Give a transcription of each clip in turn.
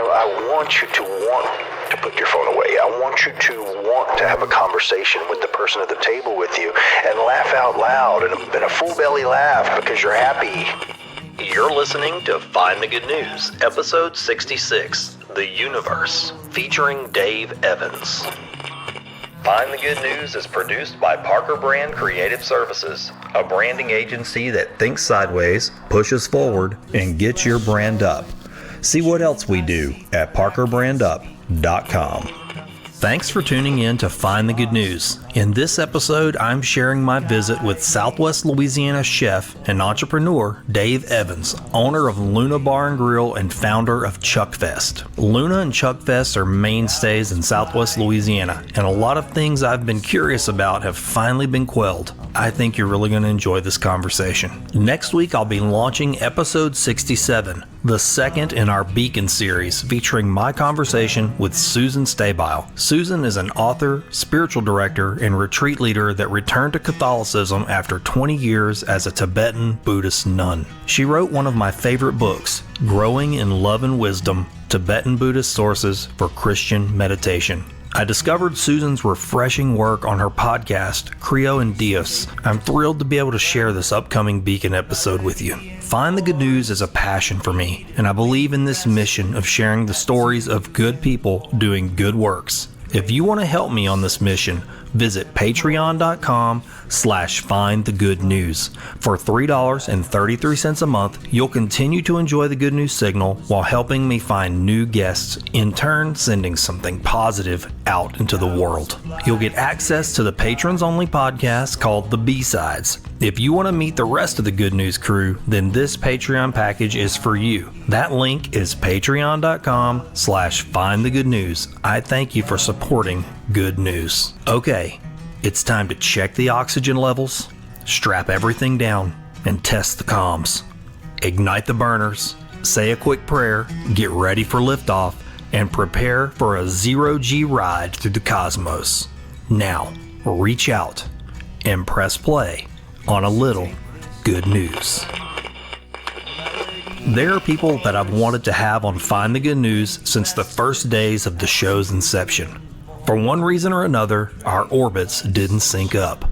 I want you to want to put your phone away. I want you to want to have a conversation with the person at the table with you and laugh out loud and a full belly laugh because you're happy. You're listening to Find the Good News, episode 66, The Universe, featuring Dave Evans. Find the Good News is produced by Parker Brand Creative Services, a branding agency that thinks sideways, pushes forward, and gets your brand up. See what else we do at parkerbrandup.com. Thanks for tuning in to Find the Good News. In this episode, I'm sharing my visit with Southwest Louisiana chef and entrepreneur Dave Evans, owner of Luna Bar and Grill and founder of Chuck Fest. Luna and Chuck Fest are mainstays in Southwest Louisiana, and a lot of things I've been curious about have finally been quelled. I think you're really going to enjoy this conversation. Next week, I'll be launching episode 67, the second in our Beacon series, featuring my conversation with Susan Stabile. Susan is an author, spiritual director, and retreat leader that returned to Catholicism after 20 years as a Tibetan Buddhist nun. She wrote one of my favorite books, Growing in Love and Wisdom, Tibetan Buddhist Sources for Christian Meditation. I discovered Susan's refreshing work on her podcast, Creo and Dios. I'm thrilled to be able to share this upcoming Beacon episode with you. Find the Good News is a passion for me, and I believe in this mission of sharing the stories of good people doing good works. If you want to help me on this mission, visit patreon.com/findthegoodnews. For $3.33 a month, you'll continue to enjoy the Good News signal while helping me find new guests, in turn sending something positive out into the world. You'll get access to the patrons-only podcast called The B-Sides. If you want to meet the rest of the Good News crew, then this Patreon package is for you. That link is patreon.com/findthegoodnews. I thank you for supporting Good News. Okay, it's time to check the oxygen levels, strap everything down, and test the comms. Ignite the burners, say a quick prayer, get ready for liftoff, and prepare for a zero-G ride through the cosmos. Now, reach out and press play on a little good news. There are people that I've wanted to have on Find the Good News since the first days of the show's inception. For one reason or another, our orbits didn't sync up.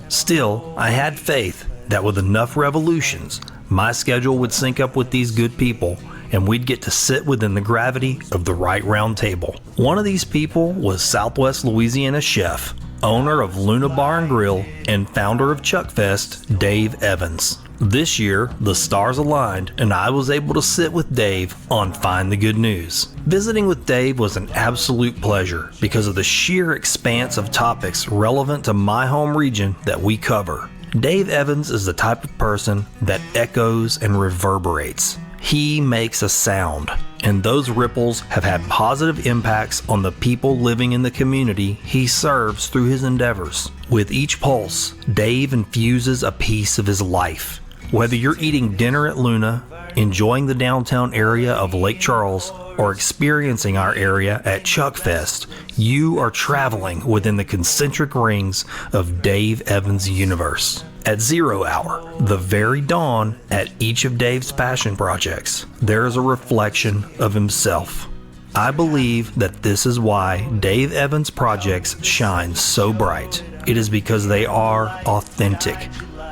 Still, I had faith that with enough revolutions, my schedule would sync up with these good people, and we'd get to sit within the gravity of the right round table. One of these people was Southwest Louisiana chef, owner of Luna Bar and Grill, and founder of Chuck Fest, Dave Evans. This year, the stars aligned, and I was able to sit with Dave on Find the Good News. Visiting with Dave was an absolute pleasure because of the sheer expanse of topics relevant to my home region that we cover. Dave Evans is the type of person that echoes and reverberates. He makes a sound, and those ripples have had positive impacts on the people living in the community he serves through his endeavors. With each pulse, Dave infuses a piece of his life. Whether you're eating dinner at Luna, enjoying the downtown area of Lake Charles, or experiencing our area at Chuck Fest, you are traveling within the concentric rings of Dave Evans' universe. At 0 hour, the very dawn at each of Dave's passion projects, there is a reflection of himself. I believe that this is why Dave Evans' projects shine so bright. It is because they are authentic,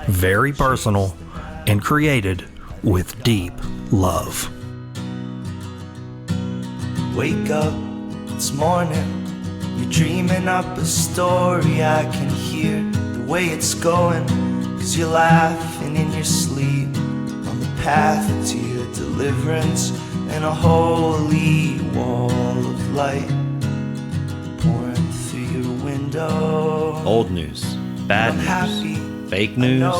very personal, and created with deep love. Wake up, it's morning. You're dreaming up a story. I can hear the way it's going, 'cause you're laughing in your sleep on the path to your deliverance, and a holy wall of light pouring through your window. Old news, bad news, fake news.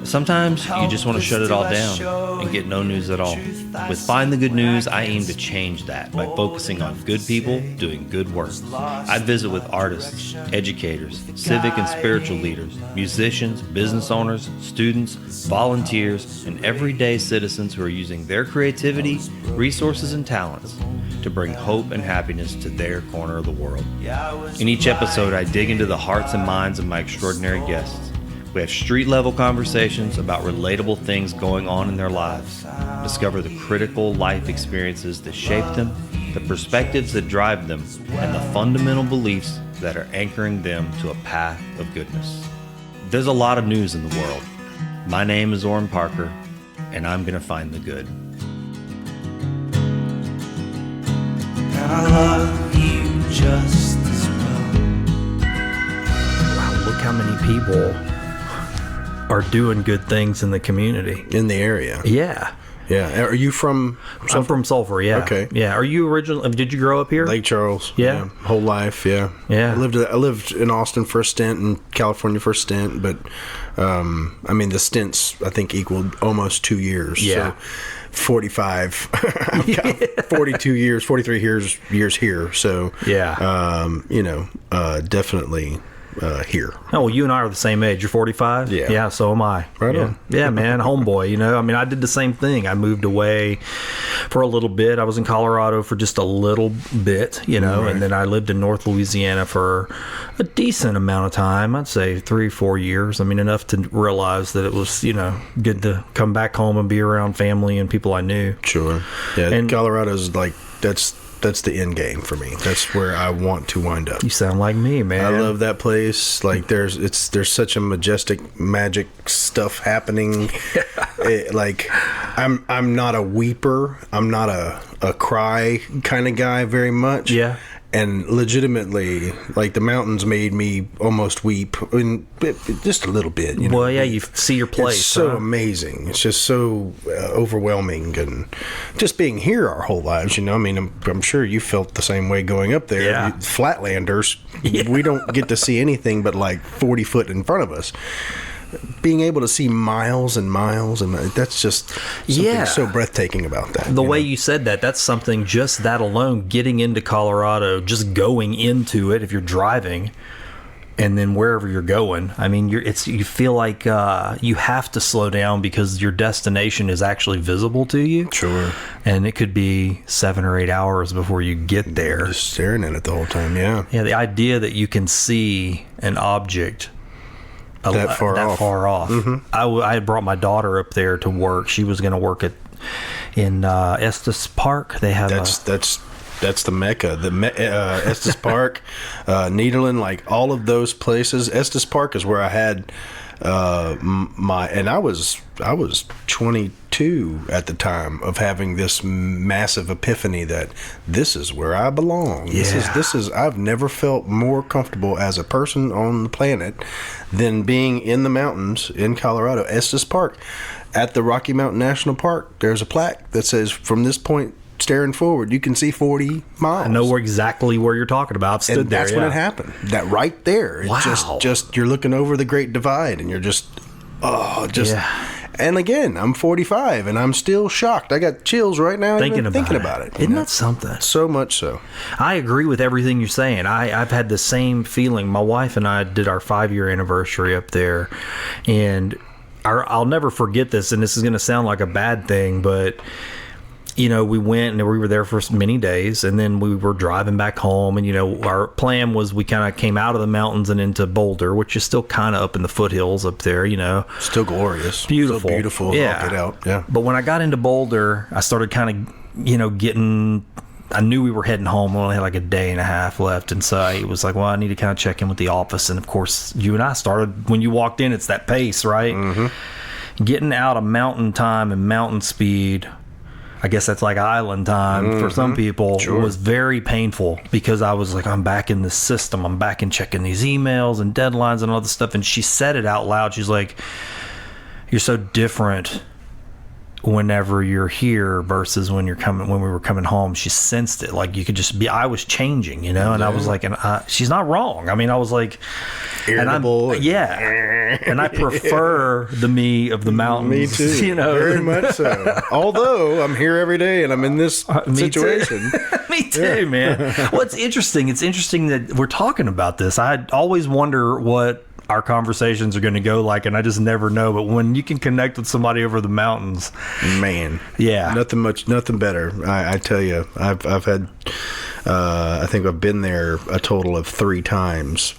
Sometimes you just want to shut it all down and get no news at all. With Find the Good News, I aim to change that by focusing on good people doing good work. I visit with artists, educators, civic and spiritual leaders, musicians, business owners, students, volunteers, and everyday citizens who are using their creativity, resources, and talents to bring hope and happiness to their corner of the world. In each episode, I dig into the hearts and minds of my extraordinary guests. We have street-level conversations about relatable things going on in their lives, discover the critical life experiences that shaped them, the perspectives that drive them, and the fundamental beliefs that are anchoring them to a path of goodness. There's a lot of news in the world. My name is Oran Parker, and I'm going to find the good. And I love you just as well. Wow, look how many people are doing good things in the community. In the area. Yeah. Yeah. Are you from I'm from Sulphur, yeah. Okay. Yeah. Are you original? Did you grow up here? Lake Charles? Yeah. Whole life, yeah. Yeah. I lived in Austin for a stint and California for a stint, but I mean the stints I think equaled almost 2 years. Yeah. So 45 I've got 42 years, 43 years here. So definitely here. Oh, well, you and I are the same age. You're 45? Yeah. Yeah, so am I. Right yeah. on. Yeah, man, homeboy, I mean, I did the same thing. I moved away for a little bit. I was in Colorado for just a little bit, Right. and then I lived in North Louisiana for a decent amount of time. I'd say 3-4 years. I mean, enough to realize that it was, good to come back home and be around family and people I knew. Sure. Yeah, And Colorado's like, that's the end game for me. That's where I want to wind up. You sound like me, man. I love that place. Like there's such a majestic magic stuff happening. I'm not a weeper. I'm not a cry kind of guy very much. Yeah. And legitimately, like the mountains made me almost weep, just a little bit. Well, yeah, you see your place. It's so huh? amazing. It's just so overwhelming, and just being here our whole lives. I mean, I'm sure you felt the same way going up there. Yeah. Flatlanders, we don't get to see anything but like 40 foot in front of us. Being able to see miles and miles, and that's just something so breathtaking about that. The way you said that's something, just that alone, getting into Colorado, just going into it if you're driving, and then wherever you're going, I mean, you feel like you have to slow down because your destination is actually visible to you. Sure. And it could be 7 or 8 hours before you get there. Just staring at it the whole time, yeah. Yeah, the idea that you can see an object that far off. Mm-hmm. I had brought my daughter up there to work. She was going to work in Estes Park. They have that's the mecca. Estes Park, Nederland, like all of those places. Estes Park is where I had I was 22 at the time of having this massive epiphany that this is where I belong. Yeah. This is I've never felt more comfortable as a person on the planet than being in the mountains in Colorado. Estes Park, at the Rocky Mountain National Park, there's a plaque that says from this point staring forward you can see 40 miles. I know exactly where you're talking about. I've stood and there. That's when it happened. That right there. It's Wow. just you're looking over the Great Divide and you're and again, I'm 45 and I'm still shocked. I got chills right now thinking about it. Isn't that something? So much so. I agree with everything you're saying. I've had the same feeling. My wife and I did our 5-year anniversary up there, and I'll never forget this, and this is going to sound like a bad thing, but we went and we were there for many days, and then we were driving back home, and our plan was we kind of came out of the mountains and into Boulder, which is still kind of up in the foothills up there, Still glorious. Beautiful. Still beautiful. Yeah. Get out. Yeah. But when I got into Boulder, I started kind of, I knew we were heading home. We only had like a day and a half left. And so I was like, well, I need to kind of check in with the office. And of course, you and I started, when you walked in, it's that pace, right? Mm-hmm. Getting out of mountain time and mountain speed, I guess that's like island time for some people, was very painful because I was like, I'm back in the system. I'm back in checking these emails and deadlines and all this stuff. And she said it out loud. She's like, you're so different whenever you're here versus when we were coming home. She sensed it. Like you could just be, I was changing, and I was like, and she's not wrong. I mean, I was like, irritable. And I prefer the me of the mountains. Me too. Very much so. Although I'm here every day and I'm in this situation. Me too, man. Well, it's interesting. It's interesting that we're talking about this. I always wonder what our conversations are going to go like, and I just never know. But when you can connect with somebody over the mountains, man, yeah, nothing better. I tell you, I've I think I've been there a total of 4 times,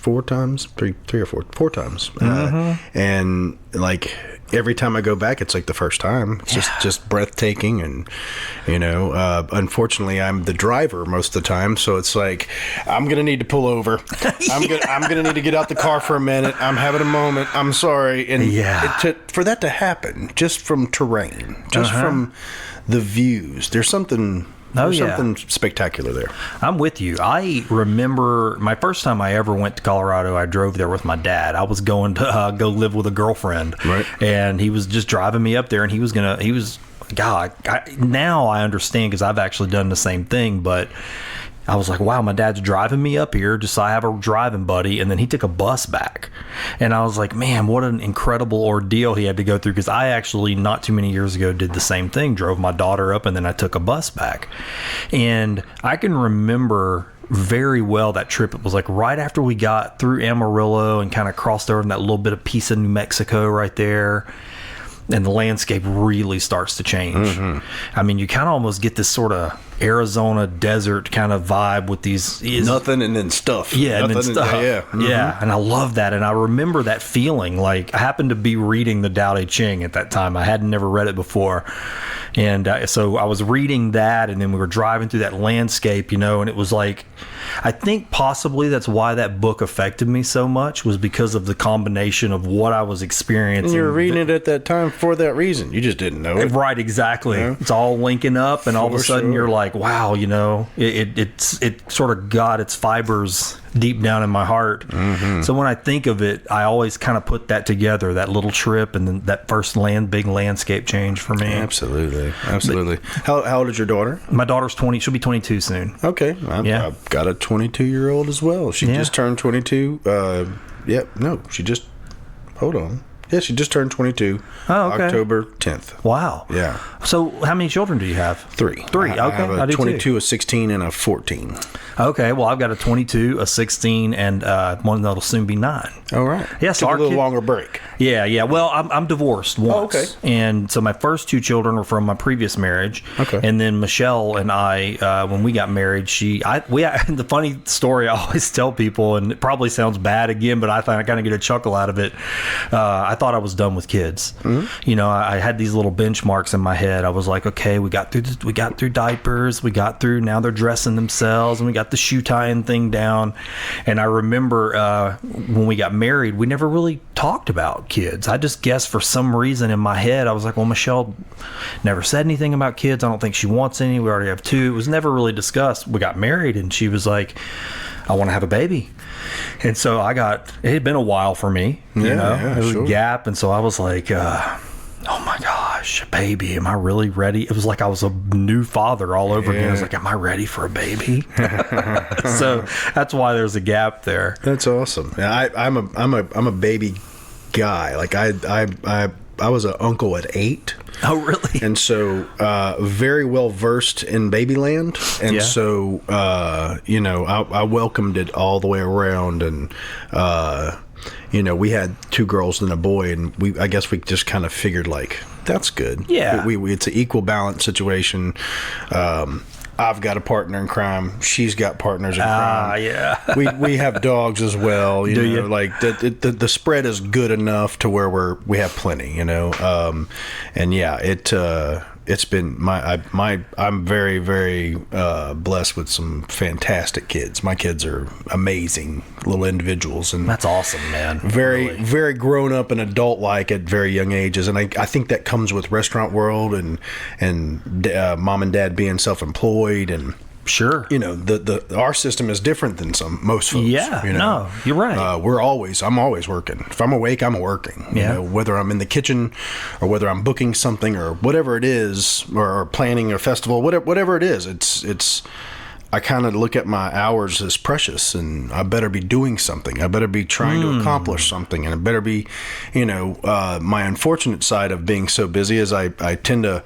and like every time I go back, it's like the first time. It's just breathtaking, and unfortunately, I'm the driver most of the time, so it's like I'm gonna need to pull over. I'm gonna need to get out the car for a minute. I'm having a moment. I'm sorry, and for that to happen, just from terrain, just from the views, there's something. Something spectacular there. I'm with you. I remember my first time I ever went to Colorado, I drove there with my dad. I was going to go live with a girlfriend. Right. And he was just driving me up there, and now I understand because I've actually done the same thing, but I was like, wow, my dad's driving me up here just so I have a driving buddy. And then he took a bus back. And I was like, man, what an incredible ordeal he had to go through. Because I actually, not too many years ago, did the same thing. Drove my daughter up, and then I took a bus back. And I can remember very well that trip. It was like right after we got through Amarillo and kind of crossed over in that little bit of piece of New Mexico right there. And the landscape really starts to change. I mean, you kind of almost get this sort of Arizona desert kind of vibe with these nothing and then stuff. Yeah, nothing and then stuff. Yeah, and I love that. And I remember that feeling. Like, I happened to be reading the Tao Te Ching at that time. I had never read it before. And so I was reading that, and then we were driving through that landscape, and it was like, I think possibly that's why that book affected me so much, was because of the combination of what I was experiencing. And you were reading it at that time for that reason. You just didn't know it. Right, exactly. Yeah. It's all linking up, and all of a sudden you're like, wow, it sort of got its fibers deep down in my heart. So when I think of it, I always kind of put that together, that little trip and then that first big landscape change for me. Absolutely. How old is your daughter? My daughter's 20. She'll be 22 soon. Okay. I've got a 22-year-old as well. She just turned 22. Hold on. Yeah, she just turned 22. Oh, okay. October 10th. Wow. Yeah. So how many children do you have? 3. Okay. I have a 22, a 16, and a 14. Okay. Well, I've got a 22, a 16, and one that'll soon be 9. All right. Yeah. So a little longer break. Yeah. Well, I'm divorced once. Oh, okay. And so my first 2 children were from my previous marriage. Okay. And then Michelle and I, when we got married, the funny story I always tell people, and it probably sounds bad again, but I kind of get a chuckle out of it. I thought I was done with kids. I had these little benchmarks in my head. I was like, okay, we got through diapers, now they're dressing themselves, and we got the shoe tying thing down. And I remember when we got married, we never really talked about kids. I just guessed for some reason in my head, I was like, well, Michelle never said anything about kids. I don't think she wants any. We already have 2. It was never really discussed. We got married, and she was like, I want to have a baby. And so it had been a while for me, there was a gap. And so I was like, oh my gosh, baby, am I really ready? It was like I was a new father all over again. I was like, am I ready for a baby? So that's why there's a gap there. That's awesome. I'm a baby guy. Like I was an uncle at 8. Oh, really? And so very well versed in babyland. And so, I welcomed it all the way around. And, we had 2 girls and a boy. And I guess we just kind of figured, like, that's good. Yeah. It's an equal balance situation. I've got a partner in crime. She's got partners in crime. Yeah. we have dogs as well. Do you? Like the spread is good enough to where we have plenty. And it's been I'm very, very blessed with some fantastic kids. My kids are amazing little individuals, and that's awesome, man. Very, very grown up and adult like at very young ages, and I think that comes with restaurant world and mom and dad being self-employed and. Sure. Our system is different than most folks. Yeah. No, you're right. I'm always working. If I'm awake, I'm working. Whether I'm in the kitchen or whether I'm booking something or whatever it is, or planning a festival, whatever it is, it's I kind of look at my hours as precious, and I better be doing something. I better be trying to accomplish something, and it better be, my unfortunate side of being so busy is I tend to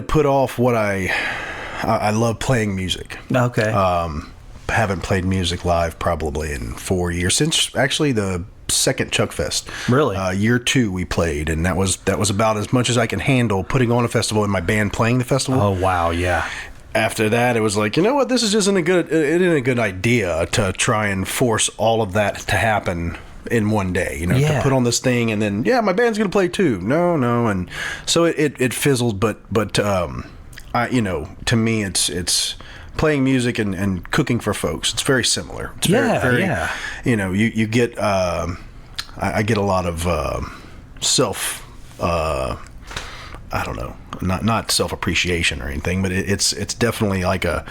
put off what I love playing music. Okay. Haven't played music live probably in 4 years, since actually the second Chuck Fest. Really? Year 2 we played, and that was about as much as I can handle putting on a festival and my band playing the festival. Oh, wow, yeah. after that, it was like, you know what, this is just it isn't a good idea to try and force all of that to happen in one day, to put on this thing and then, my band's going to play too. No. And so it fizzled, but to me, it's playing music and cooking for folks. It's very similar. It's very, you get, I get a lot of self, I don't know, not self-appreciation or anything, but it's definitely like a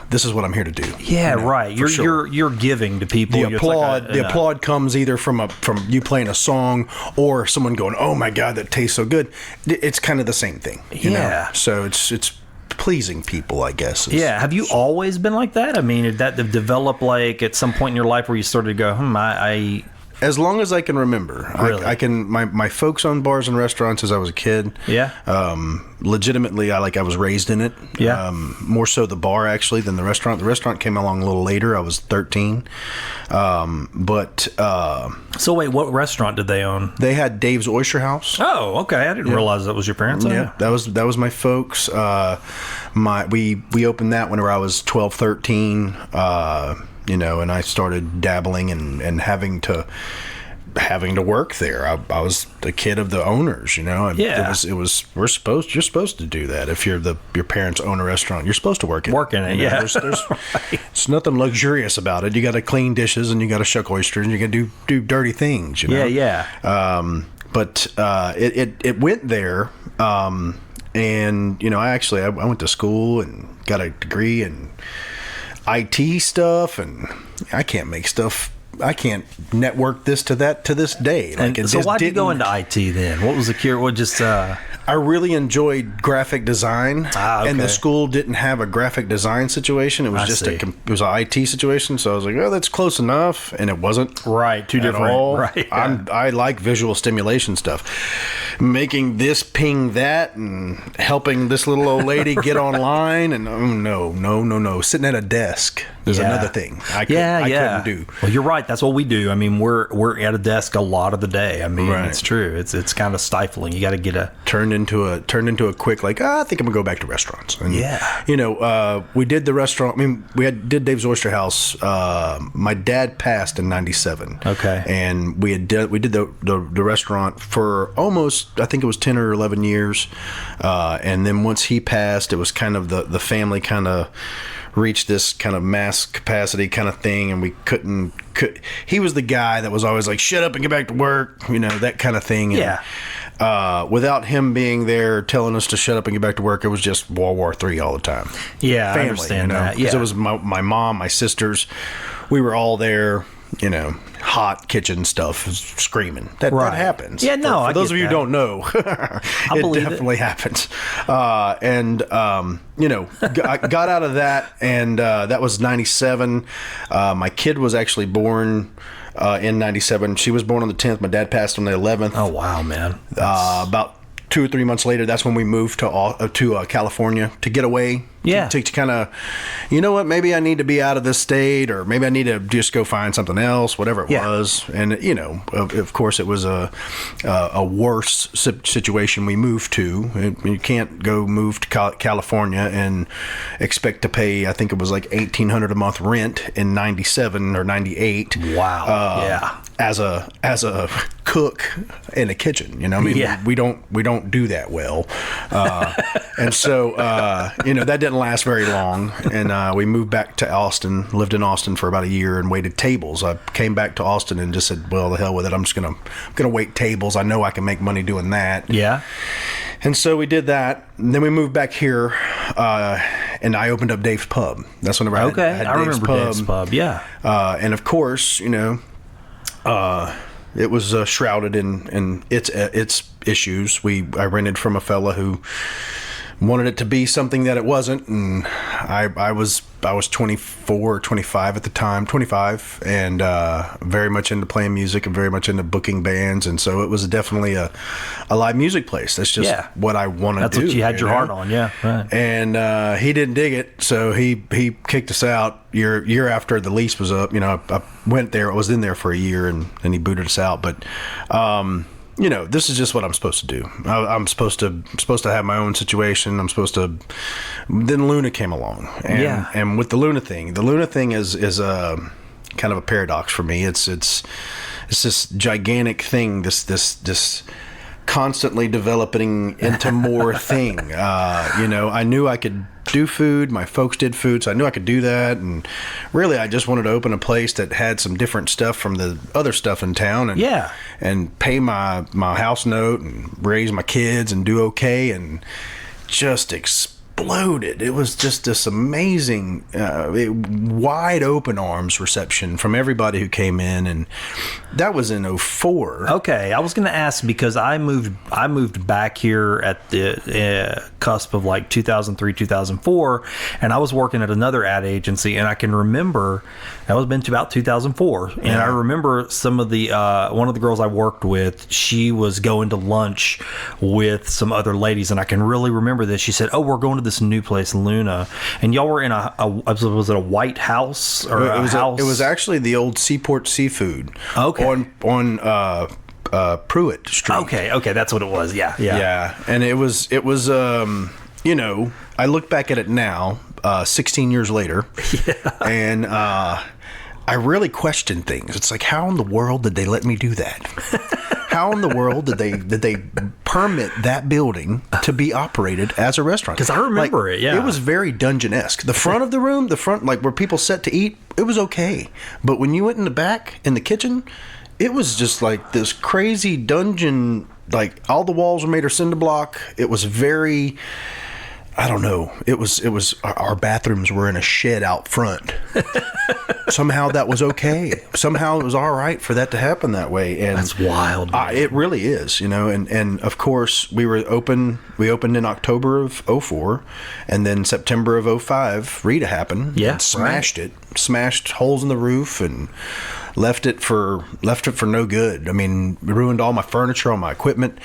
this is what I'm here to do. Yeah, right. You're giving to people. The applaud comes either from you playing a song or someone going, "Oh my God, that tastes so good." It's kind of the same thing. You know? So it's pleasing people, I guess. Have you always been like that? I mean, did that develop like at some point in your life where you started to go, I as long as I can remember. Really? I can. My folks owned bars and restaurants as I was a kid. Yeah. Legitimately, I was raised in it. Yeah. More so the bar actually than the restaurant. The restaurant came along a little later. I was 13. So wait, what restaurant did they own? They had Dave's Oyster House. Oh, okay. I didn't realize that was your parents. Yeah, that was my folks. We opened that whenever I was 12, 13. And I started dabbling and having to work there. I was the kid of the owners, and you're supposed to do that. If your parents own a restaurant, you're supposed to work in it. There's It's nothing luxurious about it. You got to clean dishes and you got to shuck oysters and you got to do dirty things, But it went there. And I went to school and got a degree in IT stuff, and I can't make stuff. I can't network this to that to this day. So why did you go into IT then? What was the cure? I really enjoyed graphic design, and the school didn't have a graphic design situation. It was it was an IT situation. So I was like, oh, that's close enough, and it wasn't. Right, too different. All. Right, I like visual stimulation stuff, making this ping that, and helping this little old lady get online. And no, sitting at a desk is another thing. I couldn't do. Well, you're right. That's what we do. I mean, we're at a desk a lot of the day. I mean, It's true. It's kind of stifling. You got to get turned into a quick I think I'm gonna go back to restaurants. And, we did the restaurant. I mean, did Dave's Oyster House. My dad passed in '97. Okay, and we did the restaurant for almost, I think it was 10 or 11 years, and then once he passed, it was kind of the family kind of reached this kind of mass capacity kind of thing, and we couldn't. He was the guy that was always like, "Shut up and get back to work," that kind of thing. And, without him being there telling us to shut up and get back to work, it was just World War III all the time. Yeah, family, I understand that. Because it was my mom, my sisters, we were all there. Hot kitchen stuff, screaming. That happens. Yeah, no. For those of you who don't know, it definitely happens. I got out of that, and that was '97. My kid was actually born in '97. She was born on the 10th. My dad passed on the 11th. Oh wow, man! About 2 or 3 months later, that's when we moved to California to get away. Yeah. To kind of, maybe I need to be out of this state, or maybe I need to just go find something else, whatever it was. And, of course, it was a worse situation we moved to. You can't go move to California and expect to pay, I think it was like $1,800 a month rent in '97 or '98. Wow. As a cook in a kitchen, we don't do that well. And so, that didn't last very long, and we moved back to Austin, lived in Austin for about a year and waited tables. I came back to Austin and just said, well, the hell with it. I'm just gonna wait tables. I know I can make money doing that. Yeah. And so we did that. And then we moved back here, and I opened up Dave's Pub. That's whenever I had Dave's remember Pub. Dave's Pub. Yeah. And of course, it was shrouded in its issues. I rented from a fella who wanted it to be something that it wasn't, and I was 24 or 25 at the time, 25, and very much into playing music and very much into booking bands, and so it was definitely a live music place. That's just what I want to do. That's what you had your heart on, right. And he didn't dig it, so he kicked us out year after the lease was up. I went there, I was in there for a year, and then he booted us out. But this is just what I'm supposed to do. I'm supposed to have my own situation. Then Luna came along. And with the Luna thing is kind of a paradox for me. It's this gigantic thing, this constantly developing into more thing. I knew I could do food. My folks did food, so I knew I could do that. And really, I just wanted to open a place that had some different stuff from the other stuff in town, and pay my house note and raise my kids and do okay, and just exploded. It was just this amazing, wide open arms reception from everybody who came in, and that was in 04. Okay, I was going to ask because I moved back here at the cusp of like 2003, 2004, and I was working at another ad agency, and I can remember that was been to about 2004, and I remember some of the one of the girls I worked with, she was going to lunch with some other ladies, and I can really remember this. She said, "Oh, we're going to this new place, Luna," and y'all were in was it a White House or a house? It was actually the old Seaport Seafood. Okay. On Pruitt Street. Okay, that's what it was. Yeah. And it was I look back at it now, 16 years later, and I really question things. It's like, how in the world did they let me do that? How in the world did they permit that building to be operated as a restaurant? Because I remember it. Yeah, it was very dungeon-esque. The front of the room, like where people sat to eat, it was okay. But when you went in the back, in the kitchen, it was just like this crazy dungeon. Like all the walls were made of cinder block. It was very, I don't know. It was our bathrooms were in a shed out front. Somehow that was okay. Somehow it was all right for that to happen that way. And that's wild. It really is, and of course we opened in October of 04, and then September of 05, Rita happened. Yeah. And smashed holes in the roof and left it for no good. I mean, ruined all my furniture, all my equipment,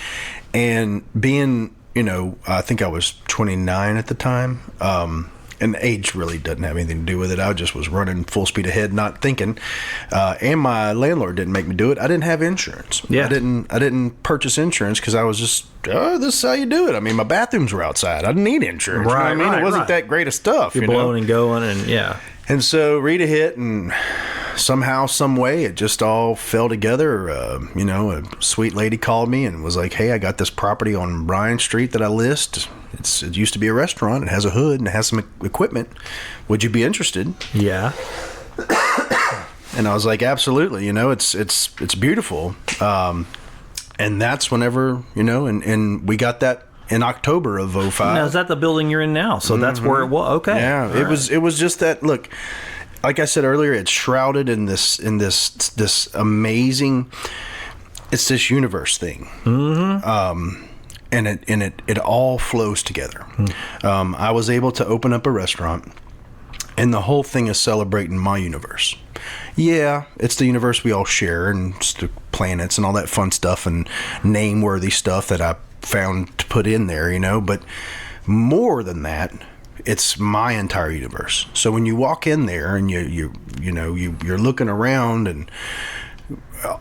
and being, I think I was 29 at the time. And age really doesn't have anything to do with it. I just was running full speed ahead, not thinking. And my landlord didn't make me do it. I didn't have insurance. Yeah. I didn't purchase insurance because I was just, this is how you do it. I mean, my bathrooms were outside. I didn't need insurance. Right, you know what I mean? It wasn't that great of stuff. You're blowing and going, and yeah. And so Rita hit, and somehow, some way, it just all fell together. A sweet lady called me and was like, "Hey, I got this property on Bryan Street that I list. It used to be a restaurant. It has a hood and it has some equipment. Would you be interested?" Yeah. And I was like, "Absolutely. It's beautiful." And that's whenever, and we got that in October of 05. Now, is that the building you're in now? So that's where it was. Okay. Yeah. It was just that. Look, like I said earlier, it's shrouded in this amazing. It's this universe thing. Mm-hmm. And it all flows together. I was able to open up a restaurant, and the whole thing is celebrating my universe. Yeah, it's the universe we all share, and it's the planets and all that fun stuff and name-worthy stuff that I found to put in there, but more than that, it's my entire universe. So when you walk in there and you're looking around, and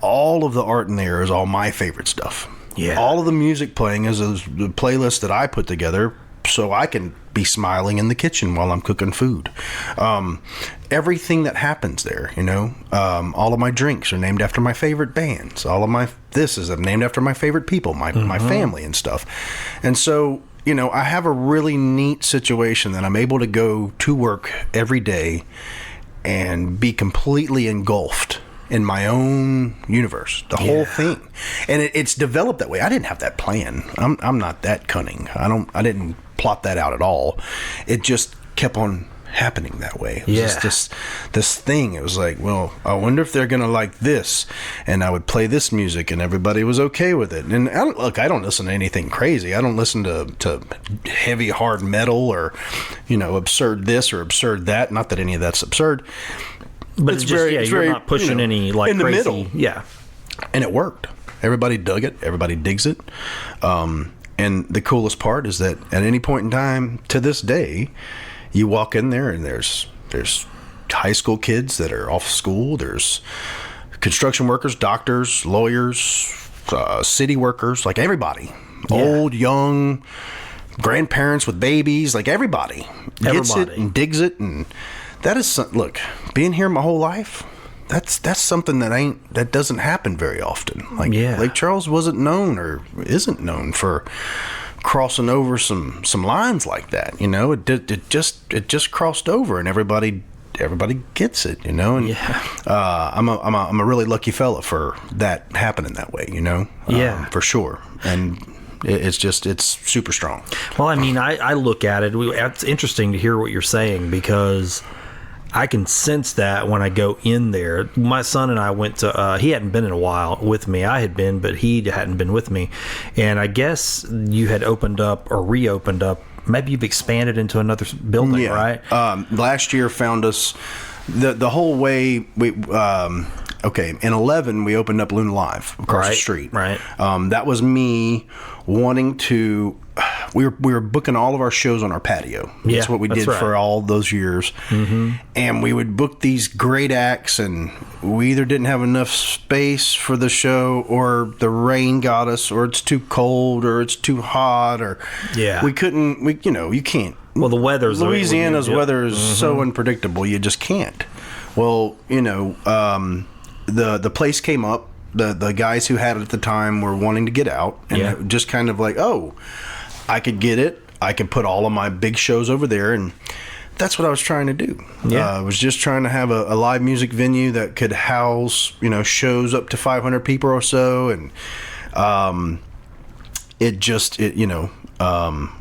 all of the art in there is all my favorite stuff. Yeah. All of the music playing is the playlist that I put together so I can be smiling in the kitchen while I'm cooking food. Everything that happens there, all of my drinks are named after my favorite bands. All of this is named after my favorite people, my family and stuff. And so, I have a really neat situation that I'm able to go to work every day and be completely engulfed in my own universe, the whole thing. And it's developed that way. I didn't have that plan. I'm not that cunning. I didn't plot that out at all. It just kept on happening that way. It was just this thing. It was like, well, I wonder if they're gonna like this, and I would play this music, and everybody was okay with it. And I don't listen to anything crazy. I don't listen to heavy hard metal or absurd this or absurd that. Not that any of that's absurd. But it's just, you're not pushing any like in the crazy. Middle. Yeah. And it worked. Everybody dug it. Everybody digs it. And the coolest part is that at any point in time to this day, you walk in there and there's high school kids that are off school. There's construction workers, doctors, lawyers, city workers, like everybody, old, young, grandparents with babies, like everybody gets it and digs it. And that is, look, being here my whole life, that's something that doesn't happen very often. Like Lake Charles wasn't known or isn't known for crossing over some lines like that. It just crossed over, and everybody gets it. And I'm a really lucky fella for that happening that way. For sure. And it's super strong. Well, I mean, I look at it. It's interesting to hear what you're saying, because I can sense that when I go in there. My son and I went to, he hadn't been in a while with me. I had been, but he hadn't been with me. And I guess you had opened up or reopened up. Maybe you've expanded into another building, right? Last year found us the whole way. In 11 we opened up Luna Live across the street. Right. That was me wanting to. We were booking all of our shows on our patio. That's what we did for all those years. Mm-hmm. And we would book these great acts, and we either didn't have enough space for the show, or the rain got us, or it's too cold, or it's too hot, or we couldn't. You can't. Well, the weather's Louisiana's weather is so unpredictable. You just can't. Well, the place came up. The guys who had it at the time were wanting to get out, and it just kind of like, I could get it. I could put all of my big shows over there, and that's what I was trying to do. I was just trying to have a live music venue that could house, shows up to 500 people or so, and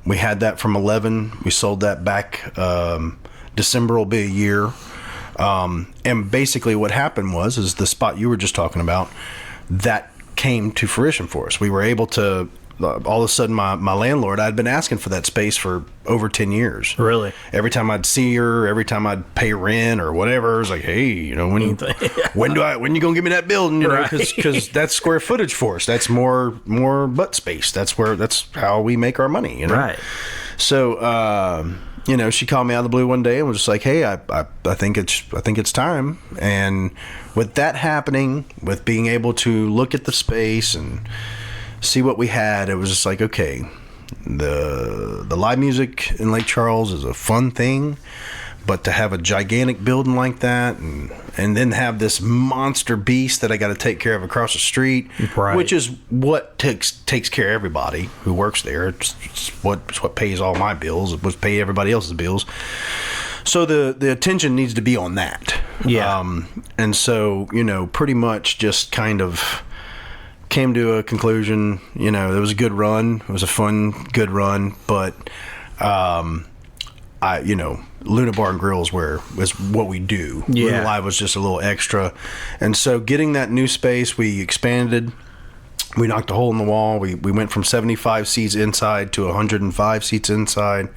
we had that from 11. We sold that back. December will be a year. And basically what happened is the spot you were just talking about, that came to fruition for us. We were able to, all of a sudden my landlord, I'd been asking for that space for over 10 years. Really? Every time I'd see her, every time I'd pay rent or whatever, it was like, hey, when you gonna give me that building? Because that's square footage for us. That's more butt space. That's how we make our money. Right. So, she called me out of the blue one day and was just like, hey, I think it's time. And with that happening, with being able to look at the space and see what we had, it was just like, okay, the live music in Lake Charles is a fun thing, but to have a gigantic building like that and then have this monster beast that I got to take care of across the street, which is what takes care of everybody who works there. It's what pays all my bills. It was pay everybody else's bills. So the attention needs to be on that. And so, pretty much just kind of came to a conclusion. It was a good run. It was a fun, good run, but Luna Bar and Grill is what we do. Luna Live was just a little extra. And so getting that new space, we expanded. We knocked a hole in the wall. We went from 75 seats inside to 105 seats inside.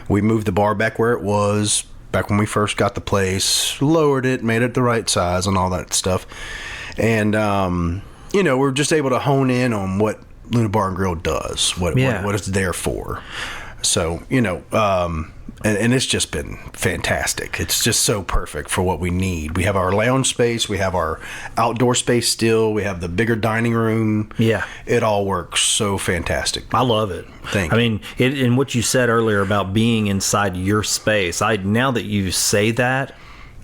We moved the bar back where it was, back when we first got the place, lowered it, made it the right size and all that stuff. And, we're just able to hone in on what Luna Bar and Grill does, what it's there for. So, and it's just been fantastic. It's just so perfect for what we need. We have our lounge space. We have our outdoor space still. We have the bigger dining room. Yeah. It all works so fantastic. I love it. Thank you. I mean, and what you said earlier about being inside your space, now that you say that,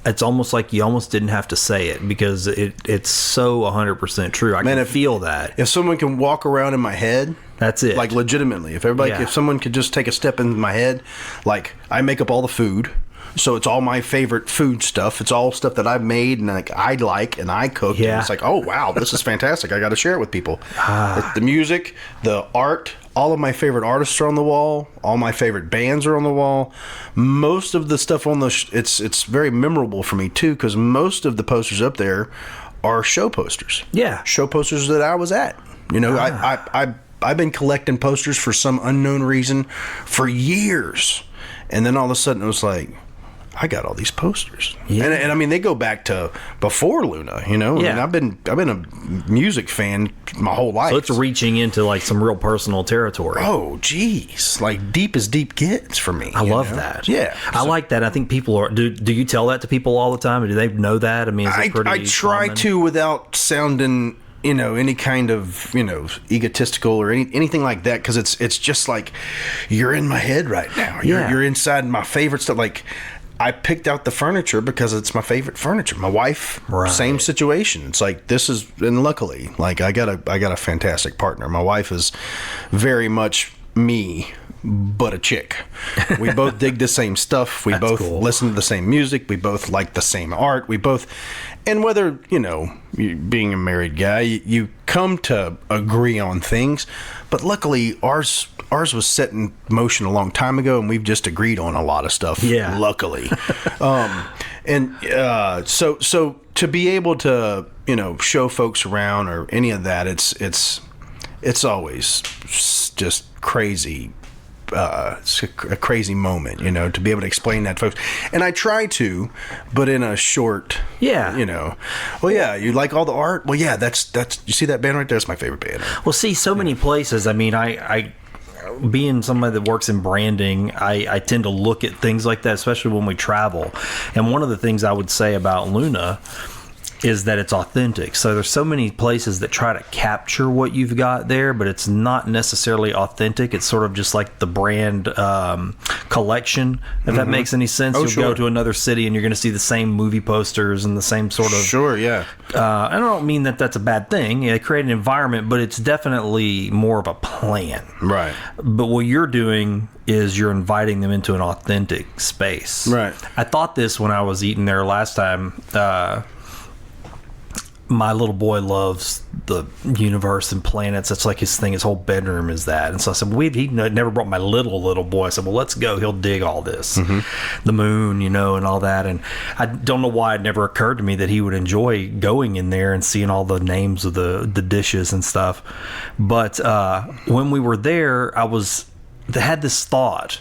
it's almost like you almost didn't have to say it, because it's so 100% true. I can feel that. If someone can walk around in my head, that's it. Like legitimately, if someone could just take a step in my head, like I make up all the food, so it's all my favorite food stuff. It's all stuff that I've made and I like and I cook. Yeah. And it's like, oh wow, this is fantastic. I got to share it with people. The music, the art, all of my favorite artists are on the wall. All my favorite bands are on the wall. Most of the stuff on it's very memorable for me too, because most of the posters up there are show posters. Yeah, show posters that I was at. I've been collecting posters for some unknown reason for years, and then all of a sudden it was like, I got all these posters. Yeah. And I mean, they go back to before Luna, Yeah. I mean, I've been a music fan my whole life. So it's reaching into like some real personal territory. Oh, geez. Like deep as deep gets for me. I love that. Yeah. I like that. I think people are, do you tell that to people all the time? Or do they know that? I mean, is it pretty I try common? to without sounding any kind of egotistical or anything like that, because it's just like you're in my head right now. You're inside my favorite stuff. Like, I picked out the furniture because it's my favorite furniture. My wife, same situation. It's like, this is, and luckily, like, I got a fantastic partner. My wife is very much me, but a chick. We both dig the same stuff. We both listen to the same music. We both like the same art. We both, and whether, being a married guy, you come to agree on things, but luckily ours was set in motion a long time ago, and we've just agreed on a lot of stuff. Yeah. Luckily. So to be able to, show folks around or any of that, it's always just crazy. It's a crazy moment, to be able to explain that to folks. And I try to, but in a short, well, yeah, you like all the art? Well, yeah, that's you see that band right there? That's my favorite band. Well, see, so many places, I mean, I being somebody that works in branding, I tend to look at things like that, especially when we travel. And one of the things I would say about Luna is that it's authentic. So there's so many places that try to capture what you've got there, but it's not necessarily authentic. It's sort of just like the brand collection, if that makes any sense. You'll go to another city and you're going to see the same movie posters and the same sort of... Sure, yeah. I don't mean that that's a bad thing. They create an environment, but it's definitely more of a plan. Right. But what you're doing is you're inviting them into an authentic space. Right. I thought this when I was eating there last time. My little boy loves the universe and planets. That's like his thing. His whole bedroom is that. And so I said, he never brought my little boy. I said, well, let's go. He'll dig all this. The moon, and all that. And I don't know why it never occurred to me that he would enjoy going in there and seeing all the names of the dishes and stuff. But when we were there, I had this thought.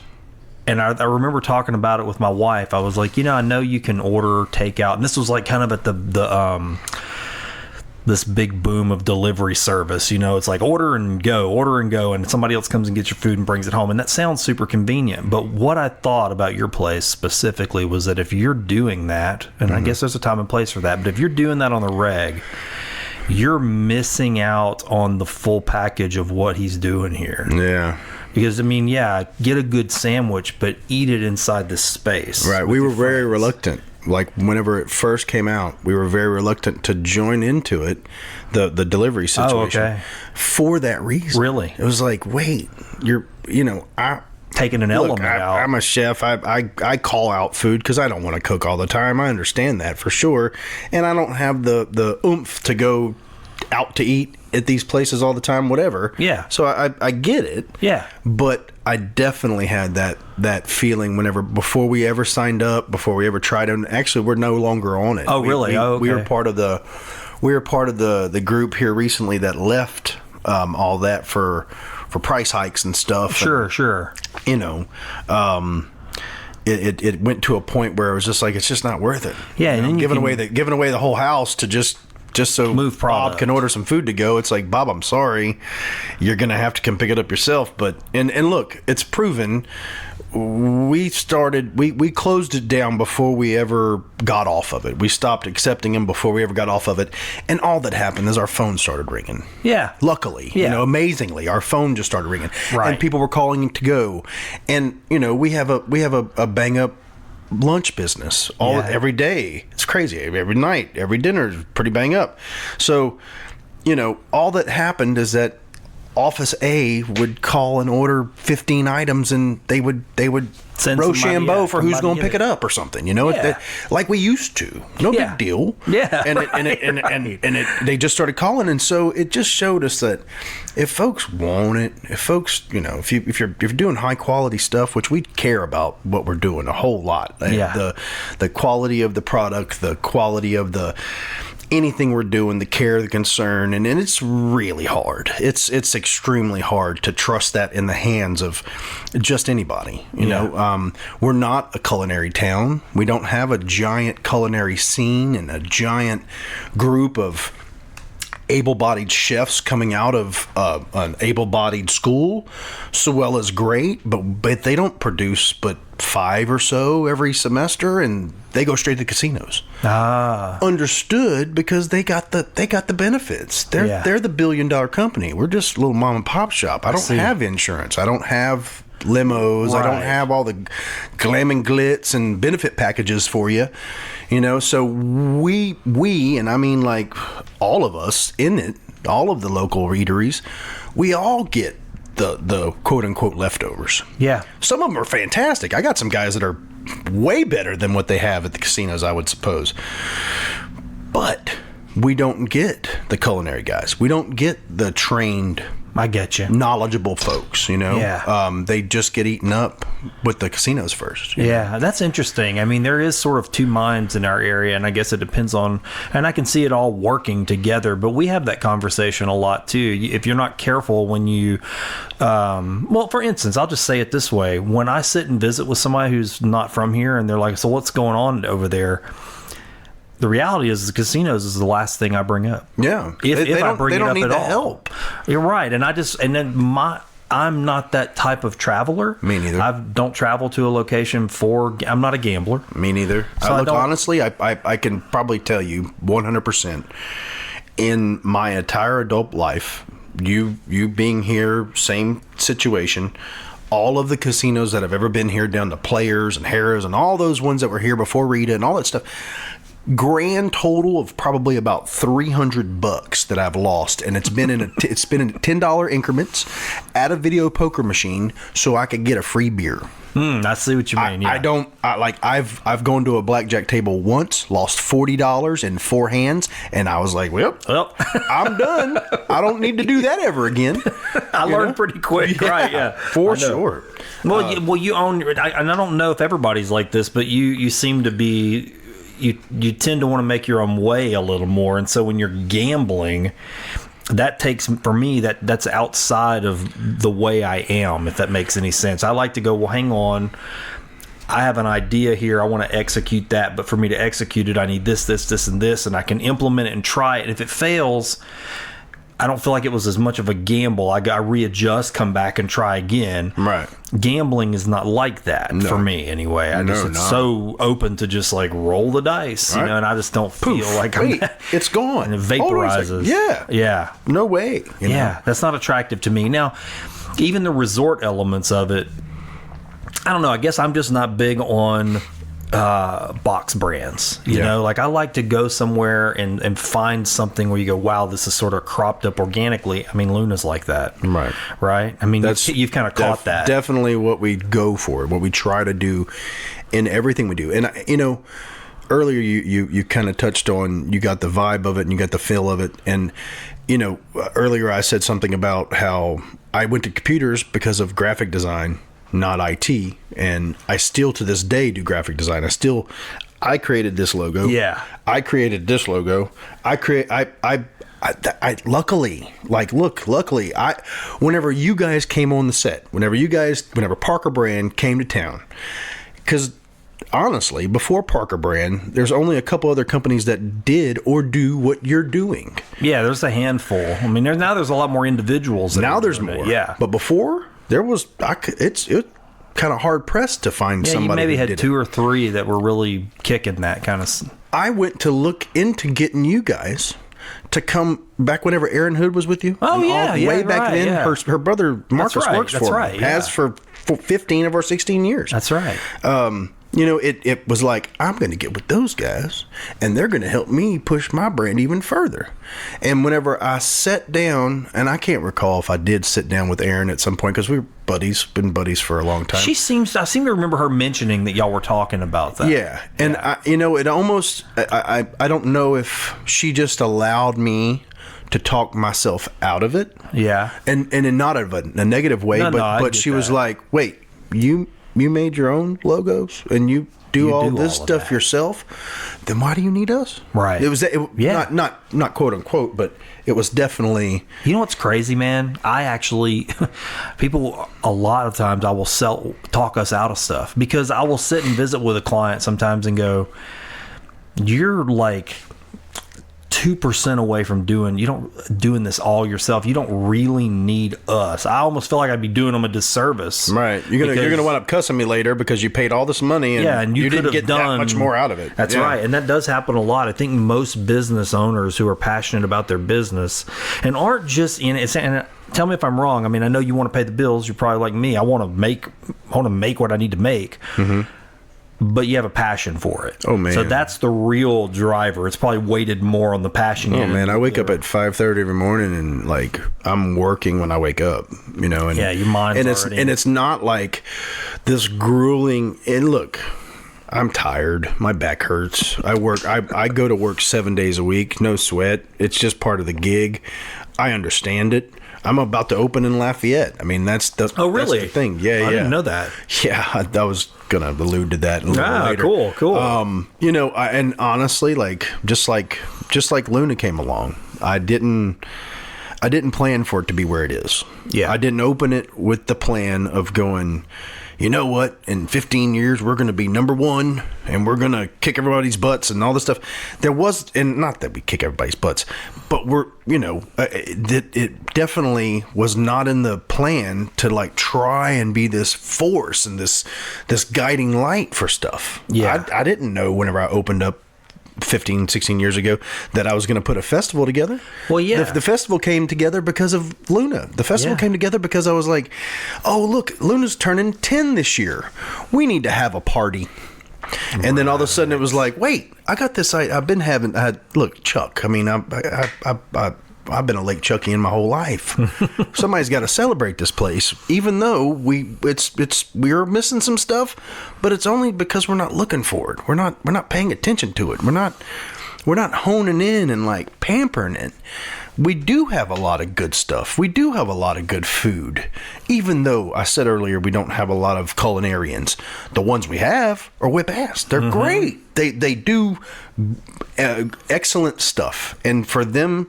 And I remember talking about it with my wife. I was like, I know you can order takeout. And this was like kind of at the this big boom of delivery service. It's like order and go, and somebody else comes and gets your food and brings it home. And that sounds super convenient. But what I thought about your place specifically was that if you're doing that, and I guess there's a time and place for that, but if you're doing that on the reg, you're missing out on the full package of what he's doing here. Yeah. Because, get a good sandwich, but eat it inside the space. Right. We were very reluctant. Like, whenever it first came out, we were very reluctant to join into it, the delivery situation. Oh, okay. For that reason. Really? It was like, wait, taking an element out. I'm a chef. I call out food because I don't want to cook all the time. I understand that for sure. And I don't have the oomph to go out to eat at these places all the time, whatever. Yeah. So I get it. Yeah. But I definitely had that feeling before we ever signed up, before we ever tried it. And actually, we're no longer on it. Oh, really? Okay. We were part of the group here recently that left all that for price hikes and stuff. Sure. It went to a point where it was just like, it's just not worth it. Yeah, and then giving away the whole house to just so move Bob can order some food to go. It's like, Bob, I'm sorry, you're gonna have to come pick it up yourself. But and look, it's proven. We closed it down before we ever got off of it. We stopped accepting them before we ever got off of it. And all that happened is our phone started ringing. Yeah. Luckily, amazingly, our phone just started ringing. Right. And people were calling to go. And we have a bang up lunch business every day. It's crazy. Every night, every dinner is pretty bang up. So, all that happened is that Office A would call and order 15 items, and they would send Rochambeau for who's going to pick it up or something. Like we used to. No big deal. Yeah. And they just started calling, and so it just showed us that if folks want it, if folks, if you're doing high quality stuff, which we care about what we're doing a whole lot. Yeah. The quality of the product, the quality of anything we're doing, the care, the concern, and it's really hard. It's extremely hard to trust that in the hands of just anybody. We're not a culinary town. We don't have a giant culinary scene and a giant group of able-bodied chefs coming out of an able-bodied school, so well as great, but they don't produce but 5 or so every semester, and they go straight to casinos. Understood, because they got the benefits. They're the billion-dollar company. We're just a little mom and pop shop. I don't have insurance. I don't have limos. Right. I don't have all the glam and glitz and benefit packages for you. So we, and I mean like all of us in it, all of the local eateries, we all get the quote unquote leftovers. Yeah. Some of them are fantastic. I got some guys that are way better than what they have at the casinos, I would suppose. But we don't get the culinary guys. We don't get the trained, I get you, knowledgeable folks, Yeah. They just get eaten up with the casinos first. Yeah, that's interesting. I mean, there is sort of two minds in our area, and I guess it depends on, and I can see it all working together, but we have that conversation a lot too. If you're not careful when you, well, for instance, I'll just say it this way. When I sit and visit with somebody who's not from here and they're like, so what's going on over there? The reality is the casinos is the last thing I bring up. Yeah. If I bring it up at all. Help. You're right. And I'm not that type of traveler. Me neither. I don't travel to a location I'm not a gambler. Me neither. So honestly, I can probably tell you 100% in my entire adult life, you being here, same situation, all of the casinos that have ever been here, down to Players and Harrah's and all those ones that were here before Rita and all that stuff, grand total of probably about $300 that I've lost, and it's been in $10 increments at a video poker machine so I could get a free beer. I see what you mean. I've gone to a blackjack table once, lost $40 in 4 hands, and I was like, well, I'm done. I don't need to do that ever again. I learned pretty quick, right? Yeah, for sure. Well, you own, and I don't know if everybody's like this, but you seem to be. You tend to want to make your own way a little more, and so when you're gambling, that takes, for me, that's outside of the way I am, if that makes any sense. I like to go, well, hang on, I have an idea here, I want to execute that, but for me to execute it, I need this, and this, and I can implement it and try it. And if it fails, I don't feel like it was as much of a gamble. I readjust, come back, and try again. Right. Gambling is not like that for me, anyway. It's so open to just like roll the dice, right. And I just don't feel like it's gone. And it vaporizes. Yeah. No way. That's not attractive to me. Now, even the resort elements of it, I don't know. I guess I'm just not big on box brands, you know, like I like to go somewhere and find something where you go, wow, this is sort of cropped up organically. I mean, Luna's like that, right? I mean, you've kind of caught that. Definitely what we go for, what we try to do in everything we do. And earlier you kind of touched on, you got the vibe of it and you got the feel of it, and earlier I said something about how I went to computers because of graphic design, not IT, and I still to this day do graphic design. I created this logo. Yeah. I created this logo. Luckily, whenever you guys came on the set, whenever Parker Brand came to town, because honestly, before Parker Brand, there's only a couple other companies that did or do what you're doing. Yeah, there's a handful. I mean, there's a lot more individuals. Now there's more. Yeah. But before, there was, it's kind of hard pressed to find somebody. You maybe had 2 or 3 that were really kicking that kind of. I went to look into getting you guys to come back whenever Aaron Hood was with you. Oh, way back then. Yeah. Her brother Marcus works for her. Has for 15 of our 16 years. That's right. It was like, I'm going to get with those guys, and they're going to help me push my brand even further. And whenever I sat down, and I can't recall if I did sit down with Erin at some point, because we were been buddies for a long time. I seem to remember her mentioning that y'all were talking about that. Yeah. And it almost, I don't know if she just allowed me to talk myself out of it. Yeah. And in not a negative way, but she was like, wait, you made your own logos and you do all this stuff yourself, then why do you need us? Right. It was not quote unquote, but it was definitely. You know what's crazy, man? I actually, people, a lot of times I will talk us out of stuff, because I will sit and visit with a client sometimes and go, you're like 2% away from doing this all yourself. You don't really need us. I almost feel like I'd be doing them a disservice. Right. You're gonna wind up cussing me later because you paid all this money and you didn't get that much more out of it. That's right. And that does happen a lot. I think most business owners who are passionate about their business and aren't just in it. And tell me if I'm wrong. I mean, I know you want to pay the bills. You're probably like me. I want to make what I need to make. Mm-hmm. But you have a passion for it. Oh, man. So that's the real driver. It's probably weighted more on the passion. Oh, man. I wake up at 5:30 every morning and, like, I'm working when I wake up, you know. And, yeah, your mind's already... And it's not like this grueling... And look, I'm tired. My back hurts. I go to work 7 days a week. No sweat. It's just part of the gig. I understand it. I'm about to open in Lafayette. I mean, that's the thing. Yeah, I didn't know that. Yeah, I was gonna allude to that a little later. Cool. You know, and honestly, like just like Luna came along, I didn't plan for it to be where it is. Yeah, I didn't open it with the plan of going, you know what, in 15 years we're going to be number one and we're going to kick everybody's butts and all this stuff. There was, and not that we kick everybody's butts, but we're, you know, it definitely was not in the plan to like try and be this force and this guiding light for stuff. Yeah. I didn't know whenever I opened up 15, 16 years ago that I was going to put a festival together. Well, yeah. The festival came together because of Luna. The festival came together because I was like, oh, look, Luna's turning 10 this year. We need to have a party. And then all of a sudden it was like, wait, I got this. I've been having, look, Chuck, I mean, I've been a Lake Chuckian my whole life. Somebody's got to celebrate this place, even though we're missing some stuff, but it's only because we're not looking for it. We're not paying attention to it. We're not honing in and like pampering it. We do have a lot of good stuff. We do have a lot of good food, even though I said earlier we don't have a lot of culinarians. The ones we have are whip-ass. They're great. They do excellent stuff, and for them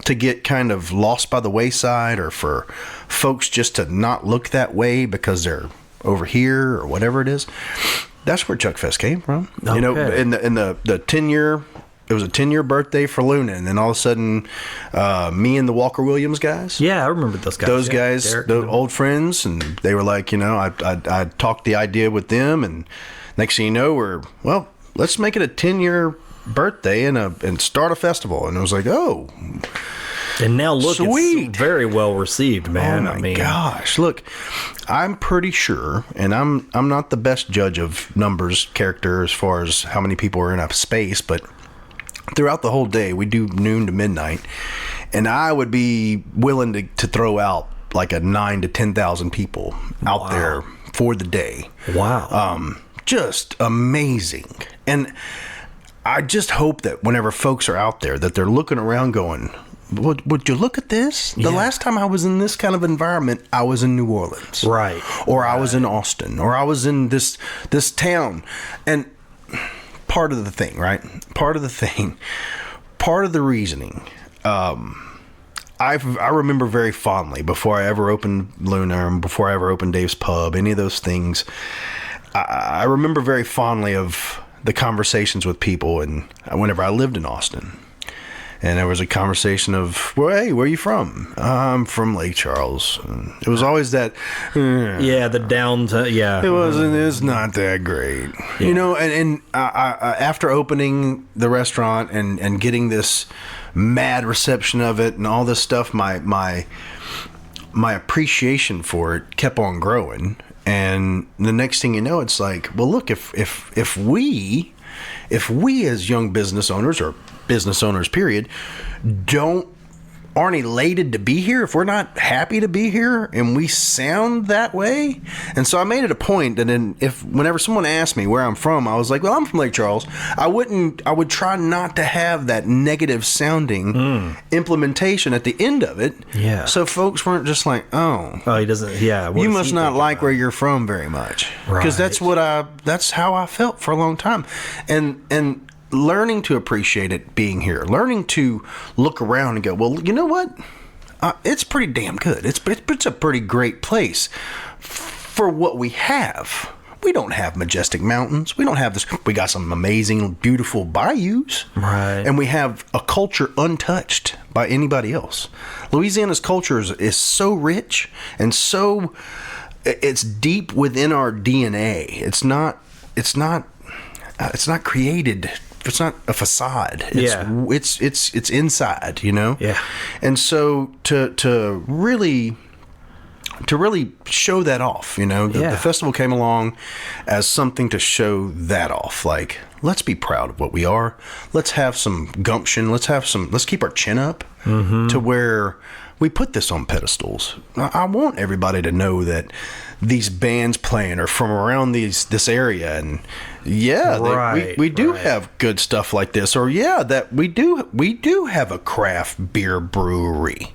to get kind of lost by the wayside, or for folks just to not look that way because they're over here or whatever it is, that's where Chuck Fest came from. Okay. You know, in the 10-year, it was a 10-year birthday for Luna, and then all of a sudden, me and the Walker Williams guys. Yeah, I remember those guys. Those guys, Derek, the old friends, and they were like, you know, I talked the idea with them, and next thing you know, let's make it a 10-year birthday and start a festival. And it was like, oh, and now look, sweet. It's very well received, man. Oh my gosh, look, I'm pretty sure, and I'm not the best judge of numbers, character, as far as how many people are in a space, but throughout the whole day, we do noon to midnight, and I would be willing to throw out like a 9,000 to 10,000 people out there for the day. Wow. Just amazing. And I just hope that whenever folks are out there, that they're looking around going, would you look at this? The last time I was in this kind of environment, I was in New Orleans. Right. Or I was in Austin. Or I was in this town. And part of the thing, right? Part of the reasoning, I remember very fondly, before I ever opened Luna, and before I ever opened Dave's Pub, any of those things, I remember very fondly of the conversations with people, and whenever I lived in Austin, and there was a conversation of, well, hey, where are you from? I'm from Lake Charles. And it was always that, it's not that great, you know. And after opening the restaurant and getting this mad reception of it and all this stuff, my appreciation for it kept on growing. And the next thing you know, it's like, well, look, if we as young business owners, or business owners period, aren't elated to be here, if we're not happy to be here, and we sound that way. And so I made it a point that whenever someone asked me where I'm from, I was like, well, I'm from Lake Charles. I would try not to have that negative sounding implementation at the end of it. Yeah. So folks weren't just like, oh, he doesn't. Yeah. You must not like where you're from very much. Because that's how I felt for a long time. And learning to appreciate it being here, learning to look around and go, well, you know what? It's pretty damn good. It's a pretty great place for what we have. We don't have majestic mountains. We don't have this. We got some amazing, beautiful bayous. Right. And we have a culture untouched by anybody else. Louisiana's culture is so rich and so, it's deep within our DNA. It's not created. It's not a facade. It's inside, you know? Yeah. And so to really show that off, you know, the festival came along as something to show that off. Like, let's be proud of what we are. Let's have some gumption. Let's keep our chin up to where we put this on pedestals. I want everybody to know that these bands playing are from around this area, and we do have good stuff like this, or that we do have a craft beer brewery.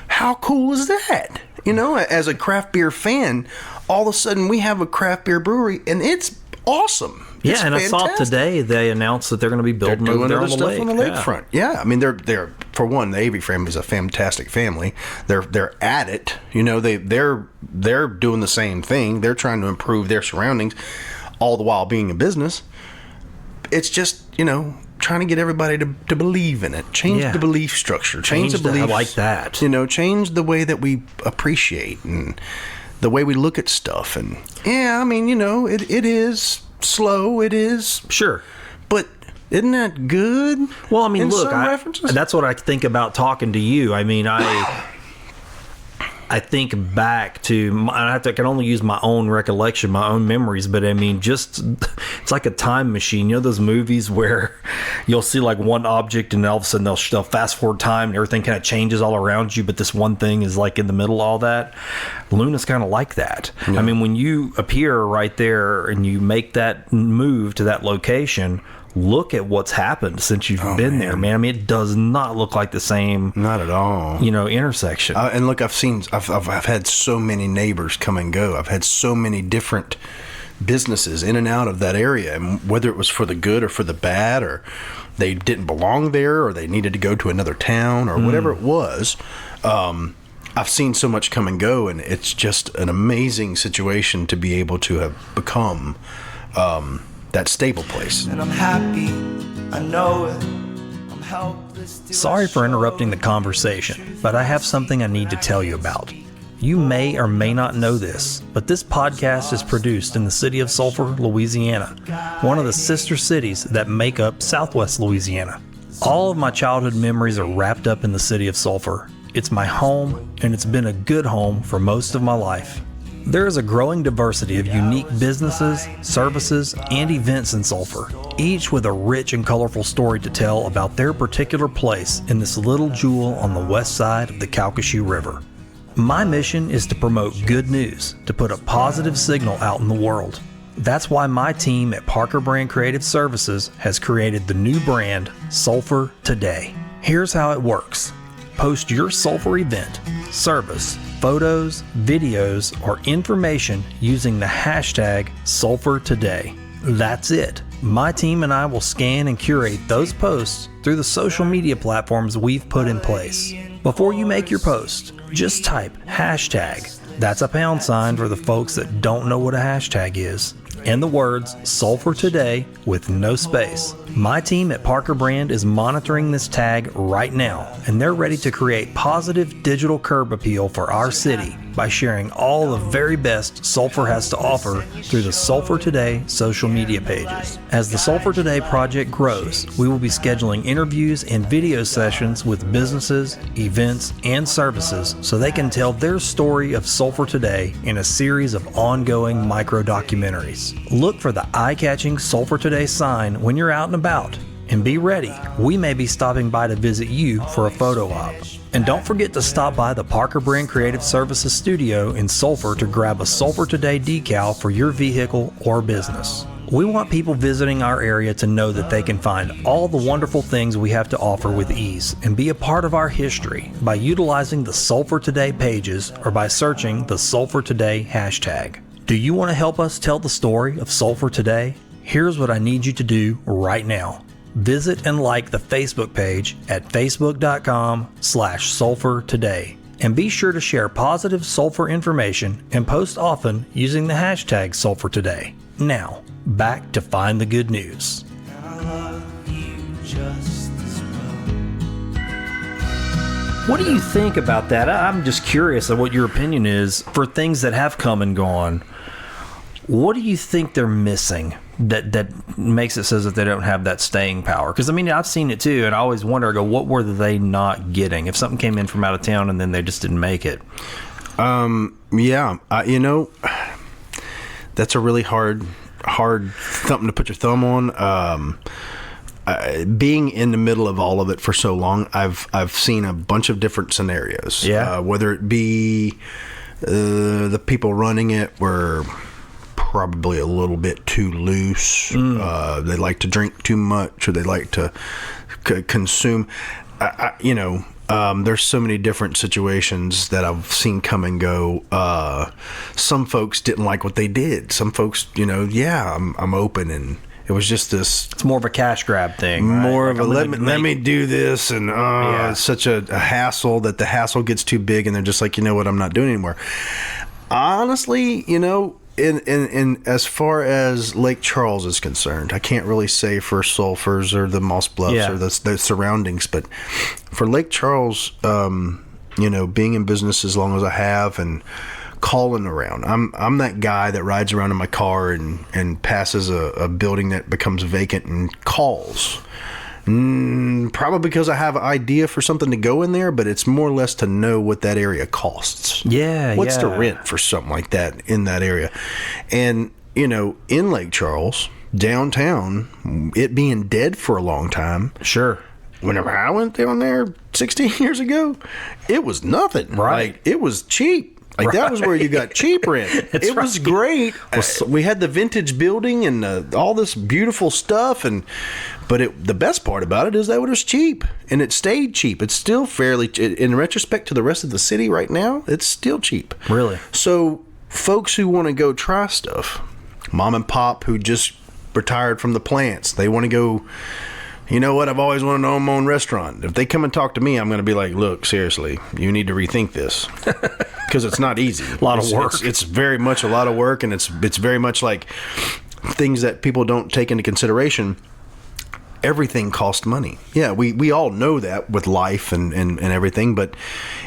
How cool is that? You know, as a craft beer fan, all of a sudden we have a craft beer brewery, and it's awesome. Yeah, it's and fantastic. I saw today they announced that they're going to be building over there on the lake. On the lakefront. Yeah, I mean they're for one, the Avery family is a fantastic family. They're at it. You know, they're doing the same thing. They're trying to improve their surroundings, all the while being a business. It's just, you know, trying to get everybody to believe in it. Change the belief structure. Change the beliefs. I like that. You know, change the way that we appreciate and the way we look at stuff. And I mean, you know, it is slow. It is. Sure. But isn't that good? Well, I mean, look, references? That's what I think about talking to you. I mean, I think back to, I can only use my own recollection, my own memories, but I mean, just, it's like a time machine. You know those movies where you'll see like one object and all of a sudden they'll fast forward time and everything kind of changes all around you, but this one thing is like in the middle of all that. Luna's kind of like that. Yeah. I mean, when you appear right there and you make that move to that location, look at what's happened since you've been there, man. I mean, it does not look like the same. Not at all. You know, intersection. And look, I've had so many neighbors come and go. I've had so many different businesses in and out of that area, and whether it was for the good or for the bad, or they didn't belong there, or they needed to go to another town, or whatever it was. I've seen so much come and go, and it's just an amazing situation to be able to have become that stable place. And I'm happy, I know it. I'm helpless. Sorry for interrupting the conversation, but I have something I need to tell you about. You may or may not know this, but this podcast is produced in the city of Sulphur, Louisiana, one of the sister cities that make up Southwest Louisiana. All of my childhood memories are wrapped up in the city of Sulphur. It's my home, and it's been a good home for most of my life. There is a growing diversity of unique businesses, services, and events in Sulphur, each with a rich and colorful story to tell about their particular place in this little jewel on the west side of the Calcasieu River. My mission is to promote good news, to put a positive signal out in the world. That's why my team at Parker Brand Creative Services has created the new brand, Sulphur Today. Here's how it works. Post your Sulphur event, service, photos, videos, or information using the hashtag Sulphur Today. That's it. My team and I will scan and curate those posts through the social media platforms we've put in place. Before you make your post, just type hashtag. That's a £sign for the folks that don't know what a hashtag is. And the words Sulphur Today with no space. My team at Parker Brand is monitoring this tag right now, and they're ready to create positive digital curb appeal for our city by sharing all the very best Sulphur has to offer through the Sulphur Today social media pages. As the Sulphur Today project grows, we will be scheduling interviews and video sessions with businesses, events, and services so they can tell their story of Sulphur Today in a series of ongoing micro-documentaries. Look for the eye-catching Sulphur Today sign when you're out and about. And be ready, we may be stopping by to visit you for a photo op. And don't forget to stop by the Parker Brand Creative Services studio in Sulphur to grab a Sulphur Today decal for your vehicle or business. We want people visiting our area to know that they can find all the wonderful things we have to offer with ease and be a part of our history by utilizing the Sulphur Today pages or by searching the Sulphur Today hashtag. Do you want to help us tell the story of Sulphur Today? Here's what I need you to do right now. Visit and like the Facebook page at facebook.com/Sulphur Today And be sure to share positive sulfur information and post often using the hashtag Sulphur Today. Now, back to Find the Good News. I love you just as well. What do you think about that? I'm just curious of what your opinion is for things that have come and gone. What do you think they're missing that makes it so that they don't have that staying power? Because, I mean, I've seen it too, and I always wonder, I go, what were they not getting? If something came in from out of town and then they just didn't make it. That's a really hard something to put your thumb on. Being in the middle of all of it for so long, I've seen a bunch of different scenarios. Yeah. Whether it be the people running it were probably a little bit too loose. They like to drink too much, or they like to consume. There's so many different situations that I've seen come and go. Some folks didn't like what they did. Some folks, I'm open, and it was just this. It's more of a cash grab thing. More right? of a let me do this, and it's such a hassle that the hassle gets too big, and they're just like, you know what, I'm not doing it anymore. Honestly, in as far as Lake Charles is concerned, I can't really say for Sulphurs or the Moss Bluffs or the surroundings, but for Lake Charles, being in business as long as I have and calling around, I'm that guy that rides around in my car and passes a building that becomes vacant and calls. Probably because I have an idea for something to go in there, but it's more or less to know what that area costs. What's the rent for something like that in that area? And, in Lake Charles, downtown, it being dead for a long time. Sure. Whenever I went down there 16 years ago, it was nothing. Right. Like, it was cheap. Like, that was where you got cheap rent. It was great. We had the vintage building and all this beautiful stuff, but the best part about it is that it was cheap, and it stayed cheap. It's still fairly, in retrospect to the rest of the city right now, it's still cheap. Really? So folks who want to go try stuff, mom and pop who just retired from the plants, they want to go, you know what, I've always wanted to own my own restaurant. If they come and talk to me, I'm going to be like, look, seriously, you need to rethink this. Because it's not easy. A lot of work. It's very much a lot of work, and it's very much like things that people don't take into consideration. Everything costs money. Yeah, we all know that with life and everything, but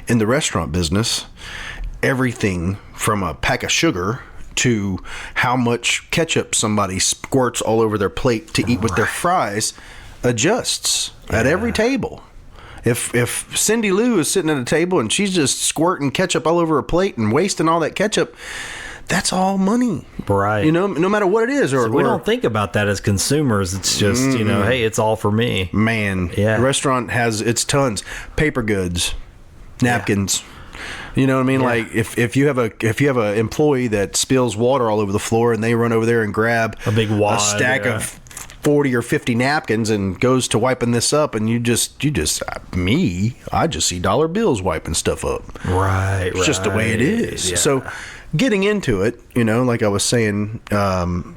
in the restaurant business, everything from a pack of sugar to how much ketchup somebody squirts all over their plate to eat with their fries adjusts at every table. If Cindy Lou is sitting at a table and she's just squirting ketchup all over her plate and wasting all that ketchup, that's all money. Right. No matter what it is. We don't think about that as consumers. It's just, hey, it's all for me. Man, yeah. The restaurant has its tons. Paper goods, napkins. You know what I mean? Yeah. Like if you have a employee that spills water all over the floor and they run over there and grab a big wad, stack of 40 or 50 napkins and goes to wiping this up, and I just see dollar bills wiping stuff up. Right. It's just the way it is. Yeah. So getting into it, like I was saying,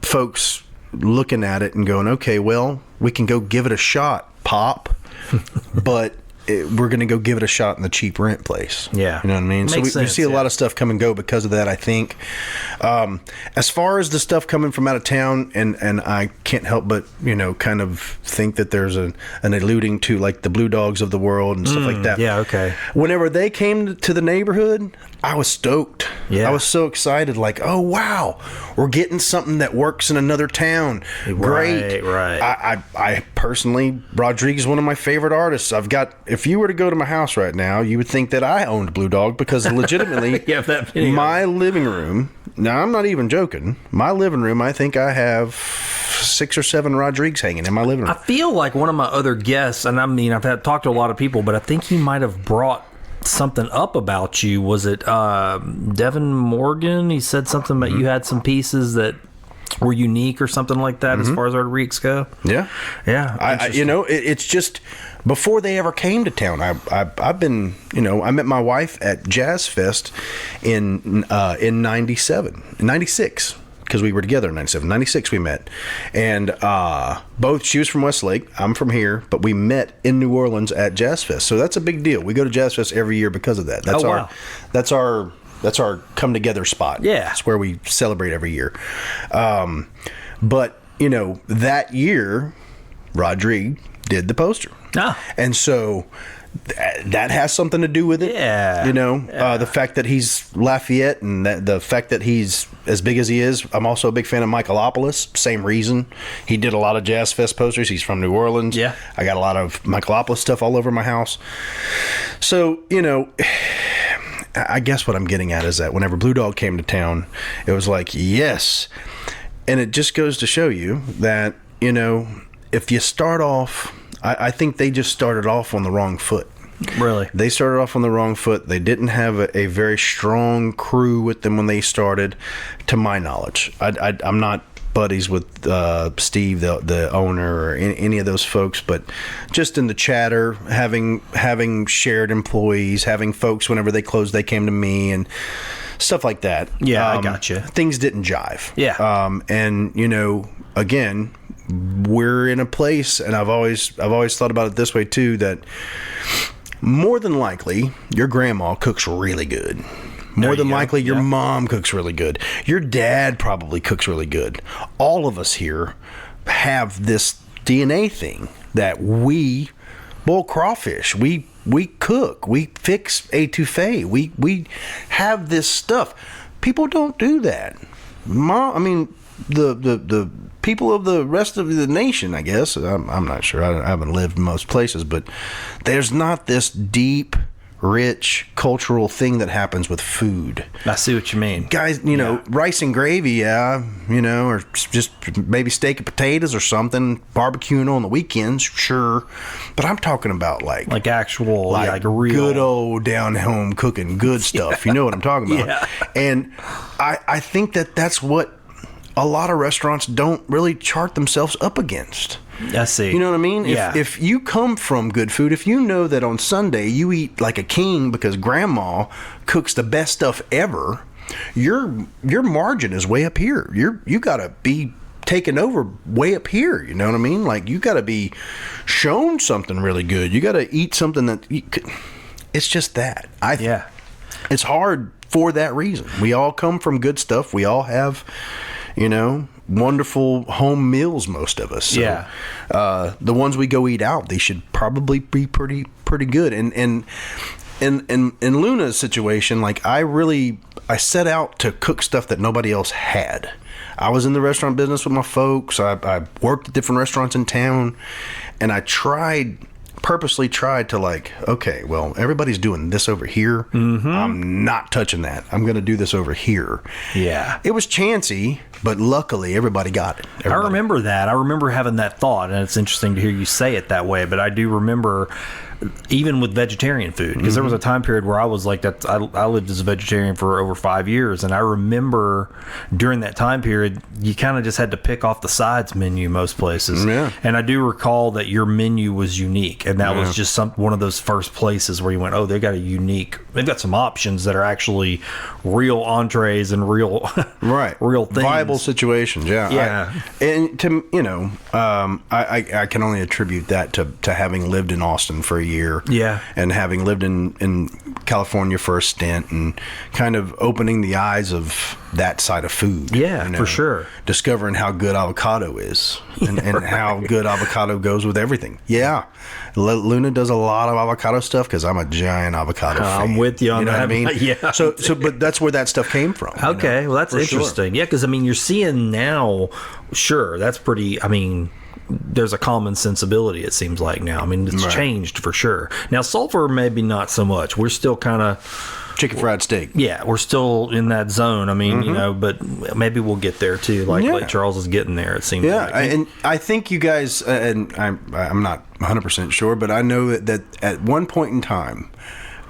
folks looking at it and going, okay, well, we can go give it a shot, Pop, but we're going to go give it a shot in the cheap rent place. Yeah. You know what I mean? Makes So we see a lot of stuff come and go because of that, I think. As far as the stuff coming from out of town, and I can't help but, kind of think that there's an alluding to like the Blue Dogs of the world and stuff like that. Yeah, okay. Whenever they came to the neighborhood, I was stoked. Yeah. I was so excited, like, oh, wow, we're getting something that works in another town. Great. Right. I personally, Rodriguez is one of my favorite artists. If you were to go to my house right now, you would think that I owned Blue Dog, because legitimately, my living room, now I'm not even joking, my living room, I think I have 6 or 7 Rodriguez hanging in my living room. I feel like one of my other guests, and I mean, I've talked to a lot of people, but I think he might have brought something up about you. Was it Devin Morgan? He said something about you had some pieces that were unique or something like that, as far as Rodriguez go. Yeah. It's just before they ever came to town. I've been, I met my wife at Jazz Fest in 96, because we were together in 97. 96 we met. And she was from Westlake, I'm from here, but we met in New Orleans at Jazz Fest. So that's a big deal. We go to Jazz Fest every year because of that. That's our come together spot. Yeah. It's where we celebrate every year. But, you know, that year, Rodrigue did the poster. And so that has something to do with it. Yeah. You know, the fact that he's Lafayette and the fact that he's as big as he is. I'm also a big fan of Michaelopoulos. Same reason. He did a lot of Jazz Fest posters. He's from New Orleans. Yeah. I got a lot of Michaelopoulos stuff all over my house. So, you know, I guess what I'm getting at is that whenever Blue Dog came to town, it was like, yes. And it just goes to show you that, you know, if you start off, I think they just started off on the wrong foot. Really? They started off on the wrong foot. They didn't have a very strong crew with them when they started, to my knowledge. I'm not buddies with Steve, the owner, or any of those folks, but just in the chatter, having shared employees, having folks whenever they closed, they came to me and stuff like that. Yeah, I gotcha. Things didn't jive. Yeah. And you know, again, we're in a place, and I've always thought about it this way too, that more than likely your grandma cooks really good. More than likely your mom cooks really good. Your dad probably cooks really good. All of us here have this DNA thing that we boil crawfish. We cook. We fix etouffee. We have this stuff. People don't do that. The people of the rest of the nation, I guess. I'm not sure. I haven't lived in most places, but there's not this deep, rich cultural thing that happens with food. I see what you mean. Guys, you know, rice and gravy, you know, or just maybe steak and potatoes or something, barbecuing on the weekends, sure. But I'm talking about like actual, like real good old down home cooking, good stuff. You know what I'm talking about? Yeah. And I think that's what a lot of restaurants don't really chart themselves up against. I see. You know what I mean? Yeah. If you come from good food, if you know that on Sunday you eat like a king because grandma cooks the best stuff ever, your margin is way up here. You got to be taken over way up here. You know what I mean? Like, you got to be shown something really good. You got to eat something that it's just that. It's hard for that reason. We all come from good stuff. We all have, you know, wonderful home meals, most of us. So, the ones we go eat out, they should probably be pretty good. And in Luna's situation, like, I set out to cook stuff that nobody else had. I was in the restaurant business with my folks. I worked at different restaurants in town, and I purposely tried to, like, okay, well, everybody's doing this over here. Mm-hmm. I'm not touching that. I'm going to do this over here. Yeah. It was chancy, but luckily everybody got it. I remember that. I remember having that thought, and it's interesting to hear you say it that way, but I do remember, even with vegetarian food, because there was a time period where I was like that. I lived as a vegetarian for over 5 years, and I remember during that time period, you kind of just had to pick off the sides menu most places. Yeah. And I do recall that your menu was unique, and that was just one of those first places where you went, oh, they've got some options that are actually real entrees and real real things. Viable situations. Yeah. And to, you know, I can only attribute that to having lived in Austin for a year. Yeah. And having lived in California for a stint, and kind of opening the eyes of that side of food. Yeah, you know, for sure. Discovering how good avocado is, and how good avocado goes with everything. Yeah. Luna does a lot of avocado stuff because I'm a giant avocado fan. I'm with you on that. What I mean? Yeah. So, but that's where that stuff came from. Okay. You know, well, that's interesting. Sure. Yeah, because, I mean, you're seeing now, sure, that's pretty, I mean, there's a common sensibility, it seems like now. I mean, it's changed for sure. Now, Sulphur, maybe not so much. We're still kind of chicken fried steak. Yeah, we're still in that zone. I mean, you know, but maybe we'll get there too. Like Charles is getting there, it seems like. And I think you guys, and I'm not 100% sure, but I know that at one point in time,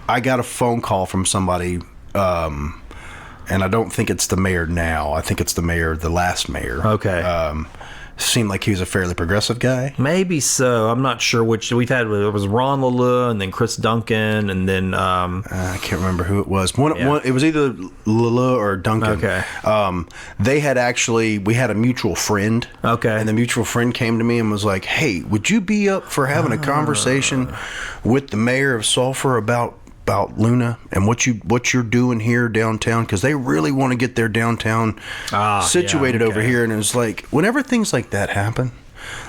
I got a phone call from somebody, and I don't think it's the mayor now. I think it's the last mayor. Okay. seemed like he was a fairly progressive guy. Maybe so. I'm not sure which we've had. It was Ron LaLue and then Chris Duncan and then I can't remember who it was. One, it was either LaLue or Duncan. Okay. They had we had a mutual friend. Okay. And the mutual friend came to me and was like, "Hey, would you be up for having a conversation with the mayor of Sulphur about Luna and what you're doing here downtown, because they really want to get their downtown situated over here." And it's like, whenever things like that happen,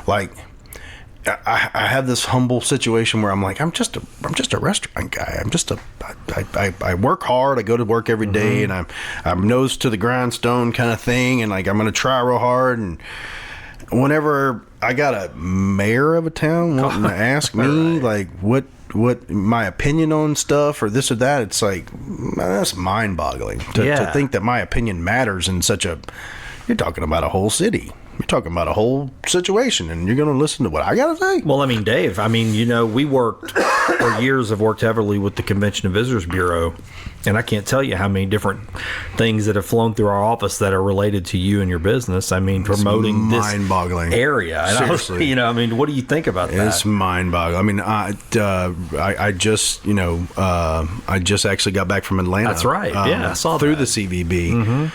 like I have this humble situation where I'm like, I'm just a restaurant guy. I work hard. I go to work every day, and I'm nose to the grindstone kind of thing, and like I'm gonna try real hard. And whenever I got a mayor of a town wanting to ask me like what my opinion on stuff or this or that, it's like, that's mind-boggling to think that my opinion matters in such a, you're talking about a whole city, you're talking about a whole situation, and you're going to listen to what I got to say. Well, I mean, Dave, we worked for years, have worked heavily with the Convention and Visitors Bureau, and I can't tell you how many different things that have flown through our office that are related to you and your business. I mean, promoting this mind-boggling area. And seriously. What do you think about that? It's mind-boggling. I mean, I just actually got back from Atlanta. That's right. I saw through that. the CVB.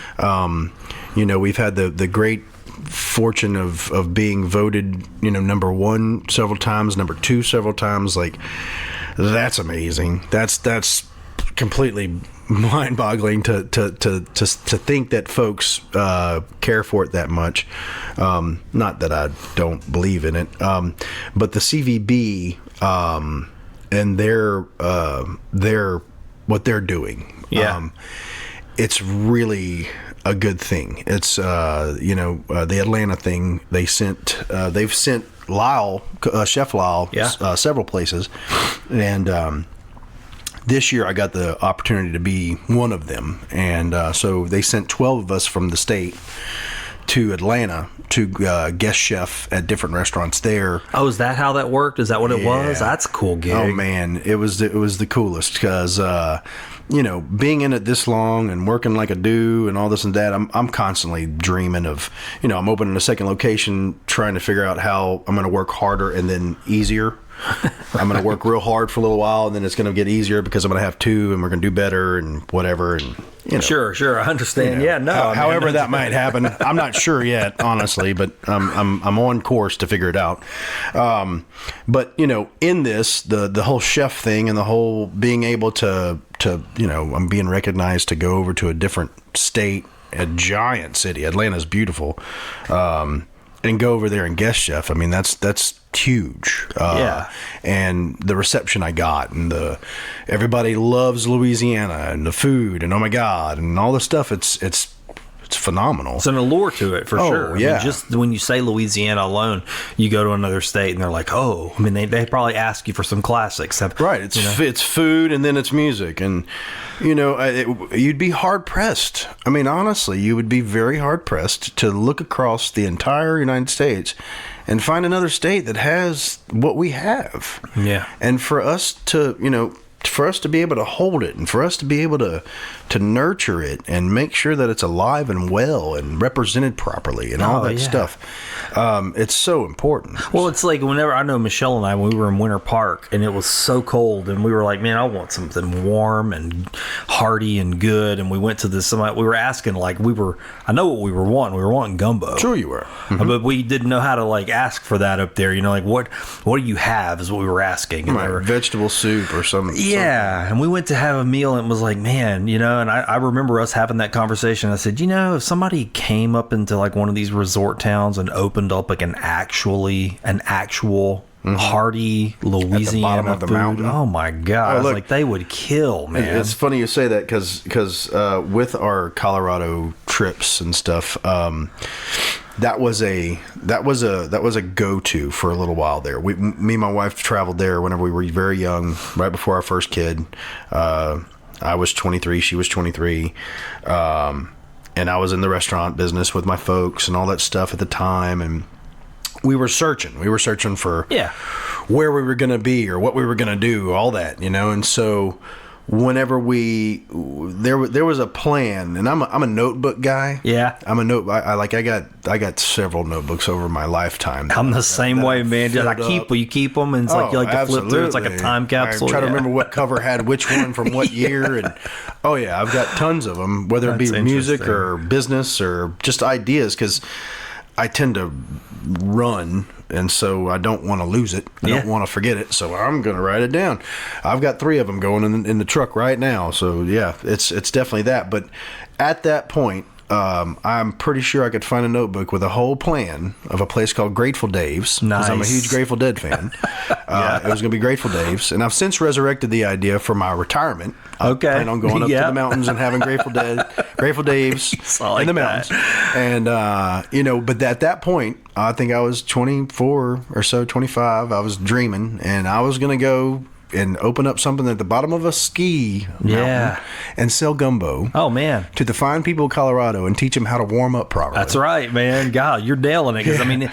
We've had the great fortune of being voted, number one several times, number two several times. Like, that's amazing. That's completely mind-boggling to think that folks care for it that much. Not that I don't believe in it, but the CVB and their what they're doing. It's really a good thing. It's the Atlanta thing. They've sent Lyle, Chef Lyle, several places, and this year I got the opportunity to be one of them, and so they sent 12 of us from the state to Atlanta to guest chef at different restaurants there. Oh, is that how that worked? Is that what it was? That's a cool gig. Oh man, it was the coolest, because being in it this long and working like I do and all this and that, I'm constantly dreaming of, I'm opening a second location, trying to figure out how I'm going to work harder and then easier. I'm going to work real hard for a little while, and then it's going to get easier because I'm going to have two, and we're going to do better and whatever. And Sure, I understand. However that might happen, I'm not sure yet, honestly, but I'm on course to figure it out. But in this, the whole chef thing and the whole being able to I'm being recognized to go over to a different state, a giant city. Atlanta's beautiful, and go over there and guest chef. I mean, that's huge. And the reception I got, and everybody loves Louisiana and the food, and oh my God, and all the stuff. It's phenomenal. It's an allure to it for sure. Yeah. Just when you say Louisiana alone, you go to another state and they're like, oh, I mean, they probably ask you for some classics. Right. It's food, and then it's music, and you'd be hard pressed. I mean, honestly, you would be very hard pressed to look across the entire United States and find another state that has what we have. Yeah. And for us to, for us to be able to hold it, and for us to be able to nurture it and make sure that it's alive and well and represented properly and all that stuff, it's so important. Well, it's like whenever, I know Michelle and I, when we were in Winter Park and it was so cold, and we were like, man, I want something warm and hearty and good, and we went to this, we were asking, like, I know what we were wanting. We were wanting gumbo. Sure you were. Mm-hmm. But we didn't know how to like ask for that up there. Like, what do you have is what we were asking. And vegetable soup or something. Yeah, and we went to have a meal, and it was like, man, and I remember us having that conversation. I said, if somebody came up into like one of these resort towns and opened up like an actual hearty Louisiana of the food, mountain. oh my God, like they would kill, man. It's funny you say that, because with our Colorado trips and stuff, that was a go-to for a little while there. Me and my wife traveled there whenever we were very young, right before our first kid. I was 23, she was 23, and I was in the restaurant business with my folks and all that stuff at the time, and we were searching for where we were going to be or what we were going to do, all that, and so whenever there was a plan, and I'm a notebook guy. Yeah, I'm a note. I got several notebooks over my lifetime. I'm the same way, man. You keep them, and it's like you like to flip through. It's like a time capsule. I try to remember what cover had which one from what year, and I've got tons of them, whether it be music or business or just ideas, because I tend to run, and so I don't want to lose it. I don't want to forget it, so I'm going to write it down. I've got 3 of them going in the truck right now, so yeah, it's definitely that. But at that point, I'm pretty sure I could find a notebook with a whole plan of a place called Grateful Dave's. Nice. I'm a huge Grateful Dead fan. It was going to be Grateful Dave's, and I've since resurrected the idea for my retirement. I plan on going up to the mountains and having Grateful Dave's in the mountains. And, but at that point, I think I was 24 or so, 25. I was dreaming, and I was going to go and open up something at the bottom of a ski mountain and sell gumbo. Oh, man. To the fine people of Colorado and teach them how to warm up properly. That's right, man. God, you're nailing it.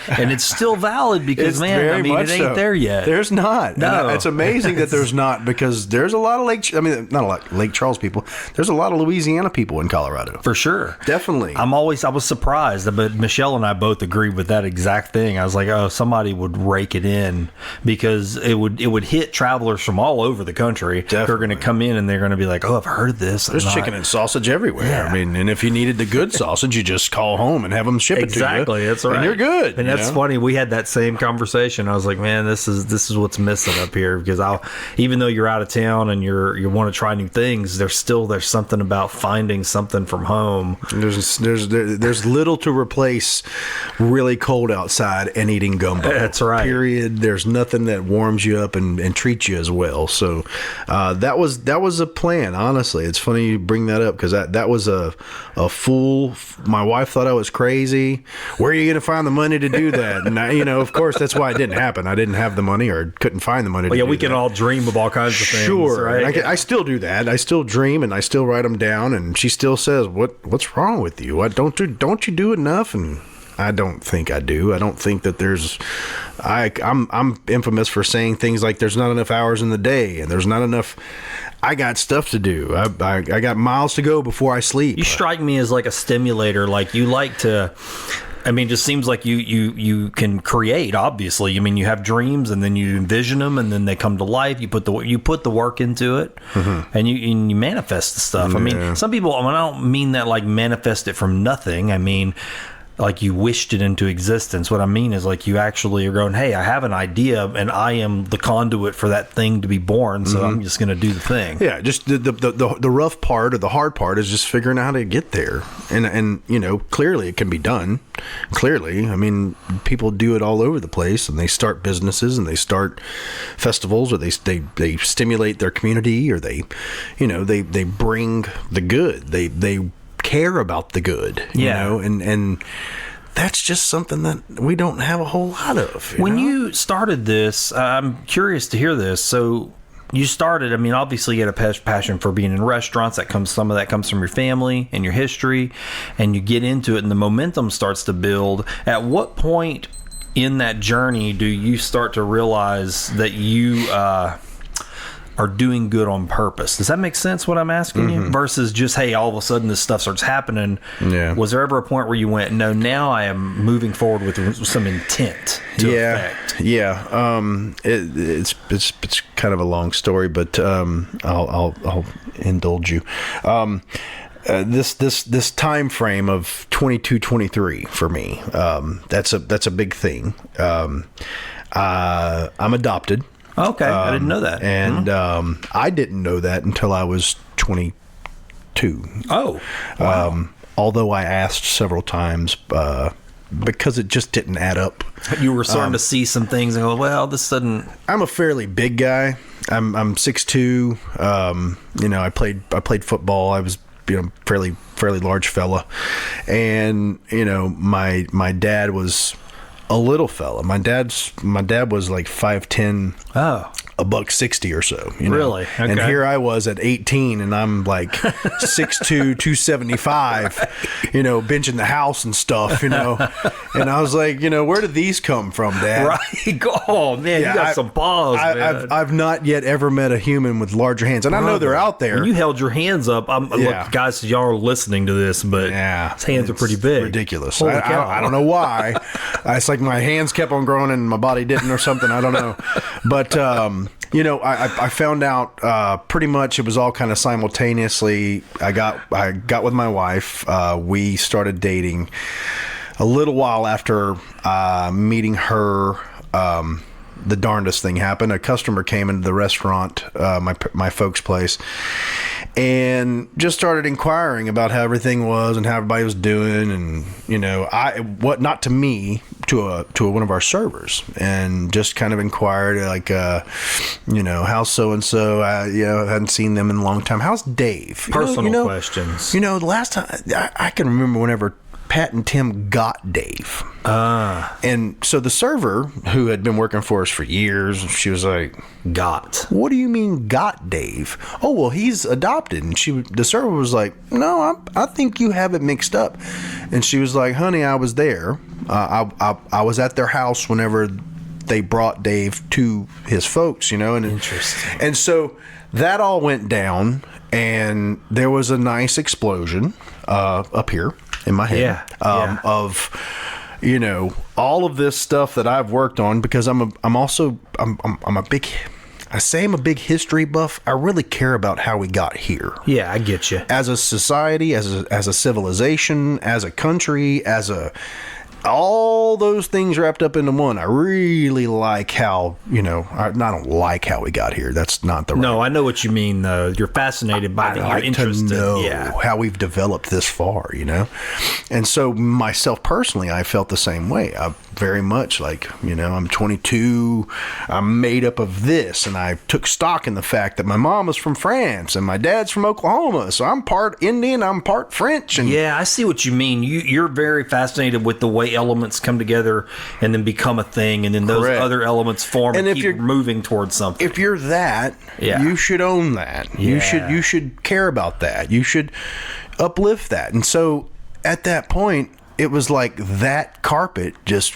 And it's still valid because, it ain't there yet. There's not. No. And it's amazing that there's not, because there's a lot of not a lot Lake Charles people. There's a lot of Louisiana people in Colorado. For sure. Definitely. I was surprised, but Michelle and I both agreed with that exact thing. I was like, somebody would rake it in, because it would hit travelers from all over the country. Definitely. Who are going to come in and they're going to be like, I've heard of this. There's chicken and sausage everywhere. Yeah. And if you needed the good sausage, you just call home and have them ship it to you. Exactly, that's right. And you're good. And that's funny. We had that same conversation. I was like, man, this is what's missing up here, because even though you're out of town and you want to try new things, there's something about finding something from home. There's little to replace really cold outside and eating gumbo. That's right. Period. There's nothing that warms you up and treats you as well. So that was a plan. Honestly, it's funny you bring that up, because that was a fool. My wife thought I was crazy. Where are you going to find the money to do that? And of course, that's why it didn't happen. I didn't have the money, or couldn't find the money. We can all dream of all kinds of things. Sure, right? I still do that. I still dream, and I still write them down. And she still says, "What's wrong with you? What don't you do enough?" And I don't think I do. I don't think that there's. I'm infamous for saying things like there's not enough hours in the day, and there's not enough. I got stuff to do. I got miles to go before I sleep. You strike me as like a stimulator. Like you like to. It just seems like you can create. Obviously, you have dreams, and then you envision them, and then they come to life. You put the work into it, and you manifest the stuff. Some people. I don't mean that like manifest it from nothing. Like you wished it into existence. What I mean is like you actually are going, hey, I have an idea, and I am the conduit for that thing to be born. So I'm just going to do the thing. Yeah, just the rough part or the hard part is just figuring out how to get there. And clearly it can be done. Clearly, people do it all over the place, and they start businesses and they start festivals, or they stimulate their community, or they bring the good. They care about the good, and that's just something that we don't have a whole lot of. When you started this, I'm curious to hear this. So you started, obviously you had a passion for being in restaurants. Some of that comes from your family and your history, and you get into it and the momentum starts to build. At what point in that journey do you start to realize that you are doing good on purpose? Does that make sense, what I'm asking you? Versus just, hey, all of a sudden this stuff starts happening. Yeah. Was there ever a point where you went, no, now I am moving forward with some intent to effect? Yeah. It's kind of a long story, but I'll indulge you. This time frame of 22, 23 for me, that's a big thing. I'm adopted. Okay, I didn't know that. And I didn't know that until I was 22. Oh, wow. Although I asked several times because it just didn't add up. You were starting to see some things and go, well, this doesn't... I'm a fairly big guy. I'm 6'2". I played football. I was fairly large fella. And, my dad was a little fella. My dad was like 5'10". Oh. $160 or so. You know? Really? Okay. And here I was at 18, and I'm like 6'2", 275, you know, benching the house and stuff, you know. And I was like, you know, where did these come from, Dad? Right. Oh, man, you got some balls, man. I've not yet ever met a human with larger hands, and I know they're out there. When you held your hands up, look, guys, y'all are listening to this, but his hands are pretty big. Ridiculous. I don't know why. It's like my hands kept on growing and my body didn't or something. I don't know. But, you know, I found out pretty much it was all kind of simultaneously. I got with my wife. We started dating a little while after meeting her. The darndest thing happened. A customer came into the restaurant, my folks' place, and just started inquiring about how everything was and how everybody was doing. And, you know, not to me, to one of our servers, and just kind of inquired, like, you know, how's so-and-so? I hadn't seen them in a long time. How's Dave? Personal questions. You know, the last time, I can remember whenever Pat and Tim got Dave. And so the server, who had been working for us for years, she was like, got? What do you mean got Dave? Oh, well, he's adopted. And the server was like, no, I think you have it mixed up. And she was like, honey, I was there. I was at their house whenever they brought Dave to his folks, you know. And interesting. And so that all went down, and there was a nice explosion up here in my head of, you know, all of this stuff that I've worked on, because I'm a big history buff. I really care about how we got here. Yeah, I get you. As a society, as a civilization, as a country, all those things wrapped up into one. I really like how, you know, I don't like how we got here. That's not the right. No, I know what you mean, though. You're fascinated by it. You're interested. To know how we've developed this far, you know? And so myself personally, I felt the same way. I very much like, you know, I'm 22, I'm made up of this, and I took stock in the fact that my mom is from France and my dad's from Oklahoma, so I'm part Indian, I'm part French. And yeah, I see what you mean. You're very fascinated with the way elements come together and then become a thing, and then those other elements form and keep moving towards something. If you're that, you should own that. Yeah. You should care about that. You should uplift that. And so at that point, it was like that carpet just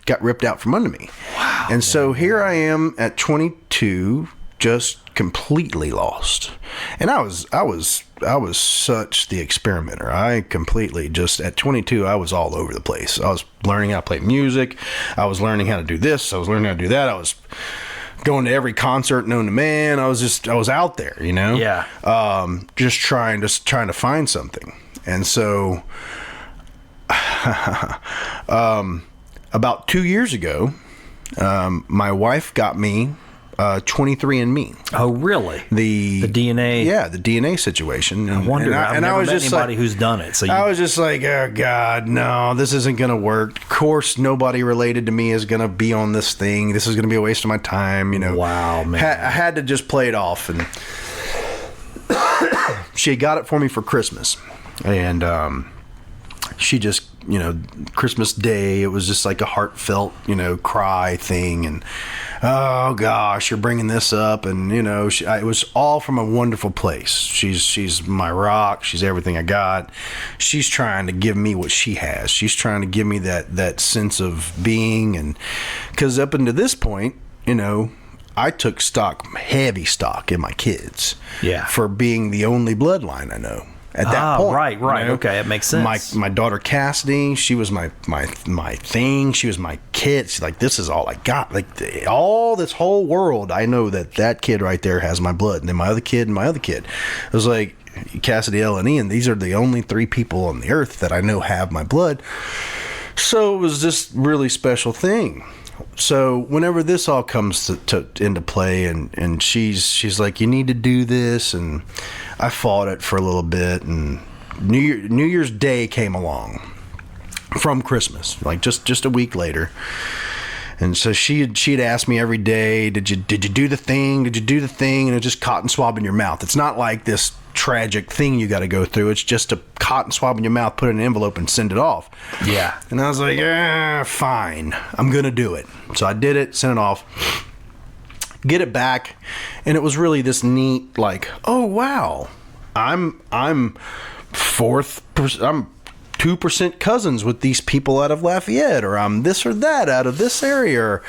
got ripped out from under me. Wow. And so here I am at 22, just completely lost. And I was such the experimenter. I completely just, at 22, I was all over the place. I was learning how to play music. I was learning how to do this. I was learning how to do that. I was going to every concert known to man. I was out there, you know? Yeah. Just trying to find something. And so, about 2 years ago, my wife got me 23andMe. Oh, really? The DNA? Yeah, the DNA situation. I wonder. I've never met anybody who's done it. So I was just like, oh, God, no, this isn't going to work. Of course, nobody related to me is going to be on this thing. This is going to be a waste of my time, you know. Wow, man. I had to just play it off. And she got it for me for Christmas. And she just, you know, Christmas Day, it was just like a heartfelt, you know, cry thing. And, oh gosh, you're bringing this up. And, you know, it was all from a wonderful place. She's my rock. She's everything I got. She's trying to give me what she has. She's trying to give me that sense of being. And because up until this point, you know, I took heavy stock in my kids. Yeah. For being the only bloodline I know. At that point, right, you know? Okay, it makes sense. My daughter Cassidy, she was my thing. She was my kid. She's like, this is all I got. Like all this whole world, I know that kid right there has my blood, and then my other kid and my other kid. It was like Cassidy, Ellen, and Ian. These are the only three people on the earth that I know have my blood. So it was this really special thing. So whenever this all comes into play, and she's like, you need to do this, and I fought it for a little bit, and New Year's Day came along from Christmas, like just a week later. And so she'd ask me every day, did you do the thing? Did you do the thing? And it's just cotton swab in your mouth. It's not like this tragic thing you got to go through. It's just a cotton swab in your mouth, put it in an envelope, and send it off. Yeah. And I was like, fine, I'm gonna do it. So I did it, sent it off. get it back, and it was really this neat, like, oh wow, I'm 2% cousins with these people out of Lafayette, or I'm this or that out of this area, or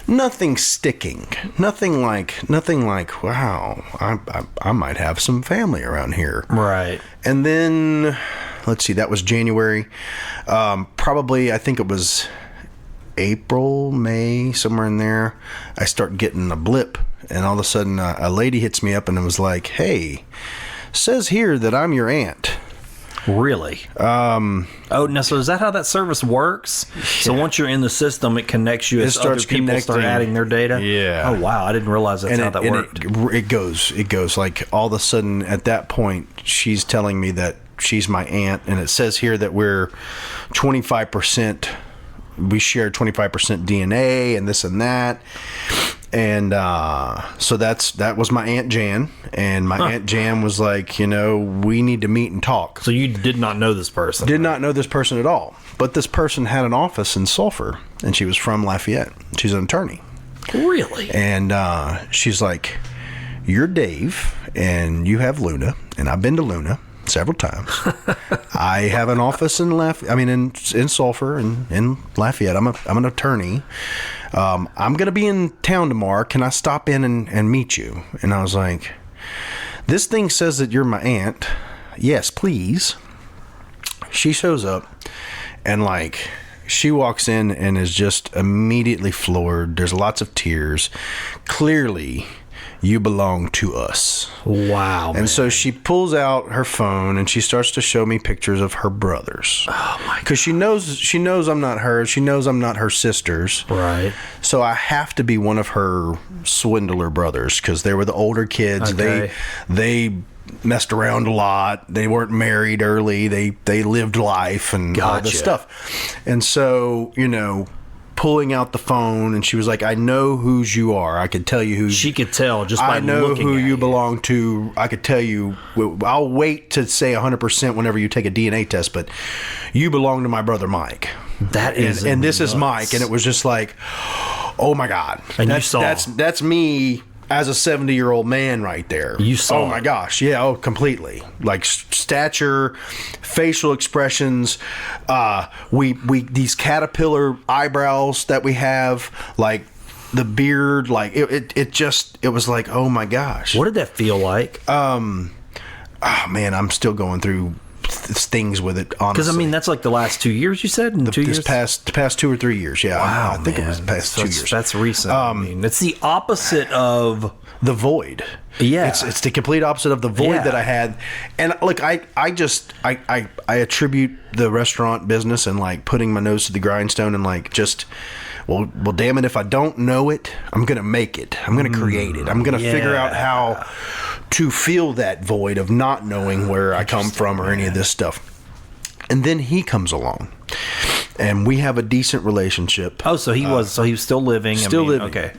nothing sticking, nothing like wow, I might have some family around here, Right. And then let's see, that was January, probably I think it was April, May, somewhere in there, I start getting a blip, and all of a sudden a lady hits me up and it was like, hey, says here that I'm your aunt. Really? Oh, now, so is that how that service works? So once you're in the system, it connects you as other people start adding their data? Yeah. Oh, wow. I didn't realize that's how that worked. It goes like all of a sudden at that point, she's telling me that she's my aunt, and it says here that we're 25%, we share 25% DNA and this and that. And so that was my Aunt Jan, and my Aunt Jan was like, we need to meet and talk. So you did not know this person? Did not know this person at all. But this person had an office in Sulphur, and she was from Lafayette. She's an attorney. Really? And she's like, you're Dave, and you have Luna, and I've been to Luna several times. I have an office in Sulphur and in Lafayette. I'm an attorney. I'm going to be in town tomorrow. Can I stop in and meet you? And I was like, this thing says that you're my aunt. Yes, please. She shows up, and like, she walks in and is just immediately floored. There's lots of tears. Clearly, you belong to us. Wow. And man. so she pulls out her phone and she starts to show me pictures of her brothers. Oh my God. Because she knows I'm not her. She knows I'm not her sisters. Right. So I have to be one of her swindler brothers, because they were the older kids. Okay. They messed around a lot. They weren't married early. They lived life and all this stuff. And so, pulling out the phone, and she was like, I know whose you are. I could tell you who. She could tell just by I know looking who at you belong to. I could tell you. I'll wait to say 100% whenever you take a DNA test, but you belong to my brother Mike. That is and this is nuts. Mike, and it was just like, oh my God. And you saw. That's me as a 70-year-old man right there. You saw. Oh my gosh. Yeah. Oh, completely. Like stature, facial expressions. We these caterpillar eyebrows that we have, like the beard, like it was like, oh my gosh. What did that feel like? Oh man, I'm still going through things with it, honestly. Because that's like the last 2 years, you said? In 2 years? Past 2 or 3 years, yeah. Wow, I think it was the past 2 years. That's recent. It's the opposite of the void. Yeah. It's the complete opposite of the void that I had. And look, I attribute the restaurant business and like putting my nose to the grindstone and like just, well damn it, if I don't know it, I'm going to make it. I'm going to create it. I'm going to figure out how to fill that void of not knowing where I come from or any of this stuff. And then he comes along, and we have a decent relationship. Oh, so he was still living. Living. Okay.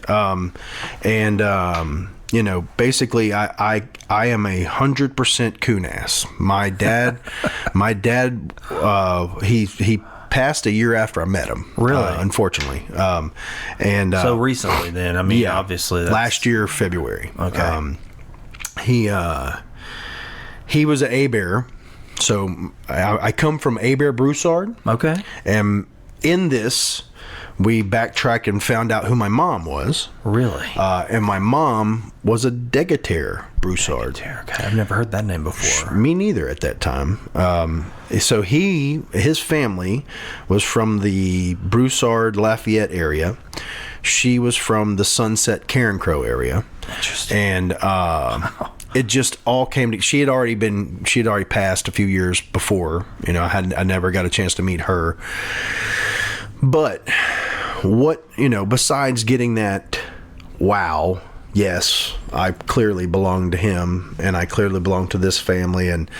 Basically, I am 100% coon-ass. My dad, he passed a year after I met him. Really? Unfortunately. So recently then, obviously. Last year, February. Okay. He was an A-Bear. So I come from A-Bear Broussard. Okay. And in this, we backtracked and found out who my mom was. Really? And my mom was a Degatere Broussard. Okay, I've never heard that name before. Me neither at that time. So his family was from the Broussard Lafayette area. She was from the Sunset Karen Crow area. Interesting. And it just all came to. She had already passed a few years before. I never got a chance to meet her. But what, besides getting that, wow, yes, I clearly belong to him, and I clearly belong to this family, and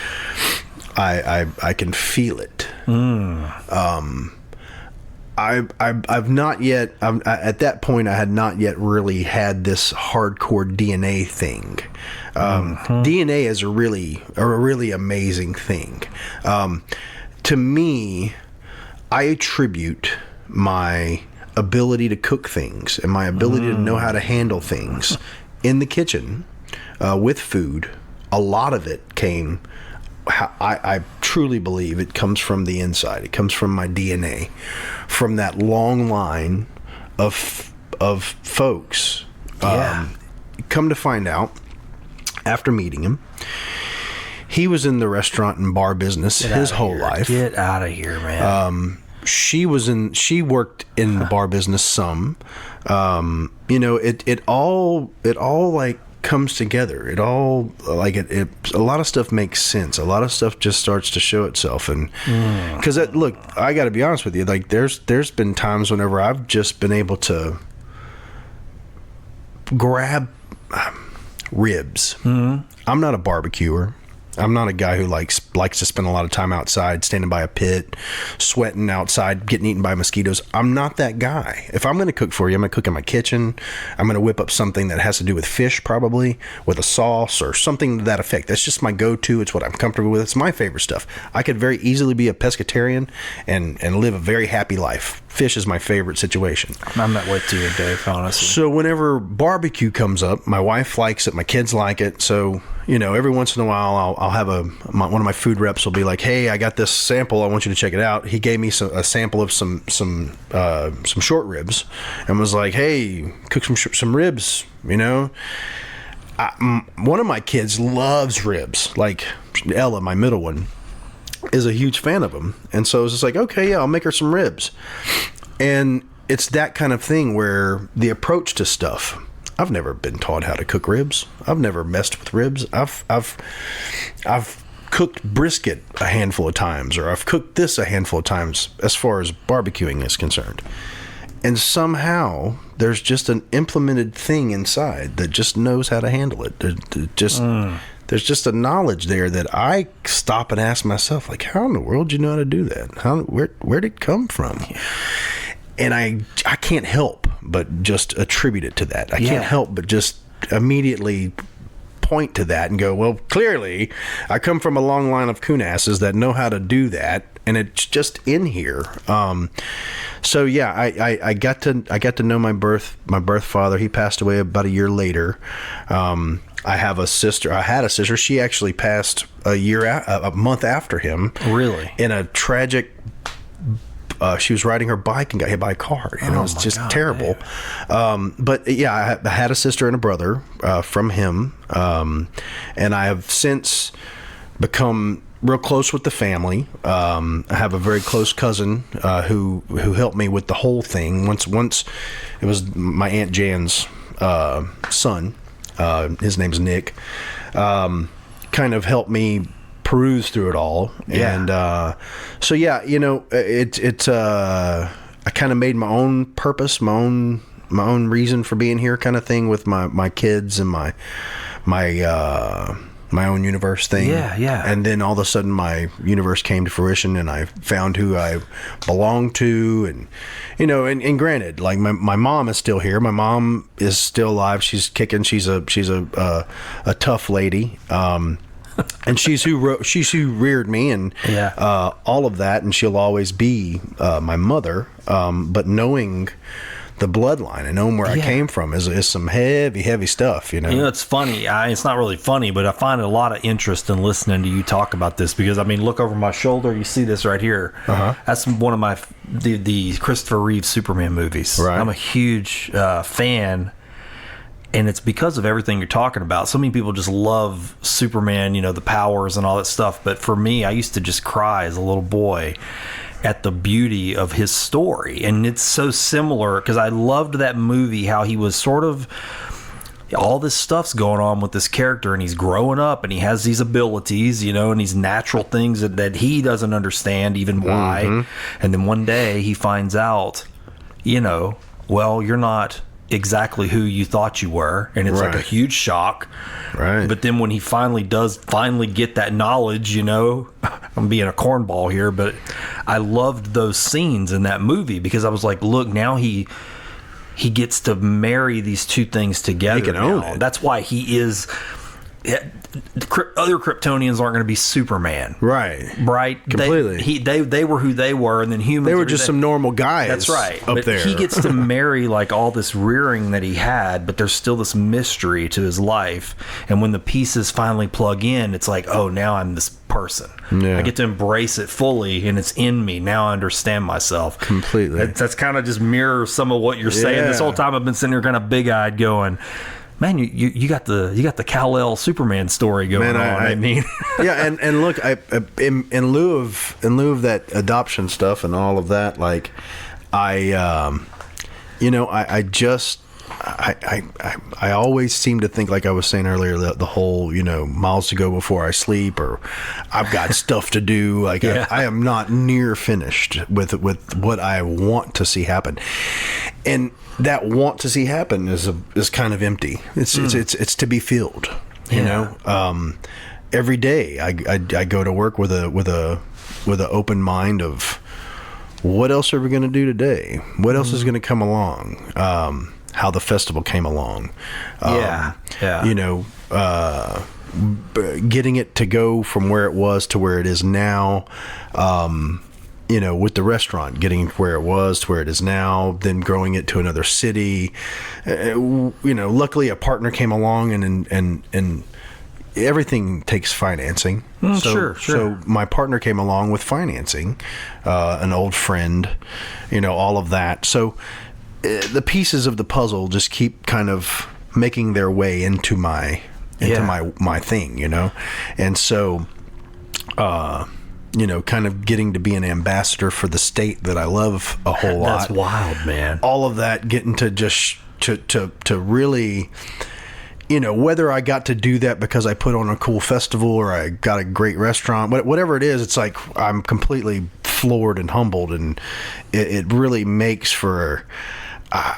I can feel it. I've not yet. At that point, I had not yet really had this hardcore DNA thing. DNA is a really amazing thing. To me, I attribute my ability to cook things and my ability to know how to handle things in the kitchen with food, a lot of it came, I truly believe it comes from the inside. It comes from my DNA, from that long line of folks. Come to find out, after meeting him, he was in the restaurant and bar business his whole life. Get out of here, man. She worked in the bar business some. It all like comes together. It all like it a lot of stuff makes sense. A lot of stuff just starts to show itself. And because look, I got to be honest with you, like there's been times whenever I've just been able to grab ribs. I'm not a barbecuer. I'm not a guy who likes to spend a lot of time outside, standing by a pit, sweating outside, getting eaten by mosquitoes. I'm not that guy. If I'm going to cook for you, I'm going to cook in my kitchen. I'm going to whip up something that has to do with fish, probably, with a sauce or something to that effect. That's just my go-to. It's what I'm comfortable with. It's my favorite stuff. I could very easily be a pescatarian and live a very happy life. Fish is my favorite situation. I'm that way too, Dave, honestly. So whenever barbecue comes up, my wife likes it, my kids like it. So, every once in a while, I'll have one of my food reps will be like, "Hey, I got this sample. I want you to check it out." He gave me a sample of some short ribs, and was like, "Hey, cook some ribs." One of my kids loves ribs. Like Ella, my middle one, is a huge fan of them, and so I was just like, "Okay, yeah, I'll make her some ribs." And it's that kind of thing where the approach to stuff. I've never been taught how to cook ribs. I've never messed with ribs. I've cooked brisket a handful of times, or I've cooked this a handful of times as far as barbecuing is concerned. And somehow there's just an implemented thing inside that just knows how to handle it. There's just a knowledge there that I stop and ask myself, like, how in the world do you know how to do that? Where did it come from? And I can't help but just attribute it to that. I can't help but just immediately point to that and go, well, clearly I come from a long line of coonasses that know how to do that, and it's just in here. So yeah, I got to know my birth father. He passed away about a year later. I had a sister. She actually passed a month after him. Really? In a tragic. She was riding her bike and got hit by a car. It was just terrible. But yeah, I had a sister and a brother from him, and I have since become real close with the family. I have a very close cousin who helped me with the whole thing. Once it was my Aunt Jan's son. His name's Nick. Kind of helped me peruse through it all. And so yeah, I kind of made my own purpose, my own reason for being here, kind of thing, with my kids and my own universe thing. And then all of a sudden my universe came to fruition, and I found who I belonged to. And and granted, like my mom is still here. My mom is still alive. She's kicking. She's a tough lady. And she's who reared me, and all of that, and she'll always be my mother. But knowing the bloodline and knowing where I came from is some heavy stuff. It's funny. It's not really funny, but I find a lot of interest in listening to you talk about this, because look over my shoulder. You see this right here. That's one of the Christopher Reeve Superman movies. Right. I'm a huge fan. And it's because of everything you're talking about. So many people just love Superman, the powers and all that stuff. But for me, I used to just cry as a little boy at the beauty of his story. And it's so similar, because I loved that movie, how he was sort of, all this stuff's going on with this character, and he's growing up, and he has these abilities, and these natural things that he doesn't understand even why. Mm-hmm. And then one day he finds out, well, you're not exactly who you thought you were, and it's like a huge shock. Right. But then when he finally get that knowledge, I'm being a cornball here, but I loved those scenes in that movie, because I was like, look, now he gets to marry these two things together. He can own it. That's why he is. other Kryptonians aren't going to be Superman. Right. Completely. They were who they were, and then humans. They were just some normal guys. That's right. Up but there. He gets to marry like all this rearing that he had, but there's still this mystery to his life. And when the pieces finally plug in, it's like, oh, now I'm this person. Yeah. I get to embrace it fully, and it's in me. Now I understand myself completely. That's kind of just mirrors some of what you're saying. This whole time I've been sitting here kind of big-eyed going, man, you got the Kal-El Superman story going on. I mean, yeah, and look, in lieu of that adoption stuff and all of that, like I always seem to think, like I was saying earlier, the whole, miles to go before I sleep, or I've got stuff to do. Like I am not near finished with what I want to see happen, and that want to see happen is kind of empty. It's to be filled. You know, every day I go to work with a open mind of what else are we going to do today? What else is going to come along? How the festival came along. Getting it to go from where it was to where it is now. With the restaurant, getting where it was to where it is now, then growing it to another city. Luckily a partner came along and everything takes financing. Sure. So my partner came along with financing, an old friend, all of that. So the pieces of the puzzle just keep kind of making their way into my thing, and so kind of getting to be an ambassador for the state that I love a whole lot. That's wild, man. All of that, getting to just to really, whether I got to do that because I put on a cool festival or I got a great restaurant, whatever it is, it's like I'm completely floored and humbled, and it really makes for,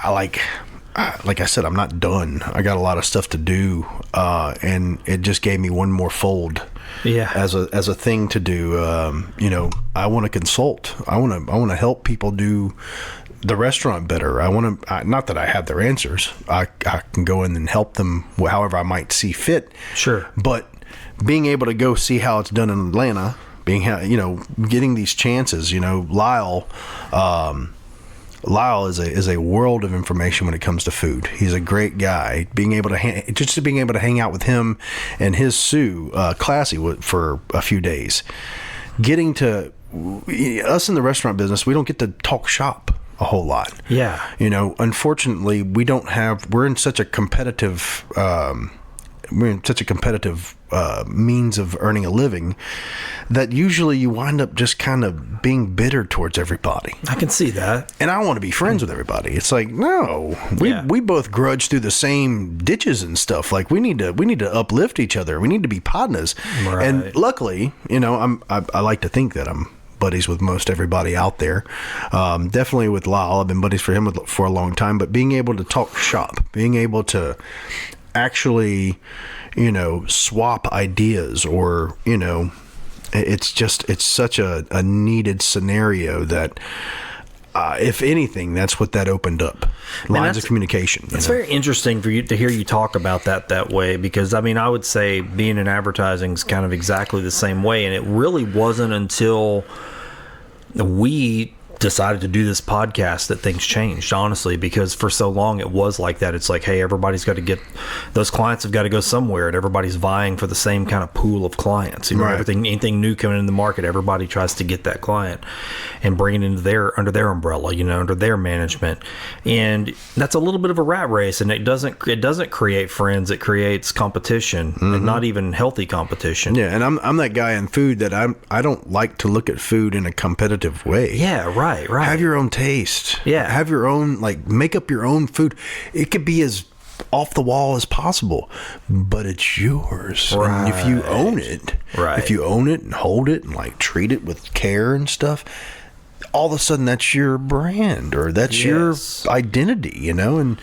like I said, I'm not done. I got a lot of stuff to do, and it just gave me one more fold. Yeah. As a thing to do. I want to consult. I want to help people do the restaurant better. I want to, not that I have their answers. I can go in and help them however I might see fit. Sure. But being able to go see how it's done in Atlanta, getting these chances, Lyle is a world of information when it comes to food. He's a great guy. Being able to hang out with him and his Sue, Classy, for a few days. Getting to us in the restaurant business, we don't get to talk shop a whole lot. Yeah. Unfortunately, we're in such a competitive means of earning a living that usually you wind up just kind of being bitter towards everybody. I can see that. And I want to be friends with everybody. It's like, no, we both grudge through the same ditches and stuff. Like we need to uplift each other. We need to be partners. Right. And luckily, I like to think that I'm buddies with most everybody out there. Definitely with Lyle. I've been buddies for him for a long time, but being able to talk shop, being able to actually, swap ideas, or, it's such a needed scenario that, if anything, that's what that opened up. Lines of communication. It's very interesting for you to hear you talk about that way, because I would say being in advertising is kind of exactly the same way. And it really wasn't until we decided to do this podcast that things changed, honestly, because for so long it was like that. It's like, hey, everybody's got to get, those clients have got to go somewhere, and everybody's vying for the same kind of pool of clients. Right. Anything new coming in the market, everybody tries to get that client and bring it into under their umbrella, under their management. And that's a little bit of a rat race, and it doesn't create friends. It creates competition, and not even healthy competition. Yeah, and I'm that guy in food that I don't like to look at food in a competitive way. Yeah, right. Have your own taste. Yeah. Have your own, make up your own food. It could be as off the wall as possible, but it's yours. Right. And if you own it, and hold it and treat it with care and stuff, all of a sudden that's your brand, or that's your identity, and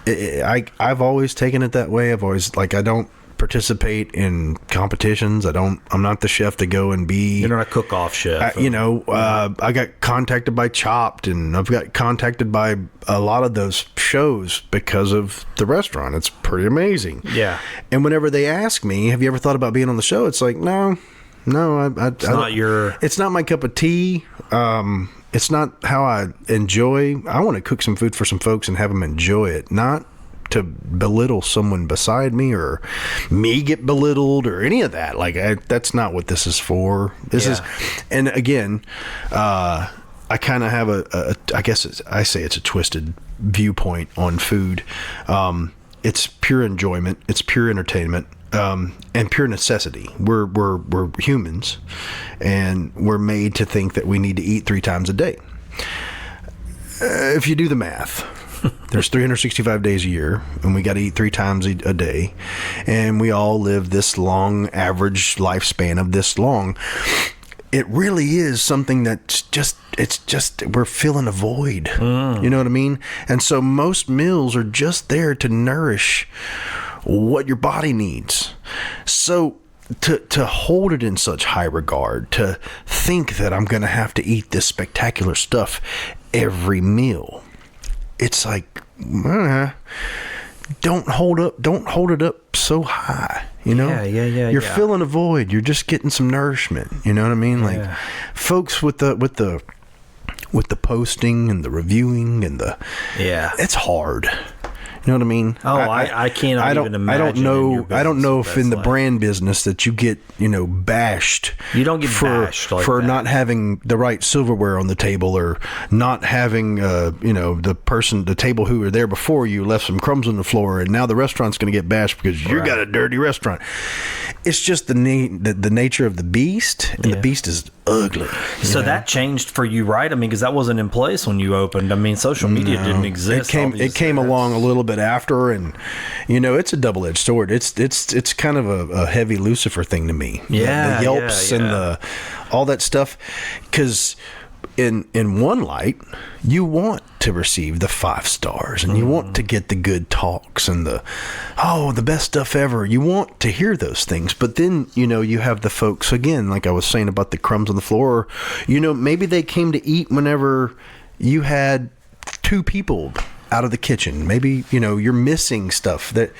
I've always taken it that way. I've always, I don't participate in competitions. I'm not the chef to go and be. You're not a cook-off chef. I got contacted by Chopped, and I've got contacted by a lot of those shows because of the restaurant. It's pretty amazing. Yeah. And whenever they ask me, have you ever thought about being on the show? It's like, no, it's not my cup of tea. It's not how I enjoy. I want to cook some food for some folks and have them enjoy it, not to belittle someone beside me or me get belittled or any of that. Like, that's not what this is for. This is, and again, I kind of have I guess I say it's a twisted viewpoint on food. It's pure enjoyment. It's pure entertainment. And pure necessity. We're humans, and we're made to think that we need to eat 3 times a day. If you do the math, there's 365 days a year, and we got to eat 3 times a day, and we all live this long, average lifespan of this long. It really is something that's just we're filling a void. You know what I mean? And so most meals are just there to nourish what your body needs. So to hold it in such high regard, to think that I'm going to have to eat this spectacular stuff every meal, it's like, don't hold it up so high, you know? Yeah. You're filling a void. You're just getting some nourishment. You know what I mean? Like, folks with the posting and the reviewing and it's hard. You know what I mean? Oh, I can't even imagine. I don't know if in the brand business that you get, bashed. You don't get bashed for not having the right silverware on the table, or not having, the table who were there before you left some crumbs on the floor, and now the restaurant's going to get bashed because you got a dirty restaurant. It's just the nature of the beast, and the beast is ugly. So that changed for you, right? I mean, because that wasn't in place when you opened. I mean, social media didn't exist. It came along a little bit after, and it's a double-edged sword. It's kind of a heavy Lucifer thing to me. The Yelps and all that stuff, because in one light, you want to receive the 5 stars, and you want to get the good talks and the best stuff ever. You want to hear those things, but then you have the folks, again, like I was saying about the crumbs on the floor. Maybe they came to eat whenever you had 2 people out of the kitchen. Maybe you're missing stuff. That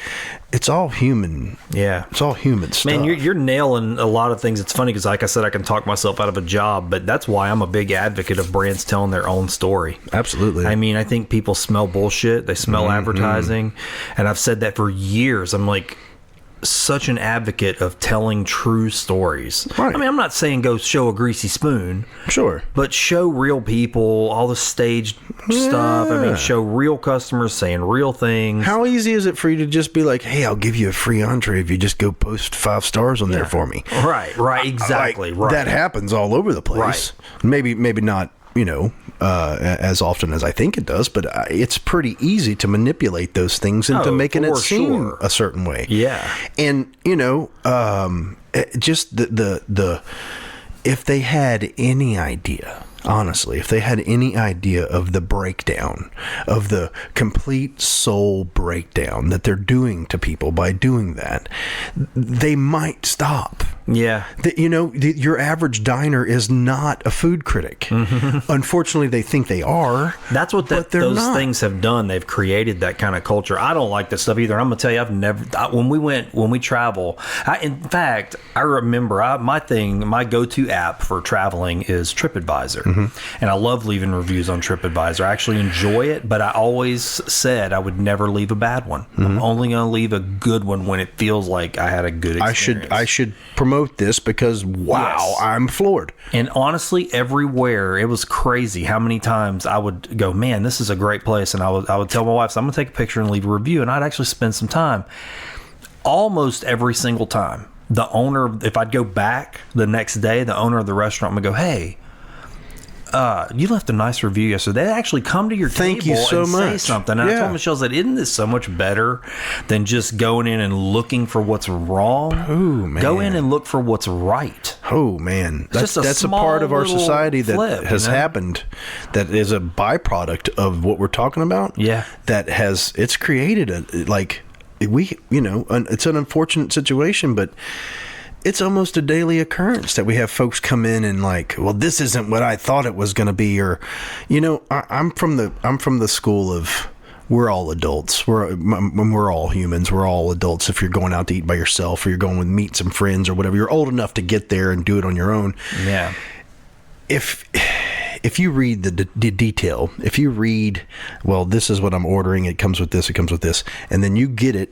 it's all human. It's all human stuff. Man, you're nailing a lot of things. It's funny because, like I said, I can talk myself out of a job, but that's why I'm a big advocate of brands telling their own story. Absolutely. I mean, I think people smell bullshit. They smell advertising, and I've said that for years. I'm like, such an advocate of telling true stories. Right. I mean, I'm not saying go show a greasy spoon. Sure. But show real people, all the staged stuff. I mean, show real customers saying real things. How easy is it for you to just be like, hey, I'll give you a free entree if you just go post 5 stars on there for me? Right, exactly. Right. That happens all over the place. Right. Maybe not, as often as I think it does, but it's pretty easy to manipulate those things into making it seem a certain way. Yeah. And, just the if they had any idea, honestly, if they had any idea of the breakdown, of the complete soul breakdown that they're doing to people by doing that, they might stop. Yeah. Your average diner is not a food critic. Mm-hmm. Unfortunately, they think they are. That's what those things have done. They've created that kind of culture. I don't like that stuff either. I'm going to tell you, when we travel, in fact, I remember my go-to app for traveling is TripAdvisor. Mm-hmm. And I love leaving reviews on TripAdvisor. I actually enjoy it, but I always said I would never leave a bad one. Mm-hmm. I'm only going to leave a good one when it feels like I had a good experience. I should promote this because I'm floored. And honestly, everywhere, it was crazy how many times I would go, man, this is a great place, and I would tell my wife, so I'm gonna take a picture and leave a review, and I'd actually spend some time. Almost every single time, the owner, if I'd go back the next day, the owner of the restaurant would go, hey, you left a nice review yesterday. They actually come to your table and say something. And I told Michelle, that isn't this so much better than just going in and looking for what's wrong? Oh, man. Go in and look for what's right. Oh, man. That's a part of our society that has happened, that is a byproduct of what we're talking about. Yeah. It's created it's an unfortunate situation, but it's almost a daily occurrence that we have folks come in and like, well, this isn't what I thought it was going to be, or, I'm from the school of, we're all adults. We're all humans. We're all adults. If you're going out to eat by yourself, or you're going with meet some friends or whatever, you're old enough to get there and do it on your own. Yeah. If you read the detail, if you read, well, this is what I'm ordering, it comes with this, and then you get it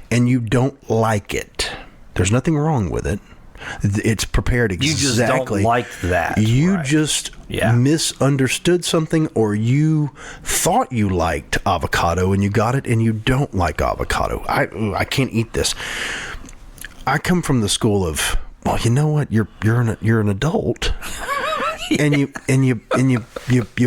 and you don't like it, there's nothing wrong with it. It's prepared exactly. You just don't like that. You right. just misunderstood something, or you thought you liked avocado and you got it and you don't like avocado. I can't eat this. I come from the school of, well, you know what? You're an adult. And you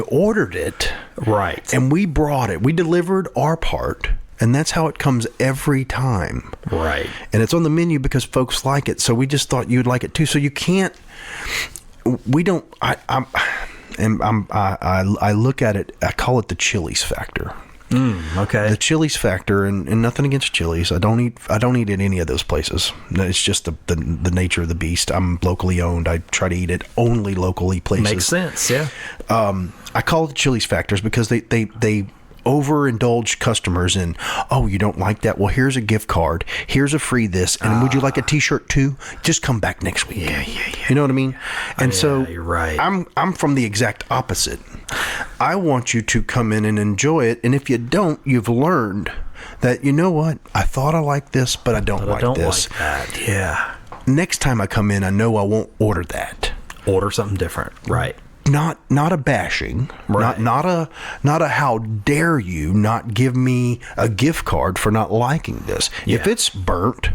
ordered it. Right. And we brought it. We delivered our part. And that's how it comes every time. Right. And it's on the menu because folks like it. So we just thought you'd like it too. So you can't, we don't, I look at it, I call it the Chili's factor. Okay. The Chili's factor, and nothing against Chili's. I don't eat at any of those places. It's just the nature of the beast. I'm locally owned. I try to eat at only locally places. Makes sense, yeah. I call it the Chili's factors because they overindulge customers in, oh, you don't like that? Well, here's a gift card. Here's a free this. And would you like a t-shirt too? Just come back next week. Yeah. You know what I mean? And so you're right. I'm from the exact opposite. I want you to come in and enjoy it. And if you don't, you've learned that, you know what? I thought I liked this, but I don't like this. Like that. Yeah. Next time I come in, I know I won't order that. Order something different. Right. Not a bashing, right. not a how dare you not give me a gift card for not liking this. Yeah. If it's burnt,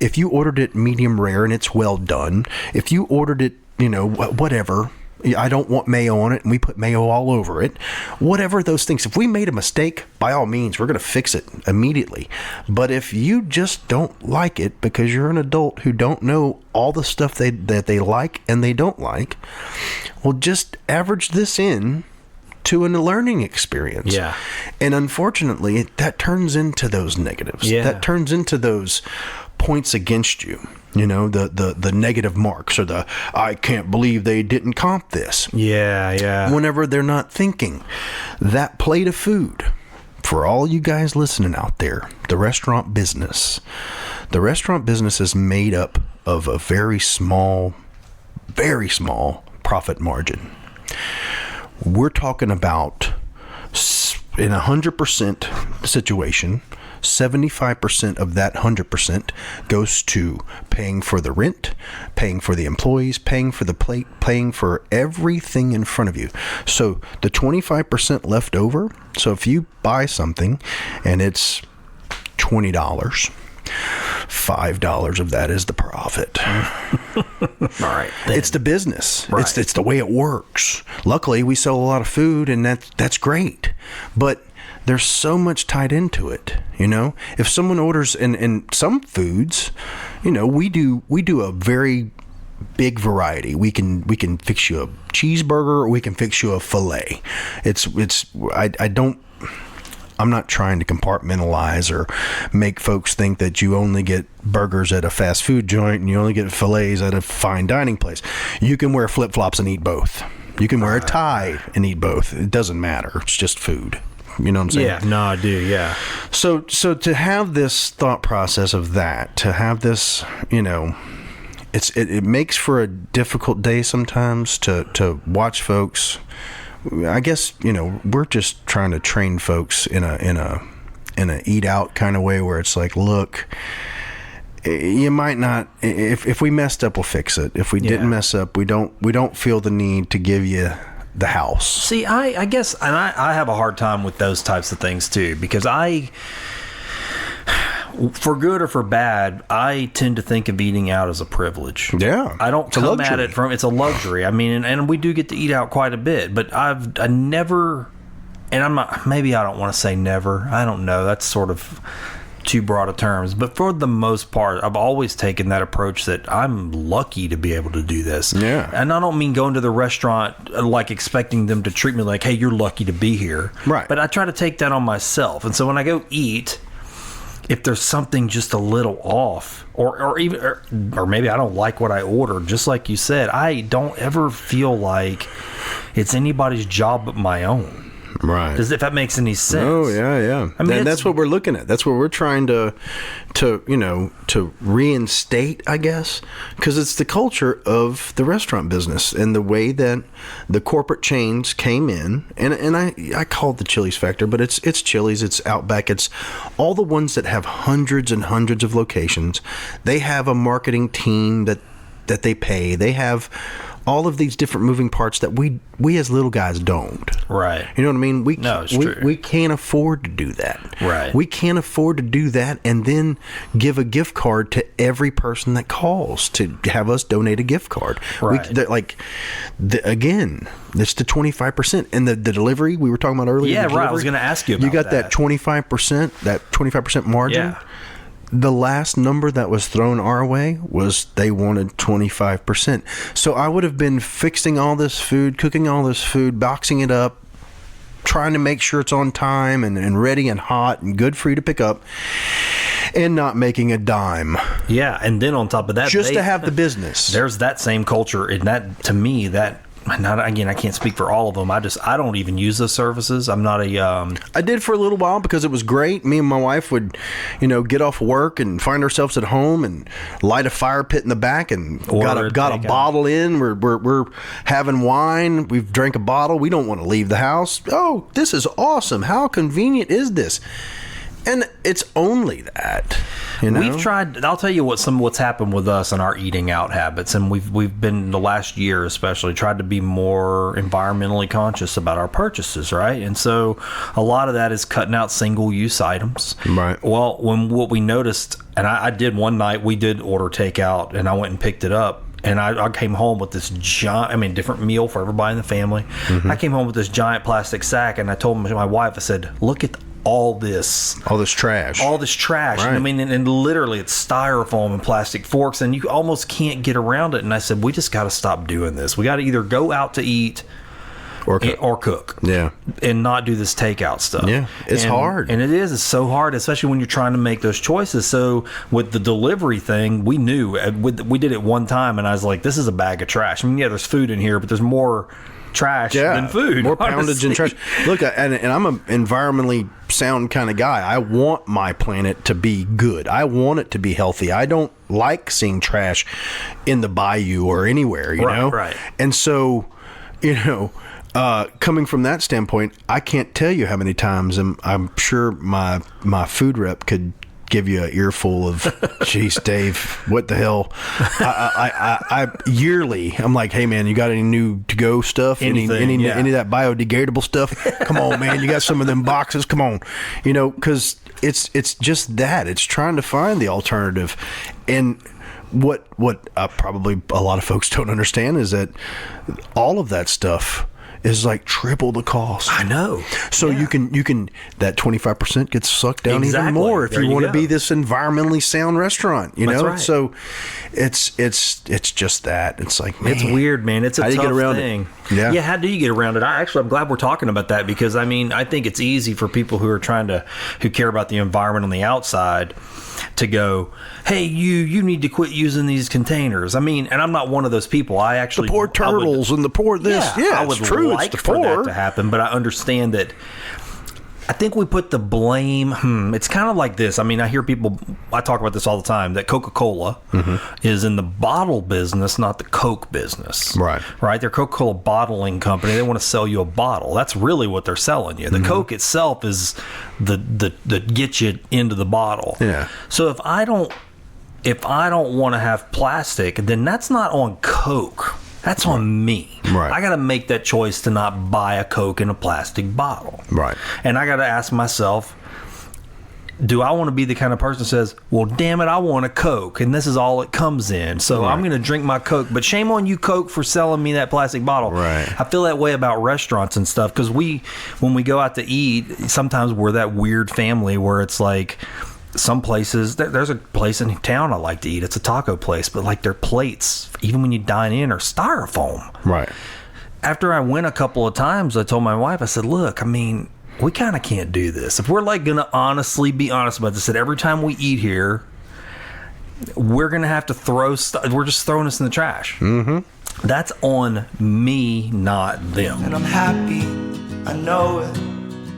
if you ordered it medium rare and it's well done, if you ordered it, whatever, I don't want mayo on it and we put mayo all over it, whatever those things. If we made a mistake, by all means, we're going to fix it immediately. But if you just don't like it because you're an adult who don't know all the stuff that they like and they don't like, well, just average this in to a learning experience. Yeah. And unfortunately, that turns into those negatives. Yeah. That turns into those points against you. The negative marks, or the, I can't believe they didn't comp this. Yeah. Whenever they're not thinking. That plate of food, for all you guys listening out there, the restaurant business is made up of a very small profit margin. We're talking about, in 100% situation, 75% of that 100% goes to paying for the rent, paying for the employees, paying for the plate, paying for everything in front of you. So the 25% left over, so if you buy something and it's $20, $5 of that is the profit. All right. It's the business. Right. It's the way it works. Luckily, we sell a lot of food, and that's great. But there's so much tied into it, If someone orders, and some foods, we do a very big variety. We can fix you a cheeseburger, or we can fix you a filet. I'm not trying to compartmentalize or make folks think that you only get burgers at a fast food joint and you only get fillets at a fine dining place. You can wear flip-flops and eat both. You can wear a tie and eat both. It doesn't matter. It's just food. You know what I'm saying? Yeah, no, I do, yeah. So to have this thought process of that, to have this, it makes for a difficult day sometimes to watch folks. I guess, we're just trying to train folks in a eat out kind of way where it's like, look, you might not, if we messed up, we'll fix it. If we didn't mess up, we don't feel the need to give you the house. See, I guess, and I have a hard time with those types of things too, because for good or for bad, I tend to think of eating out as a privilege. Yeah. I don't come at it from, it's a luxury. I mean, and we do get to eat out quite a bit, but I never, and I'm not, maybe I don't want to say never. I don't know. That's sort of too broad of terms, but for the most part, I've always taken that approach that I'm lucky to be able to do this. Yeah. And I don't mean going to the restaurant like expecting them to treat me like, hey, you're lucky to be here. Right. But I try to take that on myself. And so when I go eat, if there's something just a little off, or maybe I don't like what I ordered, just like you said, I don't ever feel like it's anybody's job but my own. Right. If that makes any sense. Oh, yeah. I mean, that's what we're looking at. That's what we're trying to reinstate, I guess, because it's the culture of the restaurant business and the way that the corporate chains came in. And I call it the Chili's factor, but it's Chili's, it's Outback, it's all the ones that have hundreds and hundreds of locations. They have a marketing team that they pay. They have all of these different moving parts that we as little guys don't. Right. You know what I mean? It's true. We can't afford to do that. Right. We can't afford to do that and then give a gift card to every person that calls to have us donate a gift card. Right. Again, it's the 25%. And the delivery we were talking about earlier. Yeah, right. I was going to ask you about that. You got that 25% margin. Yeah. The last number that was thrown our way was they wanted 25%. So I would have been fixing all this food, cooking all this food, boxing it up, trying to make sure it's on time and ready and hot and good for you to pick up, and not making a dime. Yeah, and then on top of that, just to have the business. There's that same culture, and that, to me, that... Again, I can't speak for all of them. I don't even use those services. I'm not a... I did for a little while because it was great. Me and my wife would, get off work and find ourselves at home and light a fire pit in the back and got a bottle in. We're having wine. We've drank a bottle. We don't want to leave the house. Oh, this is awesome. How convenient is this? And it's only that. We've tried. I'll tell you what's happened with us and our eating out habits, and we've been the last year especially tried to be more environmentally conscious about our purchases, right? And so a lot of that is cutting out single use items. Right. Well, what we noticed, and I did one night, we did order takeout, and I went and picked it up. And I came home with this different meal for everybody in the family. Mm-hmm. I came home with this giant plastic sack, and I told my wife, I said, look at all this trash. Right. And literally it's styrofoam and plastic forks, and you almost can't get around it. And I said, we just got to stop doing this. We got to either go out to eat or cook. Yeah. And not do this takeout stuff. Yeah. It's hard. And it's so hard, especially when you're trying to make those choices. So with the delivery thing, we knew we did it one time, and I was like, this is a bag of trash. I mean, yeah, there's food in here, but there's more trash than food. More poundage and trash. Look, and I'm an environmentally sound kind of guy. I want my planet to be good. I want it to be healthy. I don't like seeing trash in the bayou or anywhere, you know? Right. And so, coming from that standpoint, I can't tell you how many times I'm sure my food rep could give you an earful of, geez, Dave, what the hell? I yearly, I'm like, hey man, you got any new to go stuff? Any of that biodegradable stuff? Come on, man, you got some of them boxes? Come on, because it's just that. It's trying to find the alternative, and what probably a lot of folks don't understand is that all of that stuff is like triple the cost. I know. So you can that 25% gets sucked down even more if you want to be this environmentally sound restaurant, That's right. So it's just that. It's like, man, it's weird, man. It's a tough get around thing. Yeah. Yeah, how do you get around it? I'm glad we're talking about that, because I think it's easy for people who care about the environment on the outside to go, hey, you need to quit using these containers. And I'm not one of those people. I actually the poor turtles and the poor this. Yeah, I would it's true. like for that to happen, but I understand that. I think we put the blame. It's kind of like this. I hear people. I talk about this all the time. That Coca-Cola is in the bottle business, not the Coke business. Right. Right. They're Coca-Cola bottling company. They want to sell you a bottle. That's really what they're selling you. The Coke itself is the get you into the bottle. Yeah. So if I don't want to have plastic, then that's not on Coke. That's on me. Right. I got to make that choice to not buy a Coke in a plastic bottle. Right. And I got to ask myself, do I want to be the kind of person that says, well, damn it, I want a Coke, and this is all it comes in, so I'm going to drink my Coke, but shame on you, Coke, for selling me that plastic bottle. Right. I feel that way about restaurants and stuff, because when we go out to eat, sometimes we're that weird family where it's like, some places, there's a place in town I like to eat. It's a taco place, but like their plates, even when you dine in, are styrofoam. Right. After I went a couple of times, I told my wife, I said, look, we kind of can't do this. If we're like going to honestly be honest about this, that every time we eat here, we're going to have to throw stuff. We're just throwing this in the trash. Mm-hmm. That's on me, not them. And I'm happy, I know it.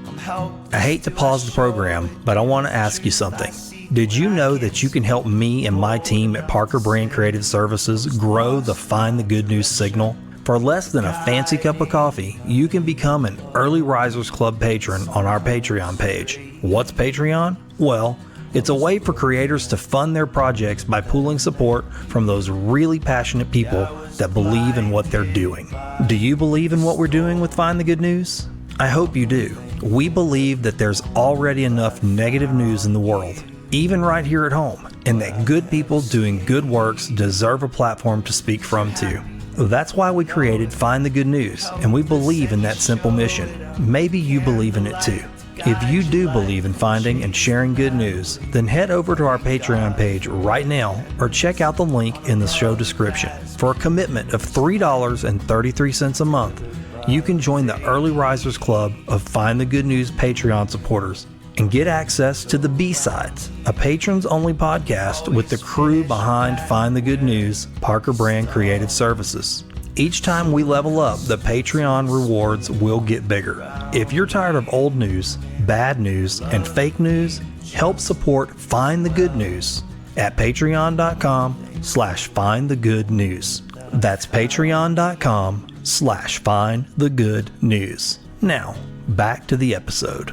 I'm helped. I hate to pause the program, but I want to ask you something. Did you know that you can help me and my team at Parker Brand Creative Services grow the Find the Good News signal? For less than a fancy cup of coffee, you can become an Early Risers Club patron on our Patreon page. What's Patreon? Well, it's a way for creators to fund their projects by pooling support from those really passionate people that believe in what they're doing. Do you believe in what we're doing with Find the Good News? I hope you do. We believe that there's already enough negative news in the world, even right here at home, and that good people doing good works deserve a platform to speak from too. That's why we created Find the Good News, and we believe in that simple mission. Maybe you believe in it too. If you do believe in finding and sharing good news, then head over to our Patreon page right now or check out the link in the show description. For a commitment of $3.33 a month, you can join the Early Risers Club of Find the Good News Patreon supporters and get access to the B-Sides, a patrons-only podcast with the crew behind Find the Good News, Parker Brand Creative Services. Each time we level up, the Patreon rewards will get bigger. If you're tired of old news, bad news, and fake news, help support Find the Good News at patreon.com/findthegoodnews. That's patreon.com/findthegoodnews. Now, back to the episode.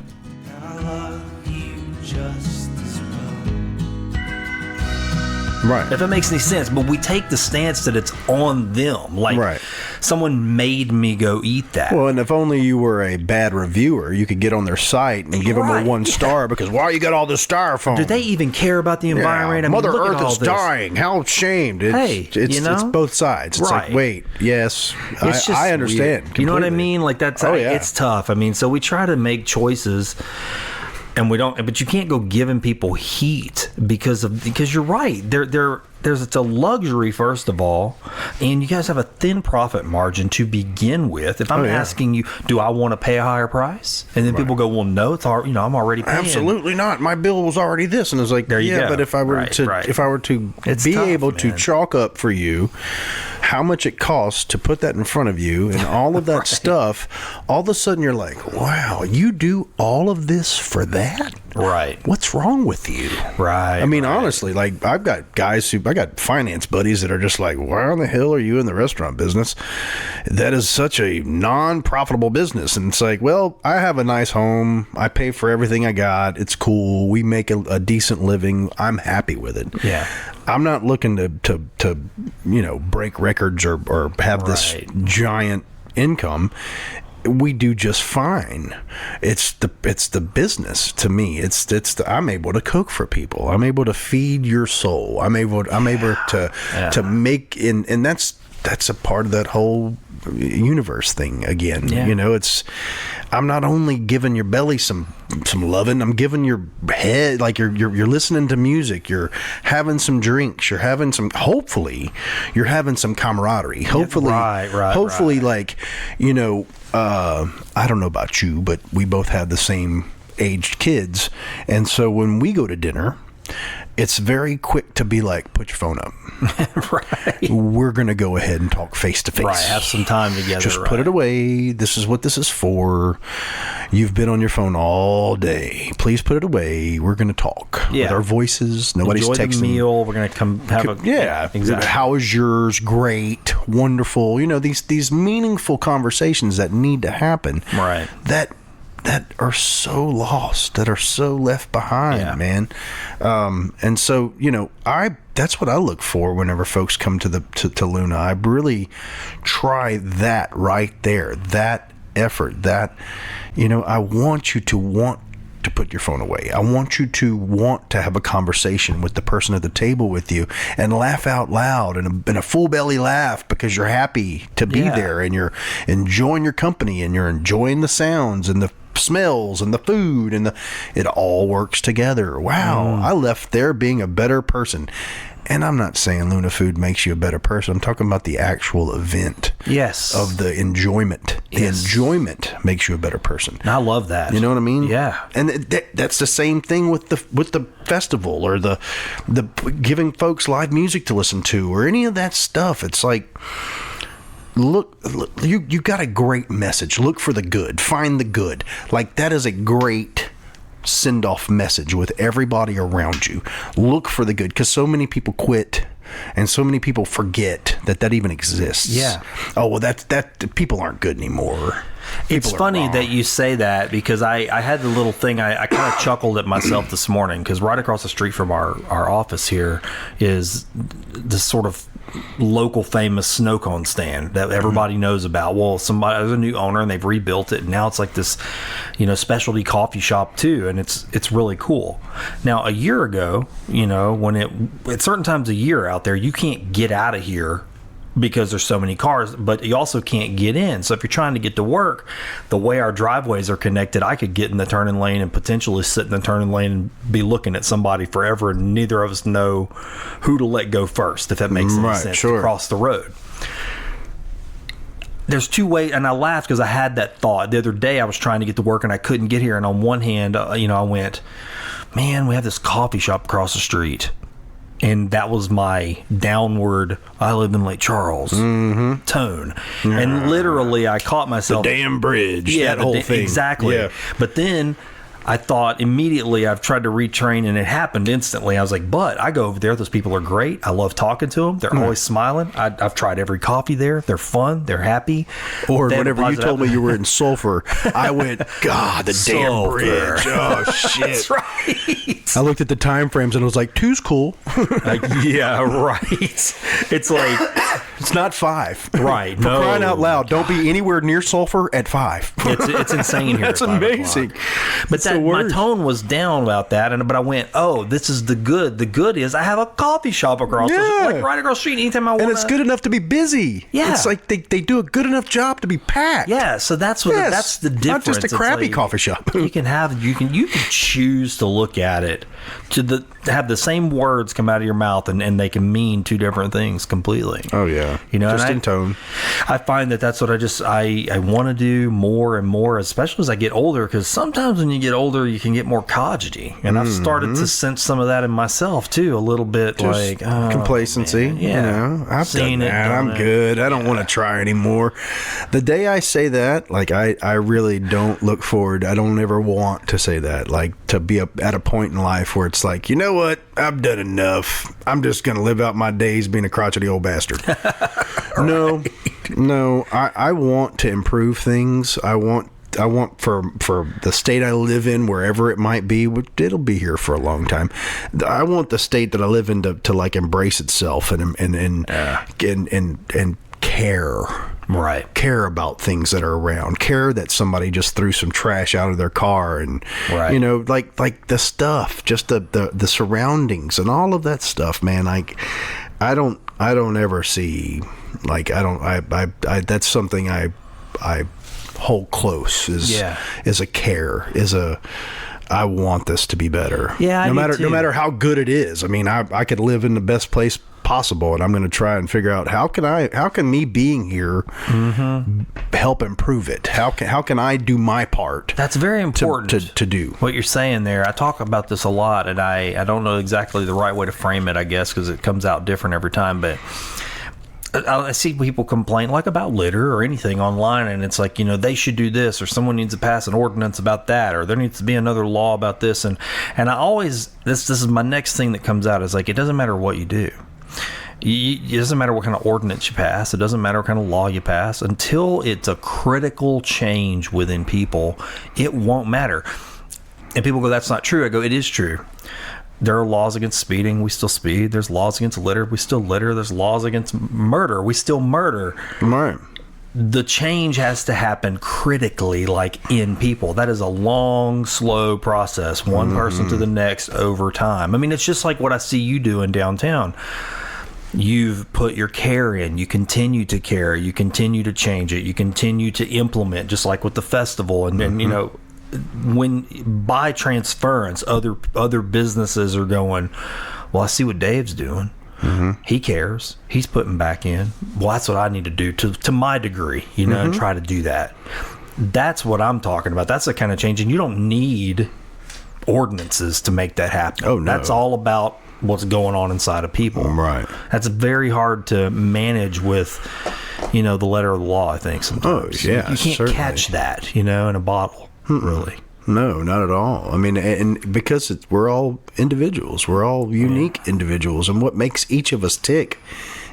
I love you just as well. Right. If it makes any sense, but we take the stance that it's on them. Like, Right. someone made me go eat that. Well, and if only you were a bad reviewer, you could get on their site and give them a Right. 1 star because why you got all this styrofoam? Do they even care about the environment? Yeah. I mean, Mother look at Earth all is this. dying. How shamed. It's, it's both sides. It's Right. like, wait, yes, It's just I understand. weird. You know what I completely. mean? Like that's Oh, yeah. it's tough. I mean, so we try to make choices, and we don't. But you can't go giving people heat because you're right. It's a luxury first of all, and you guys have a thin profit margin to begin with. If I'm asking you, do I want to pay a higher price? And then people go, well, no, it's I'm already paying. Absolutely not. My bill was already this, and it's like, There you go. but if I were to It's be tough, able to man. chalk up for you how much it costs to put that in front of you and all of that stuff, all of a sudden you're like, wow, you do all of this for that? Right. What's wrong with you? Right. I mean, honestly, like I got finance buddies that are just like, why in the hell are you in the restaurant business? That is such a non-profitable business. And it's like, well, I have a nice home. I pay for everything I got. It's cool. We make a decent living. I'm happy with it. Yeah. I'm not looking to break records or have this giant income. We do just fine. It's the business to me. I'm able to cook for people. I'm able to feed your soul. I'm able to make and that's a part of that whole universe thing again. Yeah. I'm not only giving your belly some loving, I'm giving your head, like you're listening to music, you're having some drinks, hopefully you're having some camaraderie. Hopefully, like, I don't know about you, but we both have the same aged kids. And so when we go to dinner, it's very quick to be like, put your phone up. Right. We're going to go ahead and talk face to face. Right. Have some time together. Just put it away. This is what this is for. You've been on your phone all day. Please put it away. We're going to talk with our voices. Nobody's Enjoy texting. the meal. We're going to come have Exactly. How is yours? Great. Wonderful. These meaningful conversations that need to happen. Right. That are so lost, that are so left behind, man. And so, that's what I look for whenever folks come to Luna. I really try that right there, that effort, that, I want you to want to put your phone away. I want you to want to have a conversation with the person at the table with you and laugh out loud and a full belly laugh because you're happy to be there and you're enjoying your company and you're enjoying the sounds and the smells and the food and it all works together. Wow. I left there being a better person. And I'm not saying Luna Food makes you a better person. I'm talking about the actual event. Yes. Of the enjoyment. Yes. The enjoyment makes you a better person. And I love that. You know what I mean? Yeah. And that's the same thing with the festival or the giving folks live music to listen to or any of that stuff. It's like, look, you got a great message. Look for the good. Find the good. Like, that is a great send-off message with everybody around you. Look for the good, because so many people quit and so many people forget that even exists. Yeah. Oh, well, that people aren't good anymore. It's funny that you say that, because I had the little thing, I kind of chuckled at myself this morning, because right across the street from our office here is this sort of local famous snow cone stand that everybody knows about. Well, there's a new owner and they've rebuilt it, and now it's like this, specialty coffee shop too, and it's really cool. Now, a year ago, when at certain times of year out there, you can't get out of here because there's so many cars, but you also can't get in. So if you're trying to get to work, the way our driveways are connected, I could get in the turning lane and potentially sit in the turning lane and be looking at somebody forever, and neither of us know who to let go first, if that makes any sense, to cross the road. There's two ways, and I laughed because I had that thought. The other day I was trying to get to work and I couldn't get here, and on one hand, I went, man, we have this coffee shop across the street. And that was my downward, I live in Lake Charles tone. And literally, I caught myself. The damn bridge. Yeah, that whole thing. Exactly. Yeah. But then I thought immediately, I've tried to retrain, and it happened instantly. I was like, but I go over there. Those people are great. I love talking to them. They're always smiling. I've tried every coffee there. They're fun. They're happy. Or whenever you told me you were in Sulphur, I went, God, the damn bridge. Oh, shit. That's right. I looked at the time frames and I was like, 2's cool. Yeah, right. It's like, it's not 5. Right. For crying out loud, don't be anywhere near Sulphur at 5. It's insane here. That's amazing. But my tone was down about that, but I went, oh, this is the good. The good is I have a coffee shop across the street, like right across the street. Anytime I want, and it's good enough to be busy. Yeah, it's like they do a good enough job to be packed. Yeah, so that's that's the difference. Not just a crappy coffee shop. You can choose to look at it to have the same words come out of your mouth, and they can mean two different things completely. Oh yeah, just in tone. I find that's what I want to do more and more, especially as I get older, because sometimes when you get older, you can get more codgety, and I've started to sense some of that in myself too, a little bit, just like complacency. Man, yeah, I've done that. I'm good. I don't want to try anymore. The day I say that, like I really don't look forward. I don't ever want to say that, like to be at a point in life where it's like, you know what, I've done enough. I'm just gonna live out my days being a crotchety old bastard. No, I want to improve things. I want for the state I live in, wherever it might be, it'll be here for a long time. I want the state that I live in to like embrace itself and care. Right. Care about things that are around. Care that somebody just threw some trash out of their car, and like the stuff, just the surroundings and all of that stuff, man. Like I don't ever see, like I that's something I hold close is a care, I want this to be better. Yeah, no matter how good it is. I mean, I could live in the best place possible, and I'm going to try and figure out how can me being here help improve it. How can I do my part? That's very important to do what you're saying there. I talk about this a lot, and I don't know exactly the right way to frame it, I guess, because it comes out different every time, but I see people complain like about litter or anything online, and it's like, they should do this, or someone needs to pass an ordinance about that, or there needs to be another law about this, and I always, this is my next thing that comes out, is like, it doesn't matter what you do. It doesn't matter what kind of ordinance you pass. It doesn't matter what kind of law you pass. Until it's a critical change within people, it won't matter. And people go, that's not true. I go, it is true. There are laws against speeding. We still speed. There's laws against litter. We still litter. There's laws against murder. We still murder. Right. The change has to happen critically, like in people. That is a long, slow process, one person to the next over time. I mean, it's just like what I see you doing downtown. You've put your care in. You continue to care. You continue to change it. You continue to implement, just like with the festival. And when by transference, other businesses are going, well, I see what Dave's doing. He cares. He's putting back in. Well, that's what I need to do to my degree, and try to do that. That's what I'm talking about. That's the kind of change, and you don't need ordinances to make that happen. Oh, no. That's all about what's going on inside of people. Right. That's very hard to manage with, the letter of the law, I think, sometimes. Oh, yeah, You can't certainly. catch that, in a bottle, really. No, not at all. I mean, and because we're all individuals, we're all unique individuals, and what makes each of us tick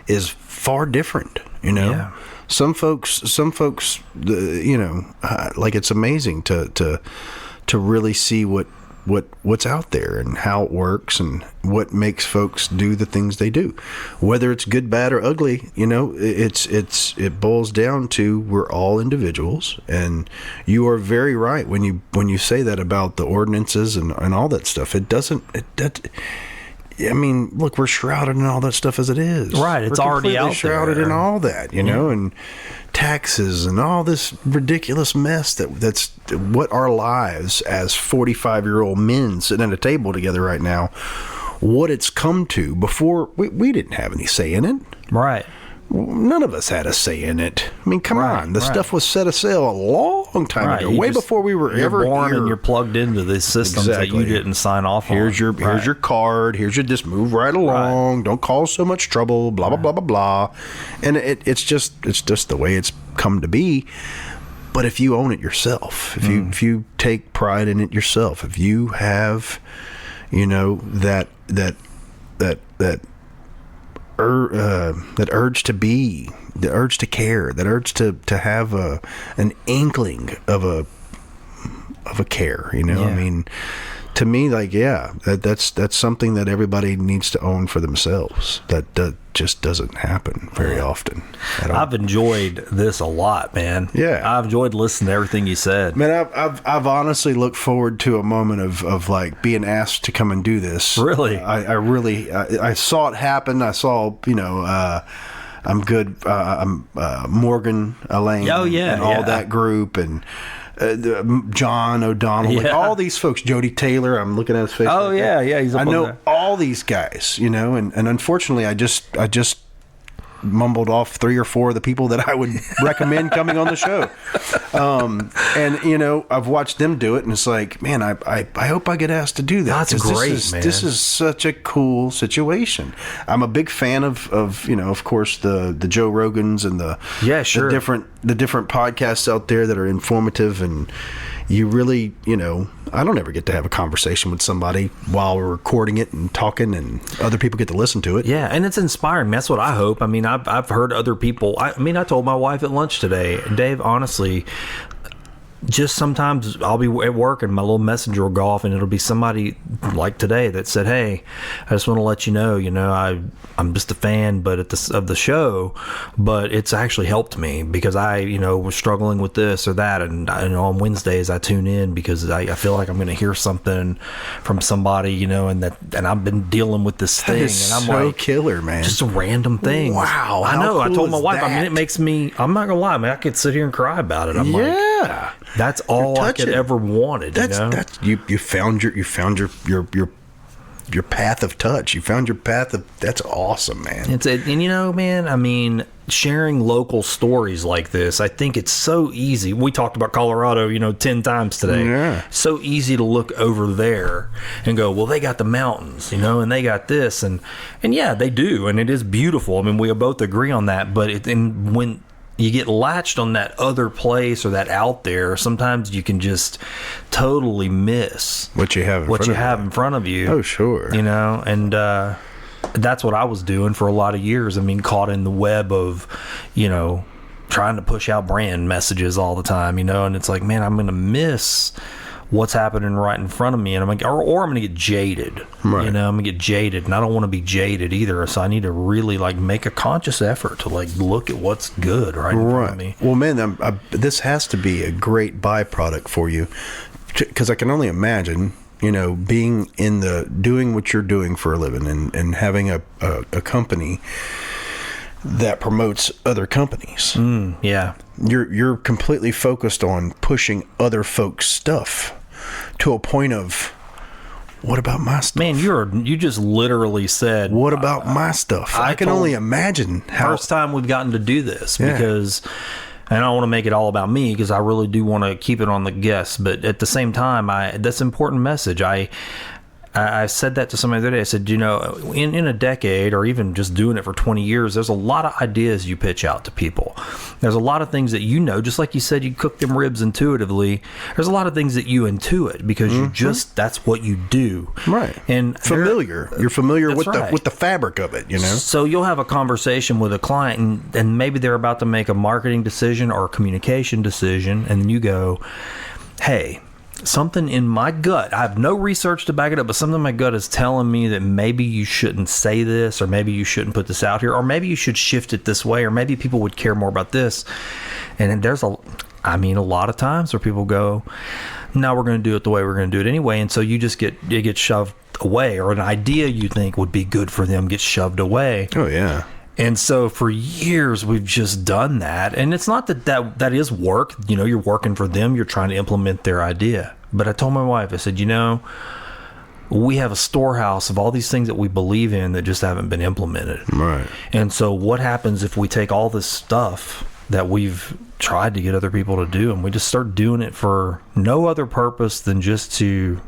is far different. Yeah. Some folks, like it's amazing to really see what's out there and how it works and what makes folks do the things they do, whether it's good, bad, or ugly. It boils down to we're all individuals, and you are very right when you say that about the ordinances and all that stuff. I mean, look, we're shrouded in all that stuff as it is. Right, it's we're already out shrouded there. in all that, and taxes and all this ridiculous mess that's what our lives as 45-year-old men sitting at a table together right now, what it's come to. Before we didn't have any say in it. Right. None of us had a say in it. I mean, come on. The stuff was set sail a long time ago, way before we were ever born here. And you're plugged into these systems that you didn't sign off on. Here's your card. Here's your just move right along. Right. Don't cause so much trouble. Blah blah blah blah blah. And it's just the way it's come to be. But if you own it yourself, if you take pride in it yourself, if you have, that urge to be, the urge to care, that urge to have an inkling of a care, I mean, to me, that's something that everybody needs to own for themselves. That just doesn't happen very often at all. I've enjoyed this a lot, man. Yeah, I've enjoyed listening to everything you said. Man, I've honestly looked forward to a moment of like being asked to come and do this. Really, I really saw it happen. I saw I'm good. I'm Morgan, Elaine, and all that group, and John O'Donnell, like all these folks. Jody Taylor, I'm looking at his face. Oh, he's up I know on all these guys, and unfortunately, I just mumbled off 3 or 4 of the people that I would recommend coming on the show. And I've watched them do it, and it's like, man, I hope I get asked to do that. That's great, man. This is such a cool situation. I'm a big fan of course the Joe Rogans and the different podcasts out there that are informative, and you really, I don't ever get to have a conversation with somebody while we're recording it and talking, and other people get to listen to it. Yeah, and it's inspiring. That's what I hope. I mean, I've heard other people. I told my wife at lunch today, Dave, honestly, just sometimes I'll be at work and my little messenger will go off, and it'll be somebody like today that said, "Hey, I just want to let you know, I'm just a fan, of the show, but it's actually helped me because I, was struggling with this or that, and on Wednesdays I tune in because I feel like I'm going to hear something from somebody, and I've been dealing with this thing, and I'm so like, killer, man, just a random thing. Wow, I know. how cool I told my wife. that? It makes me. I'm not gonna lie, man. I could sit here and cry about it. I'm like, that's all I could ever wanted. That's you found your path of touch. You found your path of. That's awesome, man. Man. I mean, sharing local stories like this, I think it's so easy. We talked about Colorado, 10 times today. Yeah. So easy to look over there and go, well, they got the mountains, and they got this, and yeah, they do, and it is beautiful. I mean, we both agree on that. But when you get latched on that other place or that out there, sometimes you can just totally miss what you have in front of you. Oh, sure. And that's what I was doing for a lot of years. I mean, caught in the web of, trying to push out brand messages all the time, and it's like, man, I'm going to miss what's happening right in front of me, and I'm like, or I'm going to get jaded. Right. I'm going to get jaded, and I don't want to be jaded either. So I need to really make a conscious effort to look at what's good right in front of me. Well, man, this has to be a great byproduct for you, because I can only imagine, being doing what you're doing for a living and having a company that promotes other companies. Yeah. You're completely focused on pushing other folks' stuff to a point of, what about my stuff? Man, you just literally said, what about my stuff? I can only imagine how. First time we've gotten to do this, Yeah. because, and I don't want to make it all about me, because I really do want to keep it on the guests, but at the same time, that's an important message. I said that to somebody the other day. I said, in a decade, or even just doing it for 20 years, there's a lot of ideas you pitch out to people. There's a lot of things that just like you said, you cook them ribs intuitively. There's a lot of things that you intuit because that's what you do. Right. And You're familiar with right. the fabric of it, So you'll have a conversation with a client, and maybe they're about to make a marketing decision or a communication decision, and then you go, hey, something in my gut, I have no research to back it up, but something in my gut is telling me that maybe you shouldn't say this, or maybe you shouldn't put this out here, or maybe you should shift it this way, or maybe people would care more about this. And there's a lot of times where people go, no, we're going to do it the way we're going to do it anyway. And so you just it gets shoved away, or an idea you think would be good for them gets shoved away. Oh, yeah. And so for years, we've just done that. And it's not that is work. You're working for them. You're trying to implement their idea. But I told my wife, I said, we have a storehouse of all these things that we believe in that just haven't been implemented. Right. And so what happens if we take all this stuff that we've tried to get other people to do, and we just start doing it for no other purpose than just to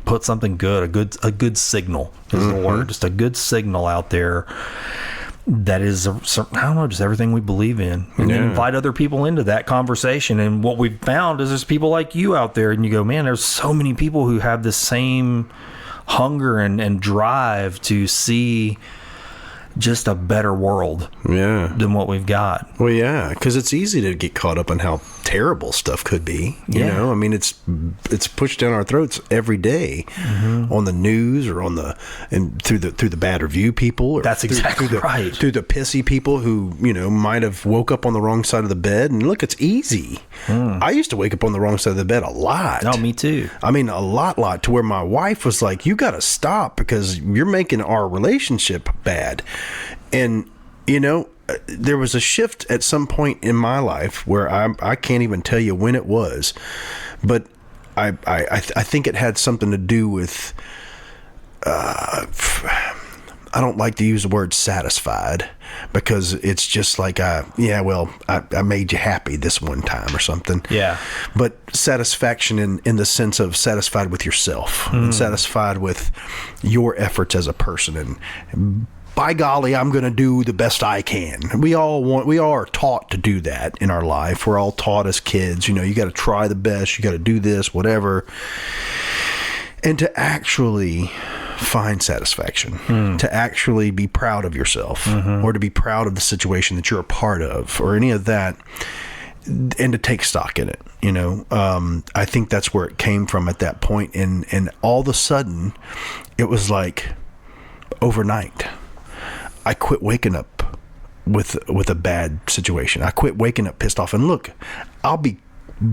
put something good, a good signal is the word, just a good signal out there that is, just everything we believe in, and then invite other people into that conversation. And what we've found is there's people like you out there, and you go, man, there's so many people who have the same hunger and drive to see just a better world than what we've got. Well, yeah, because it's easy to get caught up in how terrible stuff could be. You know, I mean, it's pushed down our throats every day on the news, or through the bad review people. Or That's exactly right. Through the pissy people who might have woke up on the wrong side of the bed. And look, it's easy. I used to wake up on the wrong side of the bed a lot. Oh, me too. I mean, a lot, to where my wife was like, "You got to stop, because you're making our relationship bad." And there was a shift at some point in my life where I can't even tell you when it was, but I think it had something to do with I don't like to use the word satisfied, because it's just like I made you happy this one time or something. Yeah. But satisfaction in the sense of satisfied with yourself and satisfied with your efforts as a person, and by golly, I'm going to do the best I can. We all are taught to do that in our life. We're all taught as kids, you got to try the best, you got to do this, whatever. And to actually find satisfaction, to actually be proud of yourself, or to be proud of the situation that you're a part of, or any of that, and to take stock in it, I think that's where it came from at that point. And all of a sudden, it was like overnight, I quit waking up with a bad situation. I quit waking up pissed off. And look, I'll be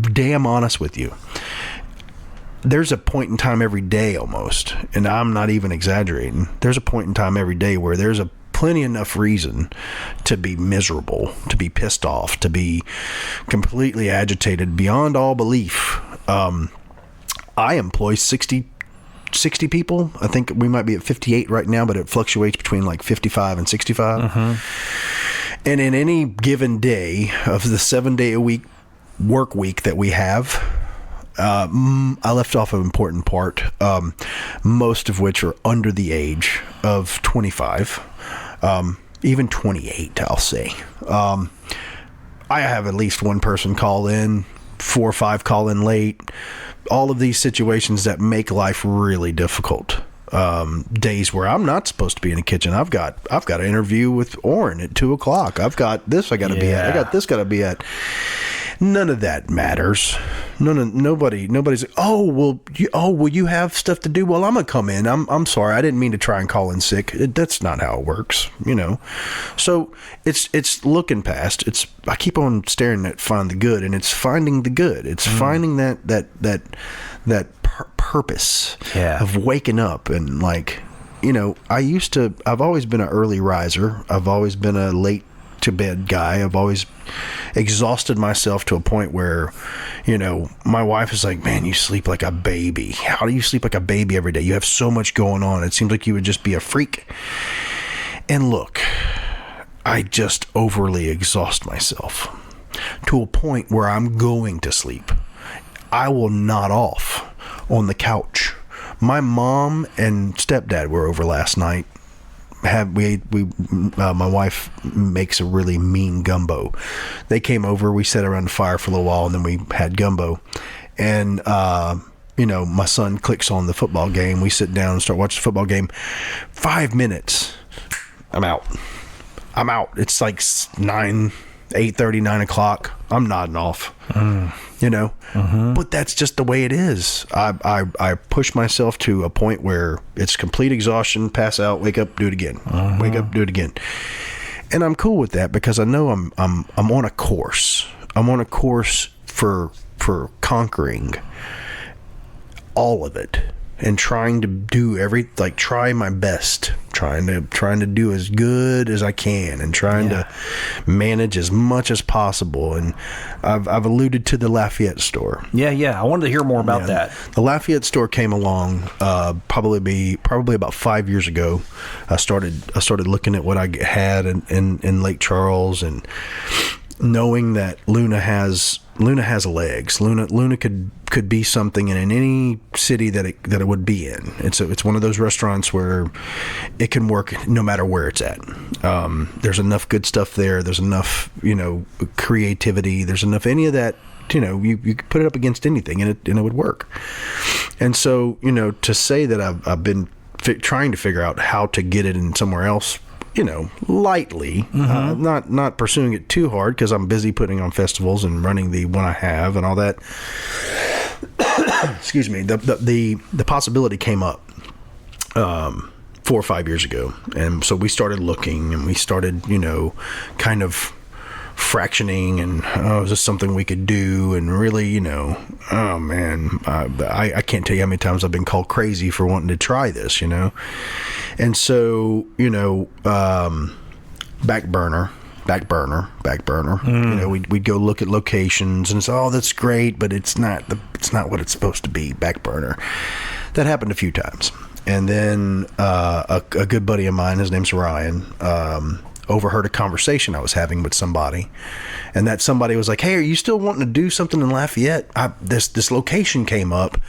damn honest with you. There's a point in time every day almost, and I'm not even exaggerating. There's a point in time every day where there's plenty enough reason to be miserable, to be pissed off, to be completely agitated beyond all belief. I employ 60 people. I think we might be at 58 right now, but it fluctuates between like 55 and 65. And in any given day of the 7-day-a-week work week that we have, I left off an important part, most of which are under the age of 25, even 28, I'll say. I have at least one person call in, 4 or 5 call in late. All of these situations that make life really difficult. Days where I'm not supposed to be in the kitchen. I've got an interview with Oran at 2:00. I've got this I got to be at. I got this got to be at. None of that matters. Nobody's like, will you have stuff to do? Well, I'm gonna come in. I'm sorry, I didn't mean to try and call in sick. That's not how it works, So it's looking past. I keep on staring at find the good, and it's finding the good. It's finding that purpose of waking up and I've always been an early riser. I've always been a late to bed guy. I've always exhausted myself to a point where, my wife is like, man, you sleep like a baby. How do you sleep like a baby every day? You have so much going on. It seems like you would just be a freak. And look, I just overly exhaust myself to a point where I'm going to sleep. I will nod off on the couch. My mom and stepdad were over last night. My wife makes a really mean gumbo. They came over, we sat around the fire for a little while, and then we had gumbo. And, my son clicks on the football game. We sit down and start watching the football game. 5 minutes, I'm out. It's like 8:30, 9 o'clock. I'm nodding off, but that's just the way it is. I push myself to a point where it's complete exhaustion, pass out, wake up, do it again, wake up, do it again. And I'm cool with that because I know I'm on a course. I'm on a course for conquering all of it and trying to do try my best, trying to do as good as I can and trying to manage as much as possible. And I've alluded to the Lafayette store. Yeah. I wanted to hear more about that. The Lafayette store came along probably about 5 years ago. I started looking at what I had in Lake Charles and knowing that Luna has legs. Luna could be something in any city that it would be in. It's one of those restaurants where it can work no matter where it's at. There's enough good stuff there. There's enough creativity. There's enough any of that. You could put it up against anything and it would work. And so to say that I've been trying to figure out how to get it in somewhere else, lightly, not pursuing it too hard because I'm busy putting on festivals and running the one I have and all that. Excuse me. The possibility came up 4 or 5 years ago, and so we started looking and we started kind of fractioning and is this something we could do? And really, oh man, I can't tell you how many times I've been called crazy for wanting to try this, and so back burner. We'd go look at locations and say, oh, that's great, but it's not what it's supposed to be. Back burner. That happened a few times, and then a good buddy of mine, his name's Ryan, overheard a conversation I was having with somebody, and that somebody was like, hey, are you still wanting to do something in Lafayette? This location came up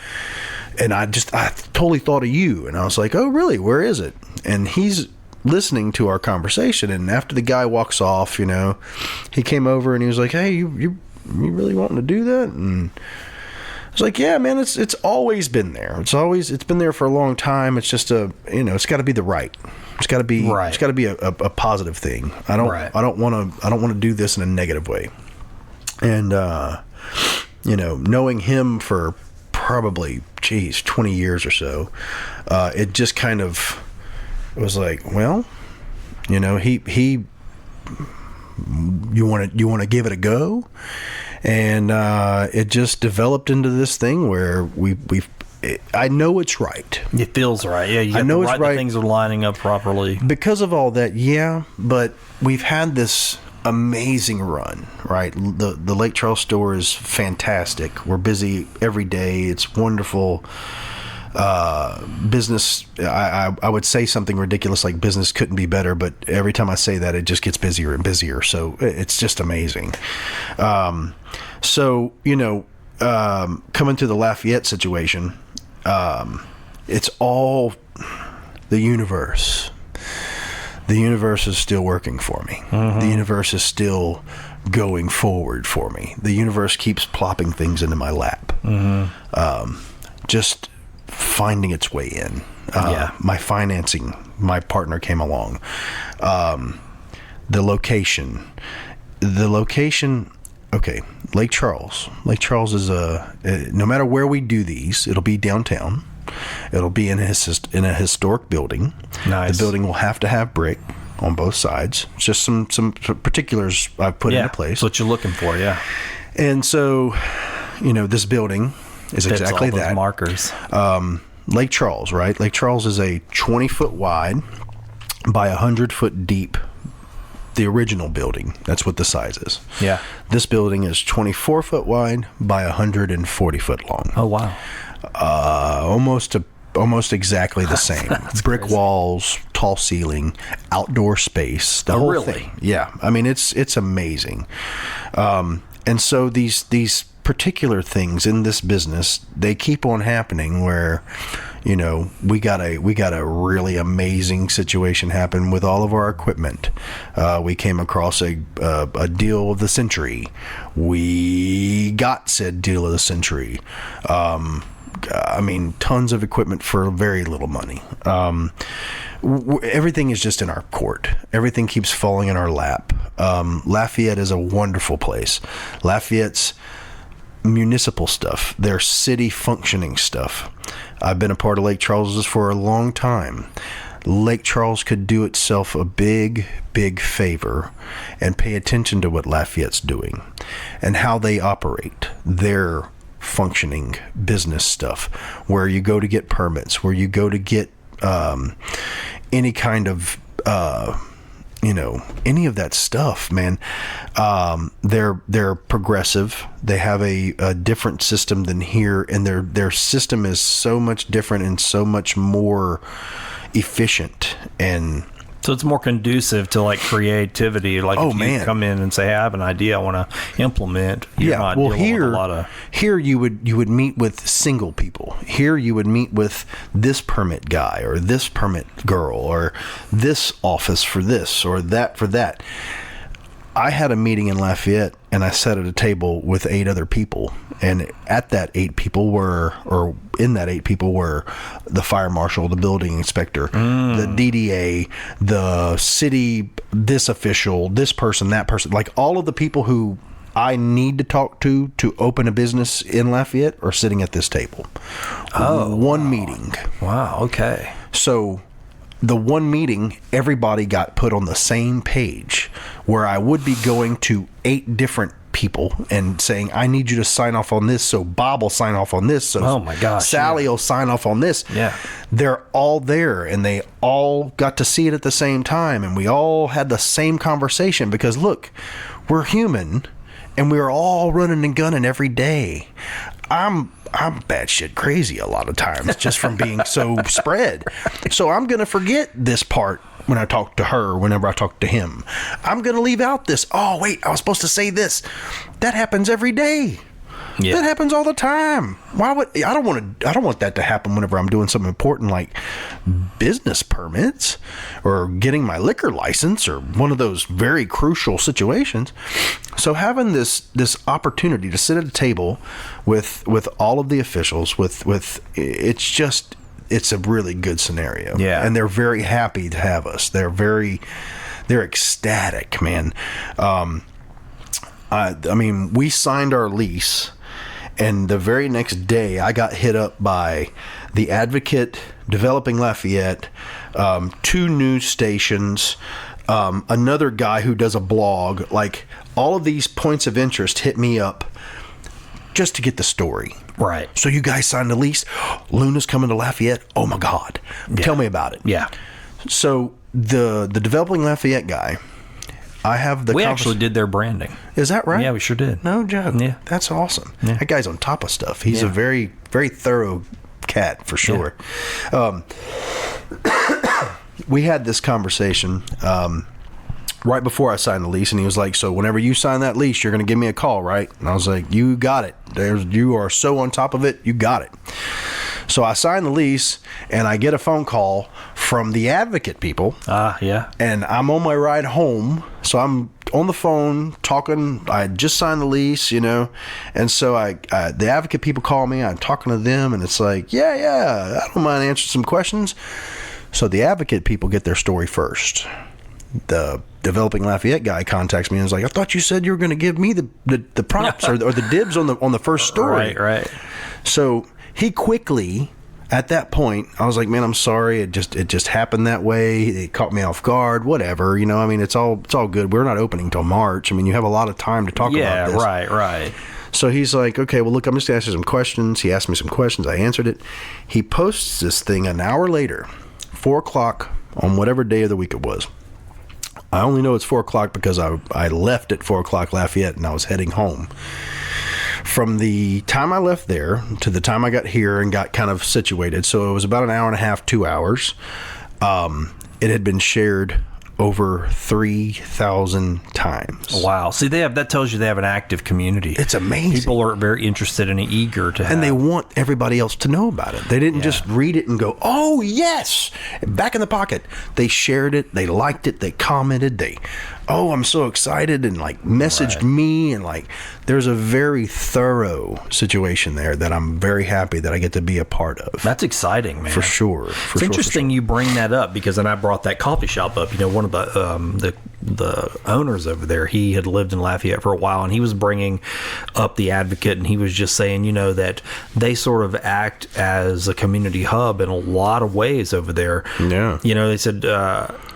and I totally thought of you. And I was like, oh really, where is it? And he's listening to our conversation, and after the guy walks off, he came over and he was like, hey, you really wanting to do that? And I was like, yeah, man, it's always been there. It's been there for a long time. It's just it's got to be the right. It's got to be right. It's got to be a positive thing. I don't want to do this in a negative way. And knowing him for probably 20 years or so, it just kind of was like, well, he you want to give it a go, and it just developed into this thing where I know it's right. It feels right. Yeah, I know it's right. Things are lining up properly because of all that. Yeah, but we've had this amazing run, right? The Lake Charles store is fantastic. We're busy every day. It's wonderful. Business, I would say something ridiculous like business couldn't be better, but every time I say that, it just gets busier and busier. So it's just amazing. Coming to the Lafayette situation, it's all the universe. The universe is still working for me. Mm-hmm. The universe is still going forward for me. The universe keeps plopping things into my lap. Mm-hmm. Just finding its way in. My financing, my partner came along. The location, okay, Lake Charles. Lake Charles is no matter where we do these, it'll be downtown. It'll be in a historic building. Nice. The building will have to have brick on both sides. It's just some particulars I've put into place. That's what you're looking for, yeah. And so, this building is fits exactly all those that. Markers. Lake Charles, right? Lake Charles is a 20-foot wide by 100-foot deep the original building. That's what the size is. Yeah. This building is 24 foot wide by 140 foot long. Oh, wow. Almost exactly the same. Brick crazy. walls, tall ceiling, outdoor space, the whole really? thing. Yeah. I mean, it's amazing. And so these particular things in this business, they keep on happening where, you know, we got a really amazing situation happen with all of our equipment. We came across a deal of the century. We got said deal of the century. I mean, tons of equipment for very little money. Everything is just in our court. Everything keeps falling in our lap. Lafayette is a wonderful place. Lafayette's municipal stuff, their city functioning stuff. I've been a part of Lake Charles's for a long time. Lake Charles could do itself a big favor and pay attention to what Lafayette's doing and how they operate their functioning business stuff, where you go to get permits, where you go to get any kind of any of that stuff, man. They're progressive. They have a different system than here, and their system is so much different and so much more efficient. And so it's more conducive to like creativity. Like if you come in and say, hey, I have an idea I want to implement. You're not dealing with a lot of... Here you would meet with single people. Here you would meet with this permit guy or this permit girl or this office for this or that for that. I had a meeting in Lafayette and I sat at a table with 8 other people, and at that 8 people were the fire marshal, the building inspector, the DDA, the city, this official, this person, that person, like all of the people who I need to talk to open a business in Lafayette are sitting at this table. One meeting. Wow. Okay. So the one meeting, everybody got put on the same page, where I would be going to 8 different people and saying, I need you to sign off on this, so Bob will sign off on this, so oh my gosh, Sally will sign off on this. Yeah. They're all there, and they all got to see it at the same time, and we all had the same conversation, because look, we're human, and we're all running and gunning every day. I'm batshit crazy a lot of times just from being so spread. So I'm going to forget this part when I talk to her, whenever I talk to him. I'm going to leave out this. Oh, wait, I was supposed to say this. That happens every day. Yeah. That happens all the time. Why would I don't want that to happen whenever I'm doing something important like business permits or getting my liquor license or one of those very crucial situations. So having this opportunity to sit at a table with all of the officials, with it's a really good scenario. Yeah. And they're very happy to have us. They're ecstatic, man. I mean, we signed our lease, and the very next day I got hit up by the Advocate, Developing Lafayette, 2 news stations, another guy who does a blog. Like, all of these points of interest hit me up just to get the story. Right. So you guys signed the lease. Luna's coming to Lafayette. Oh my God. Yeah. Tell me about it. Yeah. So the Developing Lafayette guy, I have the... We actually did their branding. Is that right? Yeah, we sure did. No joke. Yeah. That's awesome. Yeah. That guy's on top of stuff. He's a very, very thorough cat, for sure. Yeah. We had this conversation right before I signed the lease, and he was like, so whenever you sign that lease, you're going to give me a call, right? And I was like, you got it. You are so on top of it. You got it. So I signed the lease, and I get a phone call from the Advocate people. Yeah. And I'm on my ride home, so I'm on the phone talking. I just signed the lease, and so the Advocate people call me. I'm talking to them, and it's like, yeah, I don't mind answering some questions. So the Advocate people get their story first. The Developing Lafayette guy contacts me and is like, I thought you said you were going to give me the props or the dibs on the first story. Right. So he quickly, at that point, I was like, man, I'm sorry. It just happened that way. It caught me off guard, whatever. I mean, it's all good. We're not opening till March. I mean, you have a lot of time to talk about this. Yeah, right. So he's like, okay, well, look, I'm just going to ask you some questions. He asked me some questions. I answered it. He posts this thing an hour later, 4 o'clock on whatever day of the week it was, I only know it's 4 o'clock because I left at 4 o'clock Lafayette and I was heading home. From the time I left there to the time I got here and got kind of situated, so it was about an hour and a half, 2 hours. It had been shared over 3,000 times. Wow. See, that tells you they have an active community. It's amazing. People are very interested and eager to have. And they want everybody else to know about it. They didn't just read it and go, oh, yes, back in the pocket. They shared it. They liked it. They commented. I'm so excited, and like messaged me, and like there's a very thorough situation there that I'm very happy that I get to be a part of. That's exciting, man. For sure. It's interesting you bring that up, because then I brought that coffee shop up. You know, one of the owners over there, he had lived in Lafayette for a while, and he was bringing up the Advocate, and he was just saying, you know, that they sort of act as a community hub in a lot of ways over there. Yeah. You know, they said,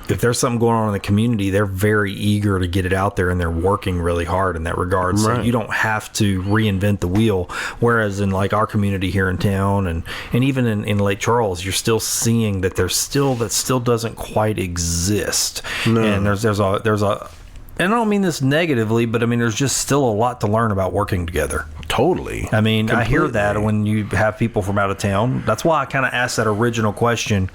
if there's something going on in the community, they're very eager to get it out there, and they're working really hard in that regard. So you don't have to reinvent the wheel. Whereas in like our community here in town, and even in Lake Charles, you're still seeing that that still doesn't quite exist. No. And there's a, and I don't mean this negatively, but I mean, there's just still a lot to learn about working together. Totally. I mean, Completely. I hear that when you have people from out of town. That's why I kind of asked that original question.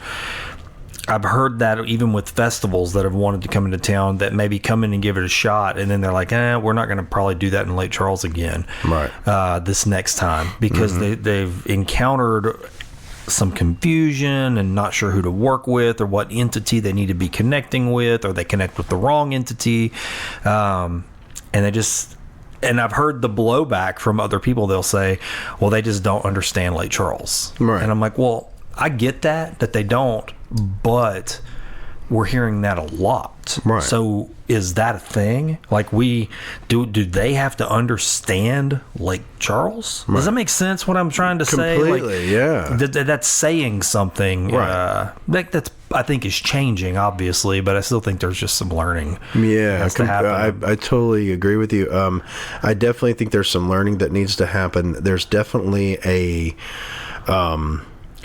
I've heard that even with festivals that have wanted to come into town, that maybe come in and give it a shot, and then they're like, we're not going to probably do that in Lake Charles again this next time, because they've encountered some confusion and not sure who to work with or what entity they need to be connecting with, or they connect with the wrong entity. And I've heard the blowback from other people. They'll say, well, they just don't understand Lake Charles. Right. And I'm like, well, I get that they don't, but we're hearing that a lot. Right. So is that a thing? Like, do they have to understand Lake Charles? Right. Does that make sense what I'm trying to say? Completely, yeah. That's saying something. Right. That's, I think, is changing, obviously, but I still think there's just some learning. Yeah, I totally agree with you. I definitely think there's some learning that needs to happen. There's definitely a...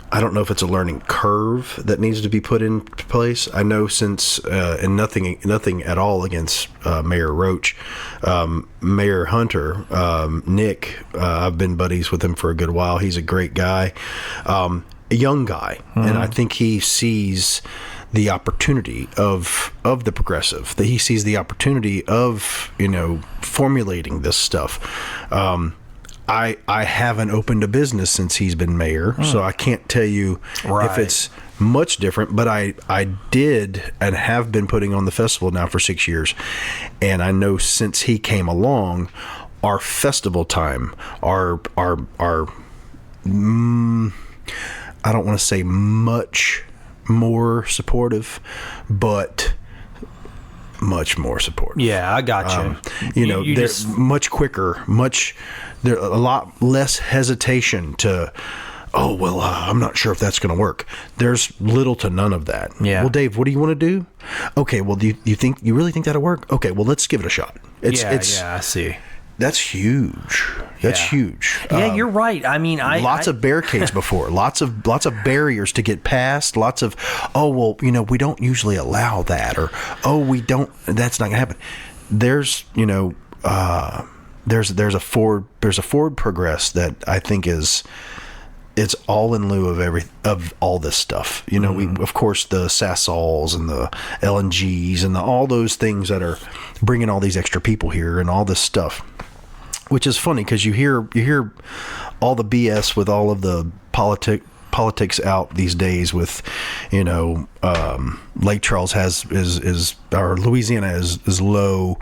I don't know if it's a learning curve that needs to be put in place. I know since, and nothing at all against Mayor Roach, Mayor Hunter, Nick, I've been buddies with him for a good while. He's a great guy, a young guy, and I think he sees the opportunity of the progressive. That he sees the opportunity of, formulating this stuff. I haven't opened a business since he's been mayor, so I can't tell you if it's much different, but I did and have been putting on the festival now for 6 years, and I know since he came along, our festival time, our I don't want to say much more supportive, but much more supportive. Yeah, I got you. They're much quicker, there's a lot less hesitation to, I'm not sure if that's going to work. There's little to none of that. Yeah. Well, Dave, what do you want to do? Okay, well, do you really think that'll work? Okay, well, let's give it a shot. I see. That's huge. That's huge. Yeah, you're right. I mean, lots of barricades before, lots of barriers to get past. Lots of, we don't usually allow that, or we don't. That's not gonna happen. There's there's a forward progress that I think it's all in lieu of all this stuff. We, of course, the Sasols and the LNGs and all those things that are bringing all these extra people here and all this stuff, which is funny because you hear all the BS with all of the politics out these days with, Lake Charles or Louisiana is low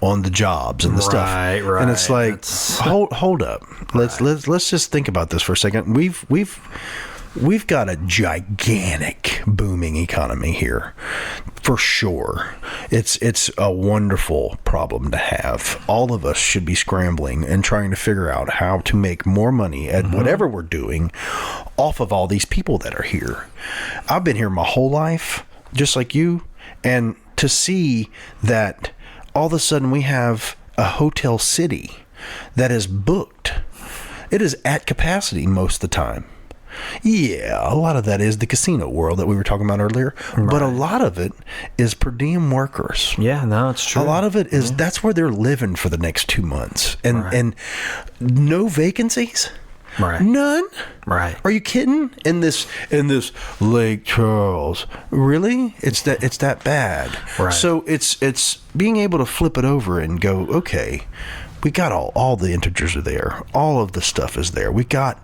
on the jobs and the stuff. Right. And it's like, hold up. Let's just think about this for a second. We've got a gigantic booming economy here, for sure. It's a wonderful problem to have. All of us should be scrambling and trying to figure out how to make more money at whatever we're doing off of all these people that are here. I've been here my whole life, just like you, and to see that all of a sudden we have a hotel city that is booked. It is at capacity most of the time. Yeah, a lot of that is the casino world that we were talking about earlier, but a lot of it is per diem workers. Yeah, no, it's true. A lot of it is that's where they're living for the next 2 months, and no vacancies. Right. None. Right. Are you kidding? In this Lake Charles, really? It's that bad. Right. So it's being able to flip it over and go, okay, we got all the integers are there, all of the stuff is there. We got.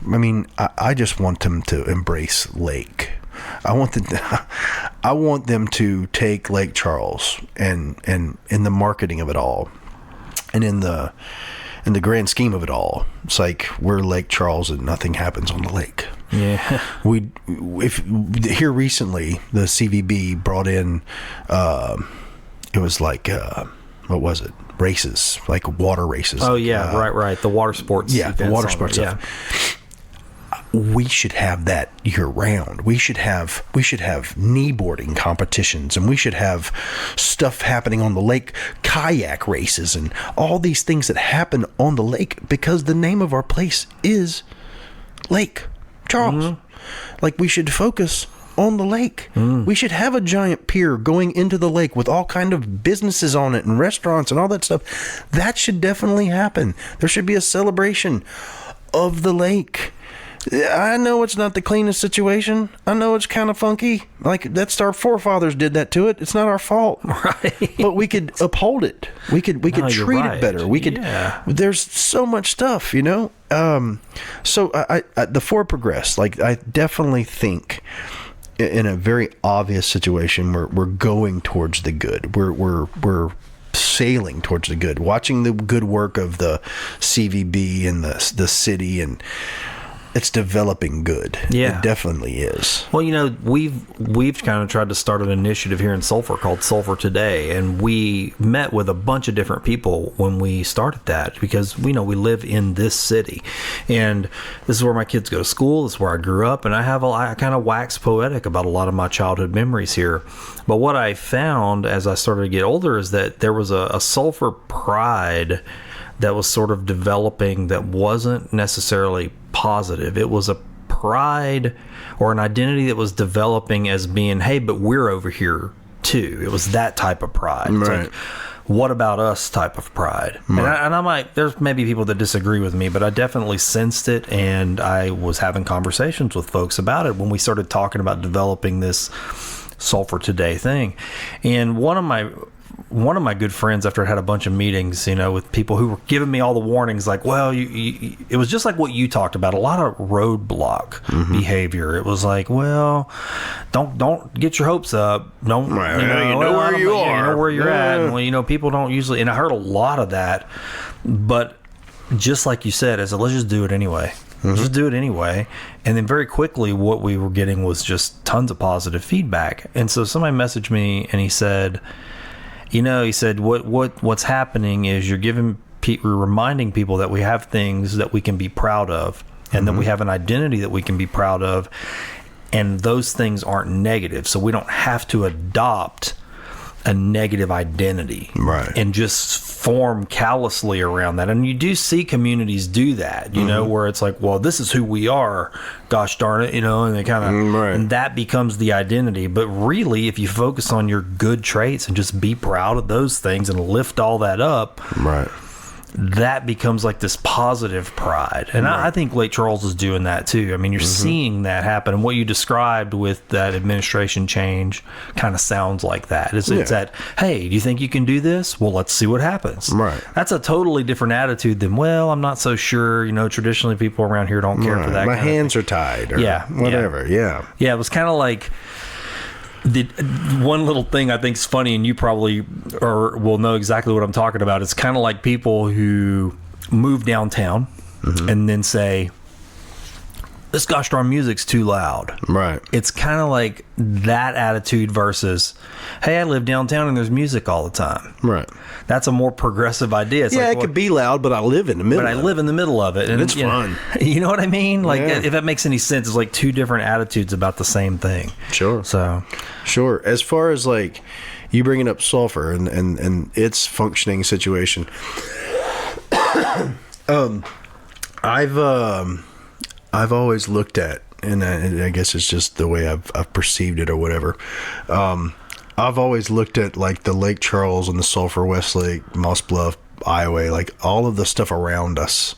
I mean, I just want them to embrace Lake. I want them to take Lake Charles and in the marketing of it all, and in the grand scheme of it all, it's like we're Lake Charles and nothing happens on the lake. Yeah. Here recently, the CVB brought in, it was like, what was it? Races, like water races. Oh, yeah, right. The water sports. Yeah, the water sports stuff. Yeah. We should have that year round. We should have kneeboarding competitions, and we should have stuff happening on the lake, kayak races, and all these things that happen on the lake because the name of our place is Lake Charles. Like, we should focus on the lake. We should have a giant pier going into the lake with all kind of businesses on it and restaurants and all that stuff. That should definitely happen. There should be a celebration of the lake. I know it's not the cleanest situation. I know it's kind of funky. Like, that's our forefathers did that to it. It's not our fault. Right. But we could uphold it. We could treat it better. We could. Yeah. There's so much stuff, you know. So I the forward progress. Like, I definitely think in a very obvious situation we're going towards the good. We're sailing towards the good. Watching the good work of the CVB and the city, and it's developing good. Yeah. It definitely is. Well, you know, we've kind of tried to start an initiative here in Sulphur called Sulphur Today, and we met with a bunch of different people when we started that, because we know we live in this city, and this is where my kids go to school. This is where I grew up, and I kind of wax poetic about a lot of my childhood memories here. But what I found as I started to get older is that there was a Sulphur pride that was sort of developing that wasn't necessarily positive. It was a pride or an identity that was developing as being, hey, but we're over here too. It was that type of pride. It's Right. like, what about us type of pride? Right. And I might, there's maybe people that disagree with me, but I definitely sensed it, and I was having conversations with folks about it when we started talking about developing this Sulphur Today thing. And one of my good friends, after I had a bunch of meetings, you know, with people who were giving me all the warnings, like, well, it was just like what you talked about, a lot of roadblock behavior. It was like, well, don't get your hopes up. Don't, Right. You know where you are. You know where you're at. Yeah. And, well, you know, people don't usually, and I heard a lot of that, but just like you said, let's just do it anyway. Just do it anyway. And then very quickly what we were getting was just tons of positive feedback. And so somebody messaged me and he said, what's happening is you're reminding people that we have things that we can be proud of, and that we have an identity that we can be proud of, and those things aren't negative. So we don't have to adopt a negative identity, Right. and just form callously around that. And you do see communities do that, you know, where it's like, well, this is who we are, gosh darn it, you know, and they kind of, Right. and that becomes the identity. But really, if you focus on your good traits and just be proud of those things and lift all that up, Right. that becomes like this positive pride. And I think Lake Charles is doing that too. I mean, you're seeing that happen. And what you described with that administration change kind of sounds like that. It's that, hey, do you think you can do this? Well, let's see what happens. Right. That's a totally different attitude than, well, I'm not so sure. You know, traditionally people around here don't care for that. My kind of hands thing. are tied. Or Yeah, whatever. Yeah. Yeah, it was kind of like the one little thing I think is funny, and you probably will know exactly what I'm talking about. It's kind of like people who move downtown and then say, this gosh darn music's too loud. Right. It's kind of like that attitude versus, hey, I live downtown and there's music all the time. Right. That's a more progressive idea. It's Yeah, like, it could be loud, but I live in the middle. but I live in the middle of it, and It's you know, fun. You know what I mean? Like, Yeah. if that makes any sense, it's like two different attitudes about the same thing. Sure. So, Sure. As far as like you bringing up sulfur and its functioning I've always looked at, and I guess it's just the way I've perceived it or whatever. I've always looked at like the Lake Charles and the Sulphur, Westlake, Moss Bluff, Iowa, like all of the stuff around us.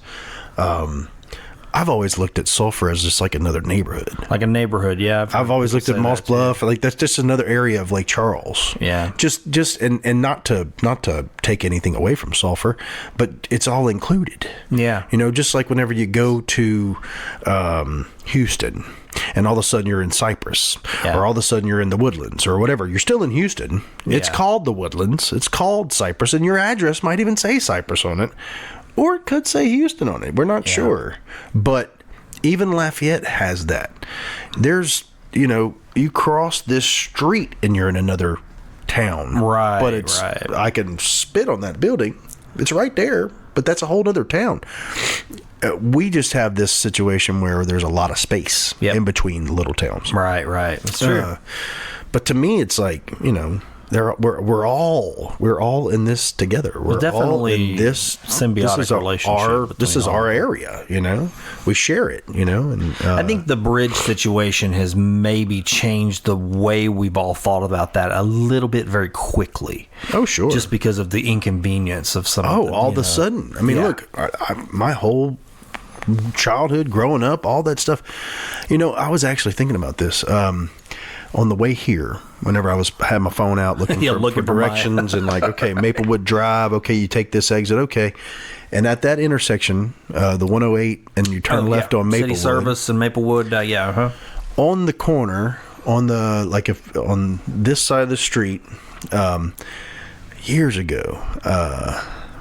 I've always looked at Sulphur as just like another neighborhood. Like a neighborhood, yeah. I've always looked at Moss Bluff, like that's just another area of Lake Charles. Yeah. And not to take anything away from Sulphur, but it's all included. Yeah. You know, just like whenever you go to Houston and all of a sudden you're in Cypress, or all of a sudden you're in the Woodlands or whatever, you're still in Houston. It's called the Woodlands. It's called Cypress, and your address might even say Cypress on it. Or it could say Houston on it. We're not sure. But even Lafayette has that. There's, you know, you cross this street and you're in another town. Right. But it's, I can spit on that building. It's right there, but that's a whole other town. We just have this situation where there's a lot of space in between little towns. Right. That's true. But to me, it's like, you know, we're all in this together. We're definitely all in this symbiotic relationship. This is our area, you know. We share it, you know. And I think the bridge situation has maybe changed the way we've all thought about that a little bit very quickly. Oh, sure. Just because of the inconvenience of some. All of a sudden. I mean, look, my whole childhood, growing up, all that stuff. You know, I was actually thinking about this. On the way here, whenever I had my phone out looking for directions and like, okay, Maplewood Drive, okay, you take this exit, okay. And at that intersection, the 108, and you turn left on Maplewood. City Service and Maplewood, On the corner, on this side of the street, years ago,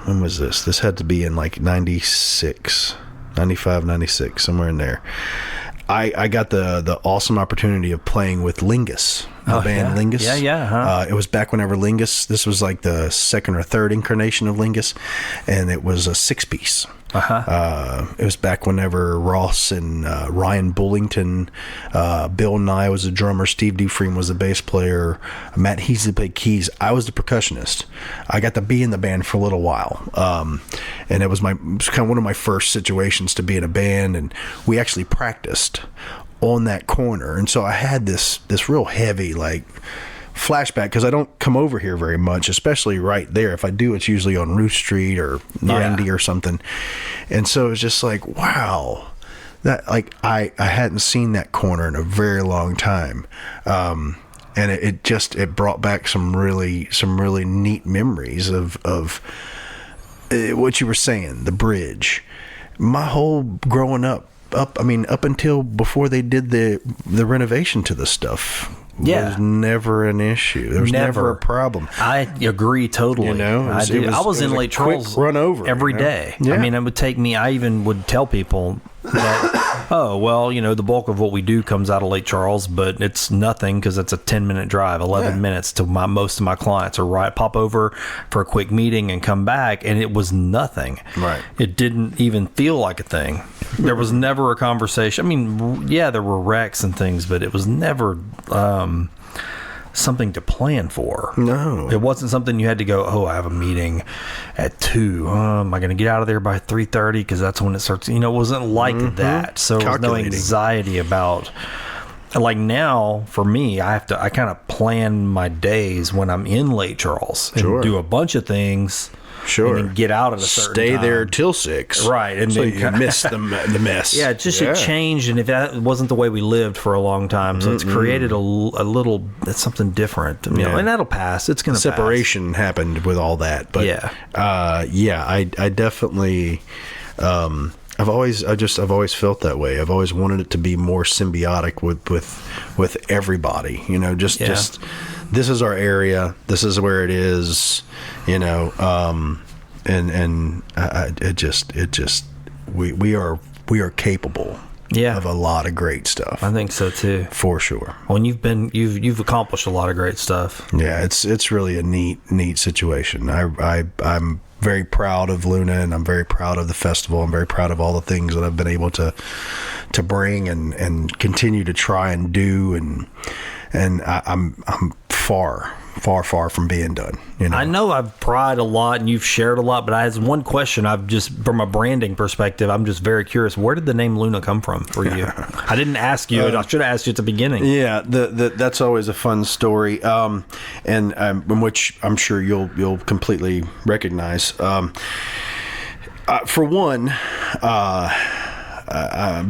when was this? This had to be in like 96, 95, 96, somewhere in there. I got the awesome opportunity of playing with Lingus, the band Lingus. It was back whenever Lingus, this was like the second or third incarnation of Lingus, and it was a 6-piece. It was back whenever Ross and Ryan Bullington, Bill Nye was the drummer, Steve Dufresne was the bass player, Matt Heasley played keys. I was the percussionist. I got to be in the band for a little while, and it was kind of one of my first situations to be in a band, and we actually practiced on that corner. And so I had this real heavy like flashback, because I don't come over here very much, especially right there. If I do, it's usually on Ruth Street or 90 or something. And so it's just like, wow, that like I hadn't seen that corner in a very long time. And it brought back some really neat memories of what you were saying, the bridge. My whole growing up until before they did the renovation to the stuff, was never an issue. There was never a problem. I agree totally. You know, I was in Lake Charles run over every day. Yeah. I mean, it would take me. I even would tell people that, oh well, you know, the bulk of what we do comes out of Lake Charles, but it's nothing because it's a 10-minute drive, 11 minutes to most of my clients are pop over for a quick meeting and come back, and it was nothing. Right. It didn't even feel like a thing. There was never a conversation. I mean, there were wrecks and things, but it was never something to plan for. No. It wasn't something you had to go, oh, I have a meeting at 2. Am I going to get out of there by 3:30? Because that's when it starts. You know, it wasn't like that. So there was no anxiety about. Like now, for me, I kind of plan my days when I'm in Lake Charles and do a bunch of things. Sure. And then get out at a certain time. Stay there till 6. Right. And so then you miss the mess. Yeah, it changed, and if that wasn't the way we lived for a long time, so it's created a little, it's something different. You know, and that'll pass. It's going to pass. Separation happened with all that. But I definitely, I've always felt that way. I've always wanted it to be more symbiotic with everybody, you know, just this is our area. This is where it is, you know, we are capable of a lot of great stuff. I think so too. For sure. When you've accomplished a lot of great stuff. Yeah, it's really a neat situation. I'm very proud of Luna, and I'm very proud of the festival. I'm very proud of all the things that I've been able to bring and continue to try and do, and I'm far far from being done. I know I've pried a lot and you've shared a lot, but I have one question. I've just, from a branding perspective, I'm just very curious. Where did the name Luna come from for you? I didn't ask you. I should have asked you at the beginning. Yeah, that's always a fun story, in which I'm sure you'll completely recognize. For one,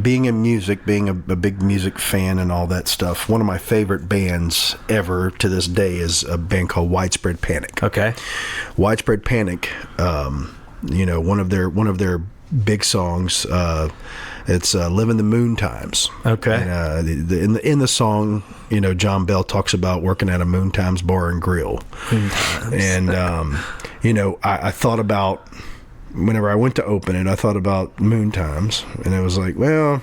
being in music, being a big music fan and all that stuff, one of my favorite bands ever to this day is a band called Widespread Panic. Okay. Widespread Panic, one of their big songs, it's Living the Moon Times. Okay. And, in the song, John Bell talks about working at a Moon Times bar and grill. Moon Times. And, I thought about, whenever I went to open it, I thought about Moon Times, and it was like, well,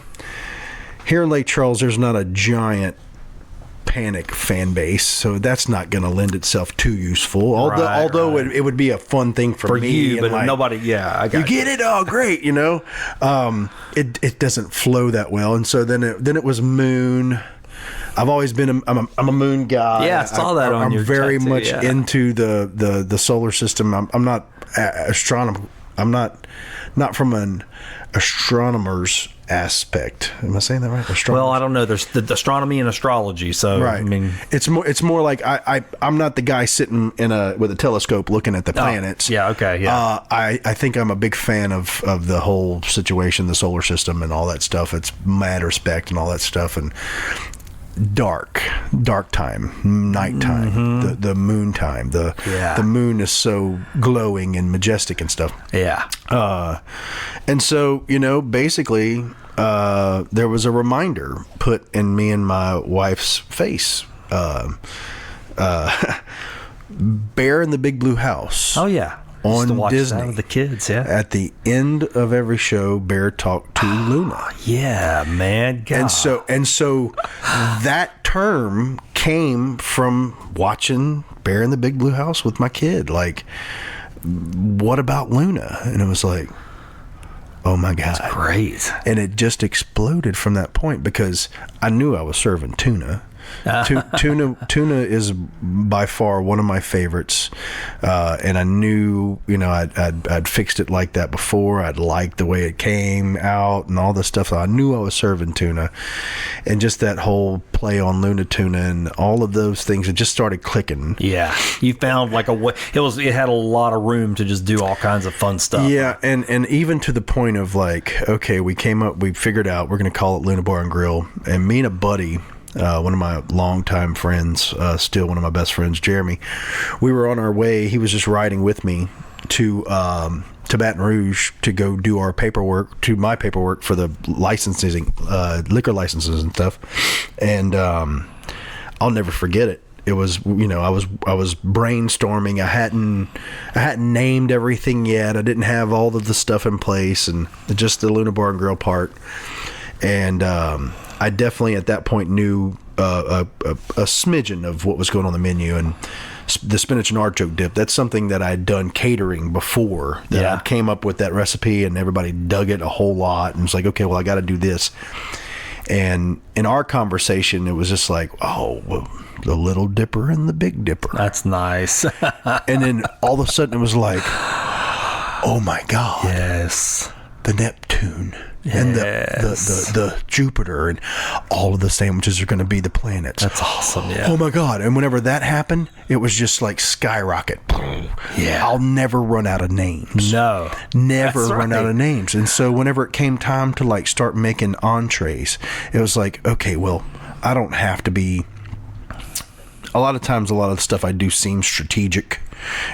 here in Lake Charles, there's not a giant Panic fan base, so that's not going to lend itself too useful. Although it would be a fun thing for me, you, but like, nobody. Yeah, I got you get it. Oh, great! It doesn't flow that well, and so then it was Moon. I've always been I'm a moon guy. Yeah, I saw that on your I'm very tattoo, much into the solar system. I'm not astronomer. I'm not from an astronomer's aspect. Am I saying that right? Well, I don't know. There's the astronomy and astrology. So right. I mean, it's more like I'm not the guy sitting with a telescope looking at the planets. Yeah. Okay. Yeah. I think I'm a big fan of the whole situation, the solar system, and all that stuff. It's mad respect and all that stuff, and dark time, nighttime, Mm-hmm. the moon time. The moon is so glowing and majestic and stuff. Yeah. And so, basically, there was a reminder put in me and my wife's face. Bear in the Big Blue House. Oh yeah. On to watch Disney that with the kids. Yeah. At the end of every show, Bear talked to Luna. Yeah, man. God. And so that term came from watching Bear in the Big Blue House with my kid. Like, what about Luna? And it was like, oh my God. That's great. And it just exploded from that point, because I knew I was serving tuna. Tuna is by far one of my favorites, and I knew I'd fixed it like that before. I'd liked the way it came out and all this stuff. So I knew I was serving tuna, and just that whole play on Luna Tuna and all of those things, it just started clicking. Yeah, you found like a way. It had a lot of room to just do all kinds of fun stuff. Yeah, and even to the point of like, okay, we figured out we're going to call it Luna Bar and Grill, and me and a buddy. One of my longtime friends, still one of my best friends, Jeremy, we were on our way. He was just riding with me to Baton Rouge to go do my paperwork for the licensing, liquor licenses and stuff. And I'll never forget it. It was, I was brainstorming. I hadn't named everything yet. I didn't have all of the stuff in place, and just the Luna Bar and Grill part. And I definitely at that point knew a smidgen of what was going on the menu, and the spinach and artichoke dip. That's something that I'd done catering before. I came up with that recipe, and everybody dug it a whole lot. And it's like, okay, well, I got to do this. And in our conversation, it was just like, oh, well, the Little Dipper and the Big Dipper. That's nice. And then all of a sudden, it was like, oh my God, yes, the Neptune. And the Jupiter, and all of the sandwiches are going to be the planets. That's awesome, yeah. Oh my God. And whenever that happened, it was just like skyrocket. Yeah. I'll never run out of names. No. Never run out of names. And so whenever it came time to like start making entrees, it was like, okay, well, I don't have to be. A lot of times, a lot of the stuff I do seems strategic.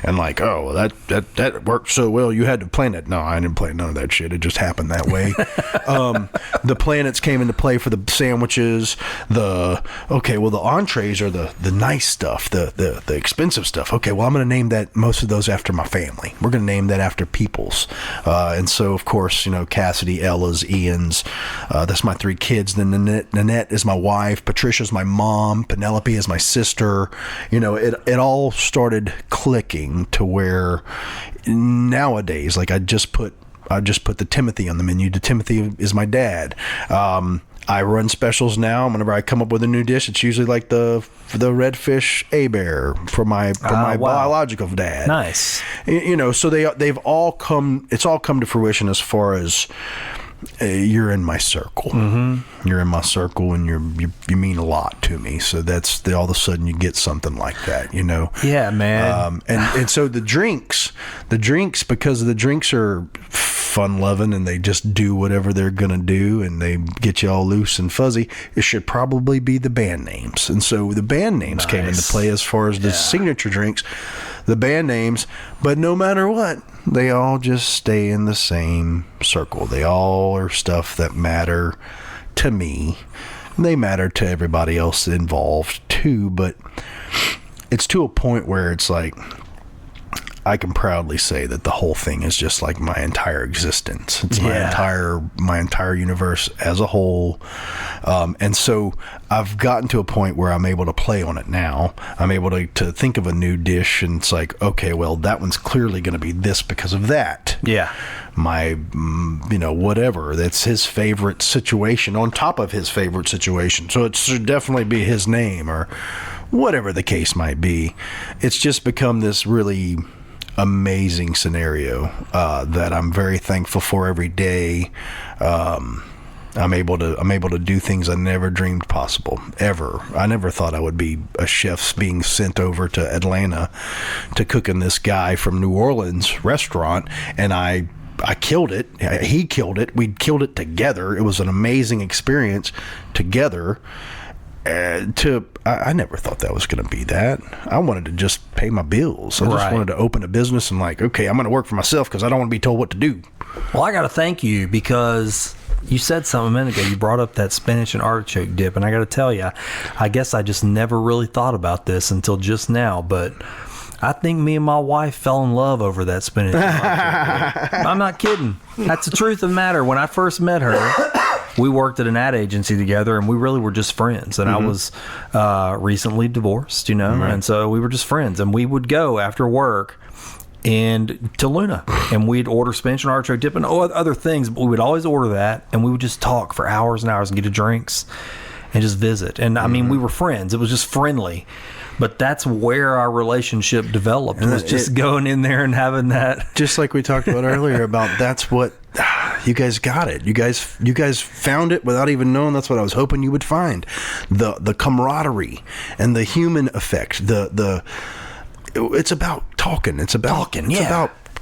And like, oh, that worked so well, you had to plan it. No, I didn't plan none of that shit. It just happened that way. The planets came into play for the sandwiches. The entrees are the nice stuff, the expensive stuff. Okay, well, I'm going to name most of those after my family. We're going to name that after people's. And so, of course, Cassidy, Ella's, Ian's. That's my 3 kids. Then Nanette is my wife. Patricia's my mom. Penelope is my sister. It all started clicking to where nowadays, like I just put the Timothy on the menu. The Timothy is my dad. I run specials now. Whenever I come up with a new dish, it's usually like the redfish A-bear for my biological dad. Nice. You know, so they've all come. It's all come to fruition as far as you're in my circle. Mm-hmm. You're in my circle, and you mean a lot to me. So that's all of a sudden you get something like that. You know. Yeah, man. And so the drinks, because the drinks are fun loving and they just do whatever they're gonna do and they get you all loose and fuzzy, it should probably be the band names. And so the band names came into play as far as the signature drinks, the band names. But no matter what, they all just stay in the same circle. They all are stuff that matter to me. They matter to everybody else involved too, but it's to a point where it's like I can proudly say that the whole thing is just like my entire existence. It's my entire universe as a whole. And so I've gotten to a point where I'm able to play on it now. I'm able to think of a new dish, and it's like, okay, well, that one's clearly going to be this because of that. Yeah. My, whatever. That's his favorite situation on top of his favorite situation. So it should definitely be his name or whatever the case might be. It's just become this really amazing scenario that I'm very thankful for every day. I'm able to do things I never dreamed possible ever. I never thought I would be a chef being sent over to Atlanta to cook in this guy from New Orleans restaurant, and I killed it. He killed it. We killed it together. It was an amazing experience together. I never thought that was going to be that. I wanted to just pay my bills. I just wanted to open a business and like, okay, I'm going to work for myself because I don't want to be told what to do. Well, I got to thank you because you said something a minute ago. You brought up that spinach and artichoke dip, and I got to tell you, I guess I just never really thought about this until just now, but I think me and my wife fell in love over that spinach and artichoke dip. I'm not kidding. That's the truth of the matter. When I first met her, we worked at an ad agency together, and we really were just friends. And I was recently divorced, and so we were just friends. And we would go after work and to Luna, and we'd order spinach and artichoke dip and other things. But we would always order that, and we would just talk for hours and hours and get drinks and just visit. And I mean, we were friends. It was just friendly. But that's where our relationship developed, was just going in there and having that. Just like we talked about earlier about that's what you guys got it. You guys found it without even knowing that's what I was hoping you would find. The camaraderie and the human effect. It's about talking. It's about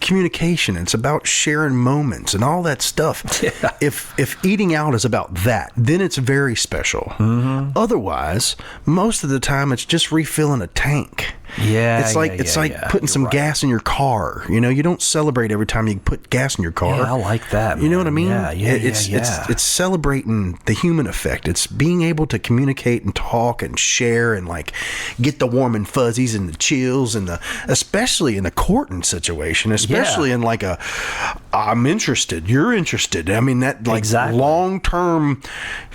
communication. It's about sharing moments and all that stuff. Yeah. If eating out is about that, then it's very special. Mm-hmm. Otherwise, most of the time it's just refilling a tank. Yeah, it's like putting some gas in your car. You don't celebrate every time you put gas in your car. Yeah, I like that, man. You know what I mean? Yeah. It's celebrating the human effect. It's being able to communicate and talk and share and like get the warm and fuzzies and the chills and especially in a courting situation, especially in like I'm interested, you're interested. I mean that like long term,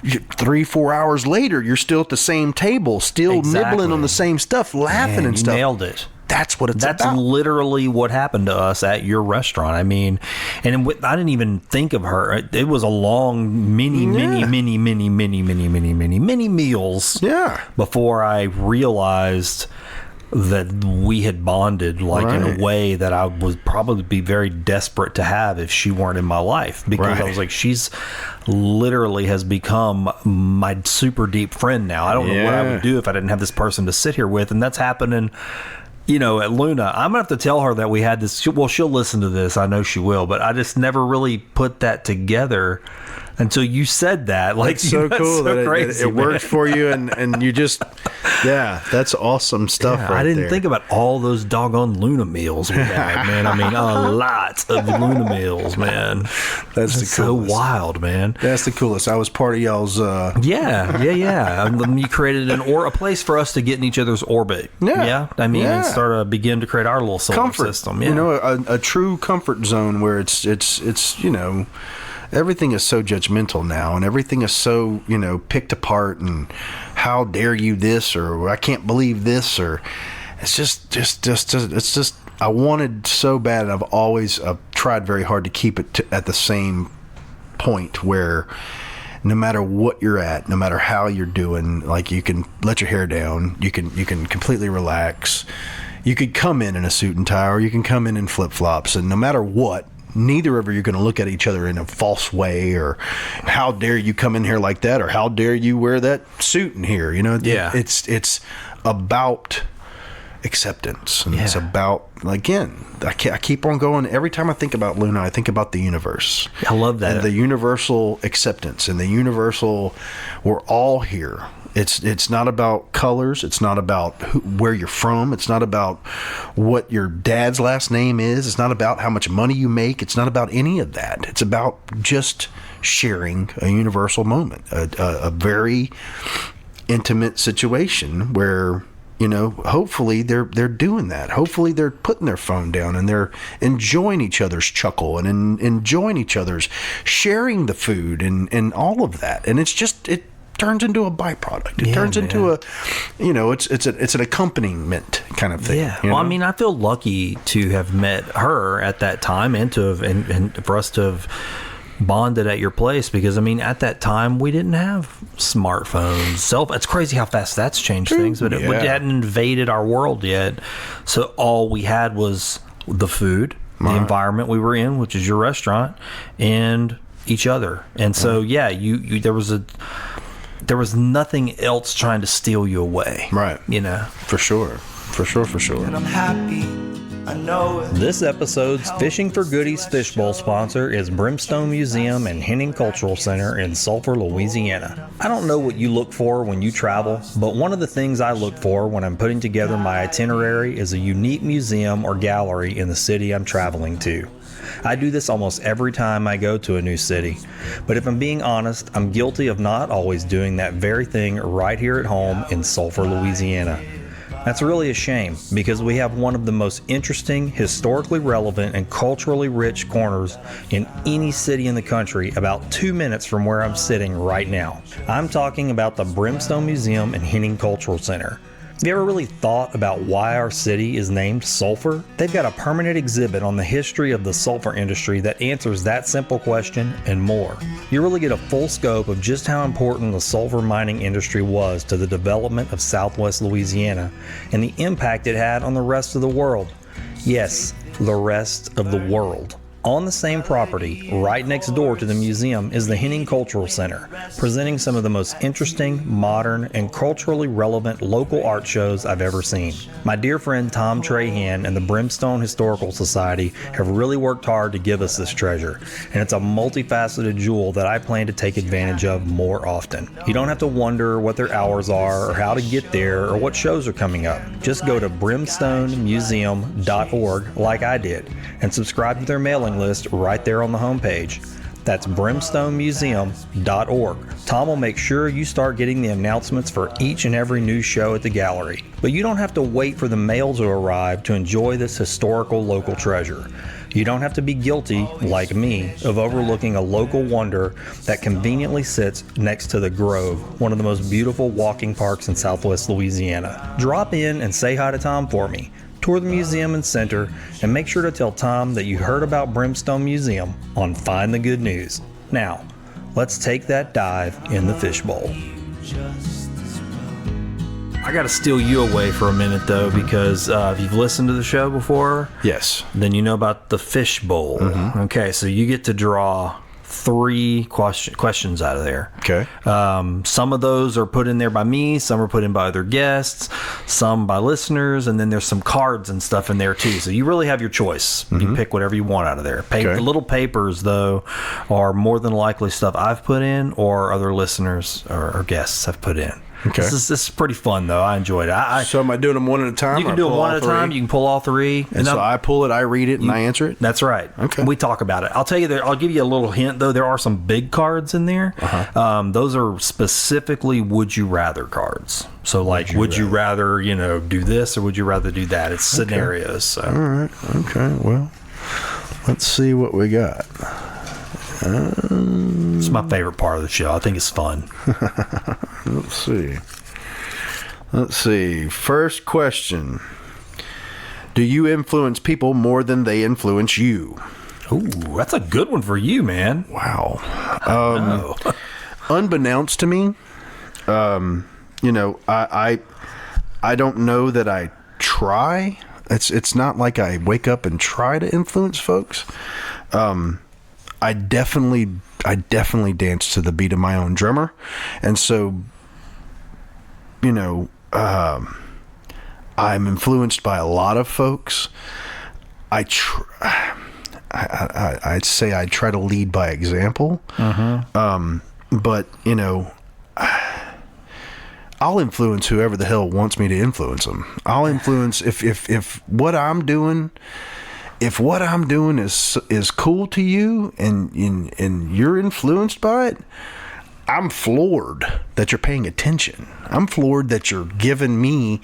3-4 hours later, you're still at the same table, still nibbling on the same stuff, laughing and stuff. Nailed it. That's what it's about. That's literally what happened to us at your restaurant. I mean, and I didn't even think of her. It was a long many meals. Yeah. Before I realized that we had bonded in a way that I would probably be very desperate to have if she weren't in my life, because I was like, she's literally has become my super deep friend now. I don't know what I would do if I didn't have this person to sit here with, and that's happening at Luna. I'm gonna have to tell her that we had this. Well, she'll listen to this, I know she will, but I just never really put that together until you said that. Like, it's so cool that crazy, it worked for you, and you just that's awesome stuff. I didn't think about all those doggone Luna meals we had, man. I mean, a lot of Luna meals, man. That's the coolest. So wild, man. That's the coolest. I was part of y'all's yeah. You created a place for us to get in each other's orbit. I mean, and start to begin to create our little solar system. A true comfort zone where it's everything is so judgmental now, and everything is so picked apart, and how dare you this, or I can't believe this, or it's just I wanted so bad, and I've tried very hard to keep it at the same point where no matter what you're at, no matter how you're doing, like you can let your hair down, you can completely relax. You could come in a suit and tie, or you can come in flip-flops, and no matter what, neither of you are going to look at each other in a false way, or how dare you come in here like that, or how dare you wear that suit in here. You know, it's about acceptance, and it's about, again, I keep on going. Every time I think about Luna, I think about the universe. I love that. And the universal acceptance, and the universal, we're all here. It's not about colors. It's not about where you're from. It's not about what your dad's last name is. It's not about how much money you make. It's not about any of that. It's about just sharing a universal moment, a very intimate situation where, you know, hopefully they're doing that. Hopefully they're putting their phone down and they're enjoying each other's chuckle and enjoying each other's sharing the food and all of that. And it's just, it turns into a byproduct. It turns into a, you know, it's an accompaniment kind of thing. Yeah. You Well, know? I mean, I feel lucky to have met her at that time, and to have, and for us to have bonded at your place, because I mean, at that time we didn't have smartphones. It's crazy how fast that's changed things, but it hadn't invaded our world yet. So all we had was the food, the environment we were in, which is your restaurant, and each other. And so you there was nothing else trying to steal you away. Right. You know? For sure. And I'm happy, I know it. This episode's Fishing for Goodies fishbowl sponsor is Brimstone Museum and Henning Cultural Center in Sulphur, Louisiana. I don't know what you look for when you travel, but one of the things I look for when I'm putting together my itinerary is a unique museum or gallery in the city I'm traveling to. I do this almost every time I go to a new city, but if I'm being honest, I'm guilty of not always doing that very thing right here at home in Sulphur, Louisiana. That's really a shame, because we have one of the most interesting, historically relevant, and culturally rich corners in any city in the country, about 2 minutes from where I'm sitting right now. I'm talking about the Brimstone Museum and Henning Cultural Center. Have you ever really thought about why our city is named Sulphur? They've got a permanent exhibit on the history of the sulfur industry that answers that simple question and more. You really get a full scope of just how important the sulfur mining industry was to the development of Southwest Louisiana and the impact it had on the rest of the world. Yes, the rest of the world. On the same property, right next door to the museum, is the Henning Cultural Center, presenting some of the most interesting, modern, and culturally relevant local art shows I've ever seen. My dear friend Tom Trahan and the Brimstone Historical Society have really worked hard to give us this treasure, and it's a multifaceted jewel that I plan to take advantage of more often. You don't have to wonder what their hours are, or how to get there, or what shows are coming up. Just go to brimstonemuseum.org like I did, and subscribe to their mailing list right there on the homepage. That's brimstonemuseum.org. Tom will make sure you start getting the announcements for each and every new show at the gallery. But you don't have to wait for the mail to arrive to enjoy this historical local treasure. You don't have to be guilty, like me, of overlooking a local wonder that conveniently sits next to the Grove, one of the most beautiful walking parks in Southwest Louisiana. Drop in and say hi to Tom for me. Tour the museum and center, and make sure to tell Tom that you heard about Brimstone Museum on Find the Good News. Now, let's take that dive in the fishbowl. I got to steal you away for a minute, though, because if you've listened to the show before, Yes. then you know about the fishbowl. Mm-hmm. Okay, so you get to draw 3 questions out of there. Okay. Some of those are put in there by me, some are put in by other guests, some by listeners, and then there's some cards and stuff in there too. So you really have your choice. You can pick whatever you want out of there. The little papers, though, are more than likely stuff I've put in or other listeners or guests have put in. Okay. This is pretty fun, though. I enjoyed it. So am I doing them one at a time? You can do them one at a time. You can pull all 3. And so I pull it, I read it, and I answer it? That's right. Okay. We talk about it. I'll tell you, I'll give you a little hint, though. There are some big cards in there. Uh-huh. Those are specifically would you rather cards. So, like, would you rather, do this or would you rather do that? It's scenarios. So. All right. Okay. Well, let's see what we got. It's my favorite part of the show. I think it's fun. Let's see. First question. Do you influence people more than they influence you? Ooh, that's a good one for you, man. Wow. unbeknownst to me, you know, I don't know that I try. It's not like I wake up and try to influence folks. I definitely dance to the beat of my own drummer, and so, you know, I'm influenced by a lot of folks. I'd say I try to lead by example. But, you know, I'll influence whoever the hell wants me to influence them. I'll influence if what I'm doing, if what I'm doing is cool to you and you're influenced by it, I'm floored that you're paying attention. I'm floored that you're giving me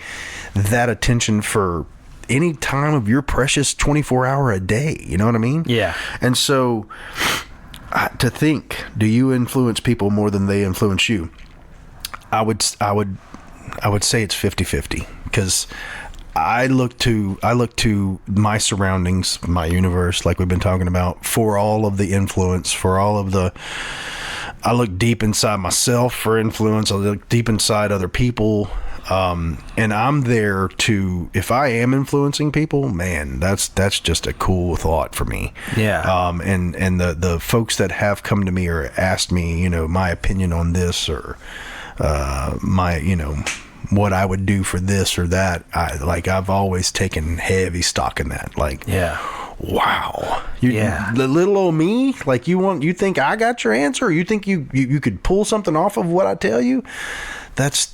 that attention for any time of your precious 24-hour a day. You know what I mean? Yeah. And so to think, do you influence people more than they influence you? I would say it's 50-50, because I look to my surroundings, my universe, like we've been talking about, for all of the influence, for all of the. I look deep inside myself for influence. I look deep inside other people, and I'm there to. If I am influencing people, man, that's just a cool thought for me. Yeah. And the folks that have come to me or asked me, you know, my opinion on this, or my, you know, what I would do for this or that. I've always taken heavy stock in that. Like, Yeah. Wow. Yeah. The little old me, like you think I got your answer? Or you think you could pull something off of what I tell you? That's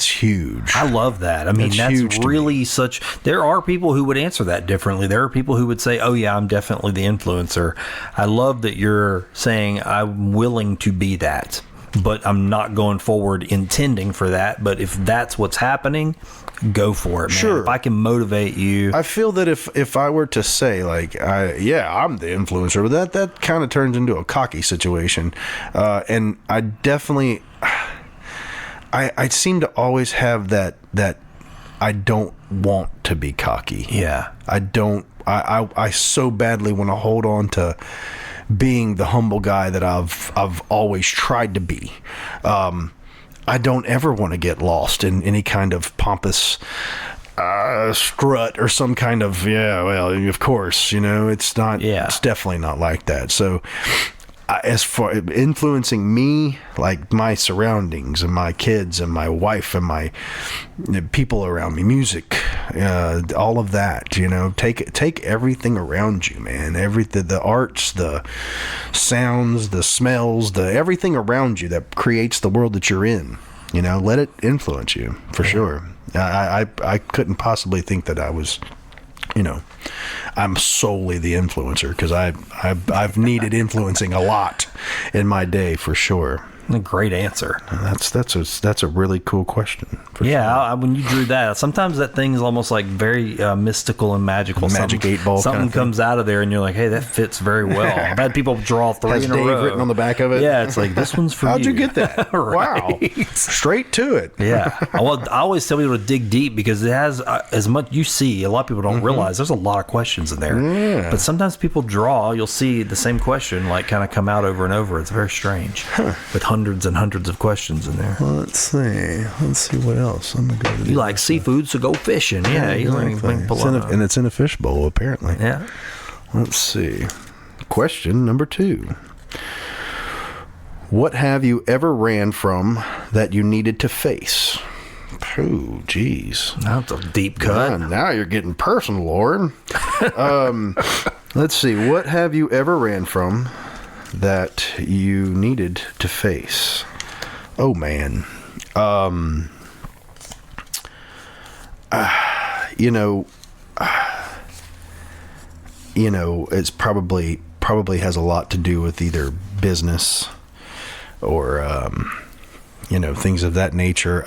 huge. I love that. I mean, that's huge to really me. such. There are people who would answer that differently. There are people who would say, "Oh yeah, I'm definitely the influencer." I love that you're saying I'm willing to be that, but I'm not going forward intending for that. But if that's what's happening, go for it, man. Sure. If I can motivate you. I feel that if I were to say, like, I'm the influencer, but that kind of turns into a cocky situation. And I definitely, I seem to always have that I don't want to be cocky. Yeah. I so badly want to hold on to being the humble guy that I've always tried to be. I don't ever want to get lost in any kind of pompous strut or some kind of, of course, you know, it's not, it's definitely not like that. So as for influencing me, like my surroundings and my kids and my wife and my people around me, music, all of that, you know, take everything around you, man. Everything, the arts, the sounds, the smells, everything around you that creates the world that you're in, you know, let it influence you for sure. I couldn't possibly think that I was, you know, I'm solely the influencer, because I've needed influencing a lot in my day for sure. A great answer. That's a really cool question. Yeah, when you drew that, sometimes that thing is almost like very mystical and magical. Magic 8 ball. Something kind of comes out of there, and you're like, "Hey, that fits very well." I've had people draw 3 Has in a Dave row. written on the back of it? Yeah, it's like, this one's for How'd you you. get that? Wow, straight to it. Yeah. Well, I always tell people to dig deep, because it has as much, you see, a lot of people don't realize there's a lot of questions in there. Yeah. But sometimes people draw, you'll see the same question like kind of come out over and over. It's very strange with hundreds and hundreds of questions in there. Well, let's see what else. I'm gonna go to You like seafood, so go fishing. Yeah, you can pull out. and it's in a fish bowl apparently. Yeah. Let's see. Question number 2. What have you ever ran from that you needed to face? Oh, geez. That's a deep cut. Now you're getting personal, Oran. Let's see. What have you ever ran from that you needed to face? Oh, man. It's probably has a lot to do with either business or, things of that nature.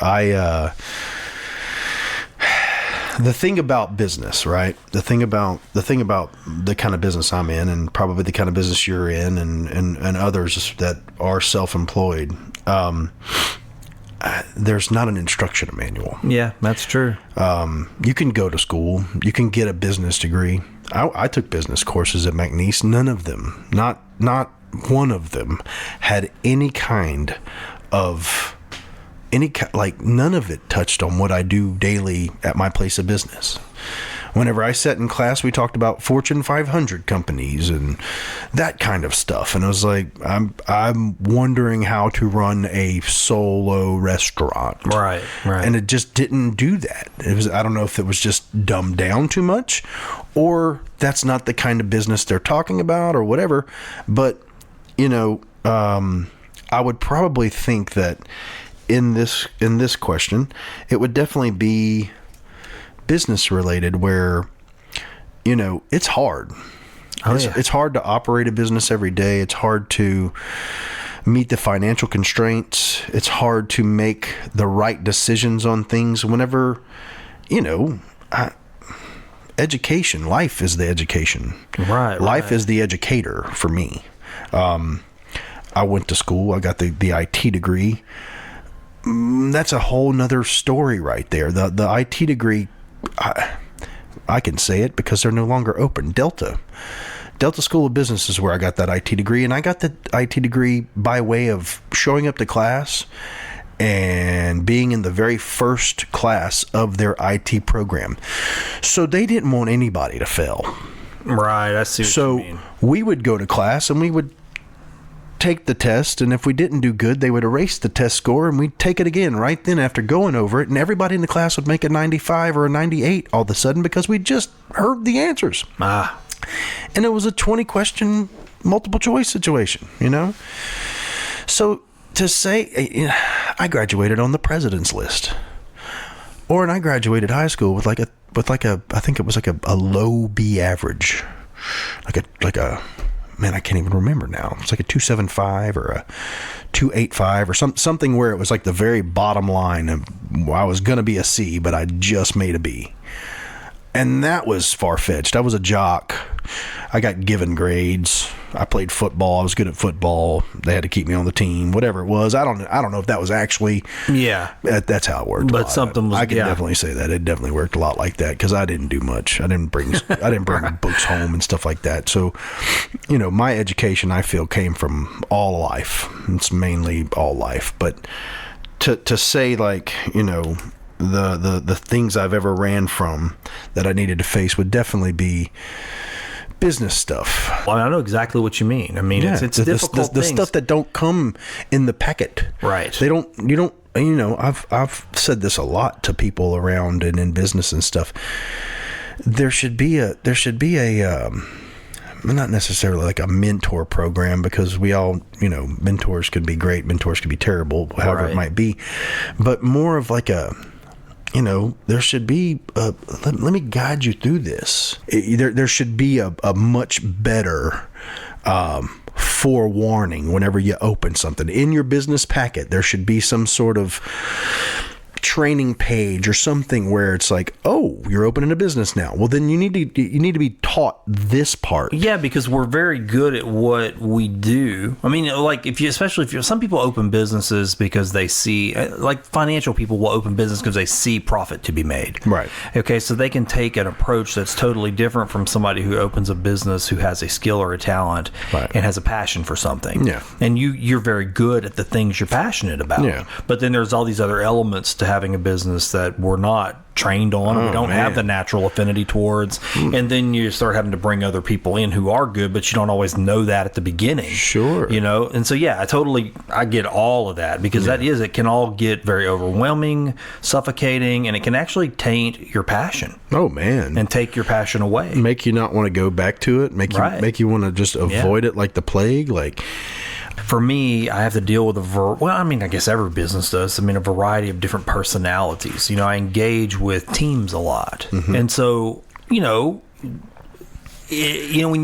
The thing about business, right? The thing about the kind of business I'm in, and probably the kind of business you're in, and others that are self-employed, there's not an instruction manual. Yeah, that's true. You can go to school. You can get a business degree. I took business courses at McNeese. None of them, not one of them had any kind of none of it touched on what I do daily at my place of business. Whenever I sat in class, we talked about Fortune 500 companies and that kind of stuff. And I was like, I'm wondering how to run a solo restaurant. Right. And it just didn't do that. I don't know if it was just dumbed down too much, or that's not the kind of business they're talking about, or whatever. But, I would probably think that in this question, it would definitely be business related, where it's hard. It's hard to operate a business every day. It's hard to meet the financial constraints. It's hard to make the right decisions on things whenever education, life is the education. Life is the educator for me. I went to school. I got the IT degree. That's a whole nother story right there. The IT degree, I can say it because they're no longer open. Delta School of Business is where I got that IT degree, and I got the IT degree by way of showing up to class and being in the very first class of their IT program. So they didn't want anybody to fail. Right, I see what you mean. So we would go to class and we would take the test, and if we didn't do good, they would erase the test score, and we'd take it again right then after going over it, and everybody in the class would make a 95 or a 98 all of a sudden because we just heard the answers. And it was a 20-question multiple choice situation, So to say, I graduated on the president's list, and I graduated high school with I think it was like a low B average, like a man, I can't even remember now. It's like a 275 or a 285 or something where it was like the very bottom line. I was going to be a C, but I just made a B. And that was far-fetched. I was a jock. I got given grades. I played football. I was good at football. They had to keep me on the team. Whatever it was, I don't know if that was actually. Yeah, that's how it worked. But something was. I can definitely say that it definitely worked a lot like that because I didn't do much. I didn't bring books home and stuff like that. So, my education, I feel, came from all life. It's mainly all life. But to say the things I've ever ran from that I needed to face would definitely be business stuff. Well, I know exactly what you mean. I mean, it's difficult. The stuff that don't come in the packet. Right. I've said this a lot to people around and in business and stuff. There should be a not necessarily like a mentor program, because we all, mentors could be great, mentors could be terrible, however it might be, but more of like there should be let me guide you through this. There should be a much better forewarning whenever you open something in your business packet. There should be some sort of training page or something where it's like, oh, you're opening a business now. Well, then you need to be taught this part. Yeah, because we're very good at what we do. I mean, like especially if some people open businesses because they see, like financial people will open business because they see profit to be made. Right. Okay, so they can take an approach that's totally different from somebody who opens a business who has a skill or a talent and has a passion for something. Yeah. And you're very good at the things you're passionate about. Yeah. But then there's all these other elements to having a business that we're not trained on, we don't have the natural affinity towards, and then you start having to bring other people in who are good, but you don't always know that at the beginning. Sure. And so I get all of that, because it can all get very overwhelming, suffocating, and it can actually taint your passion. Oh man. And take your passion away. Make you not want to go back to it, make you want to just avoid it like the plague. Like, for me, I have to deal with I guess every business does. I mean, a variety of different personalities. I engage with teams a lot. Mm-hmm. And so, when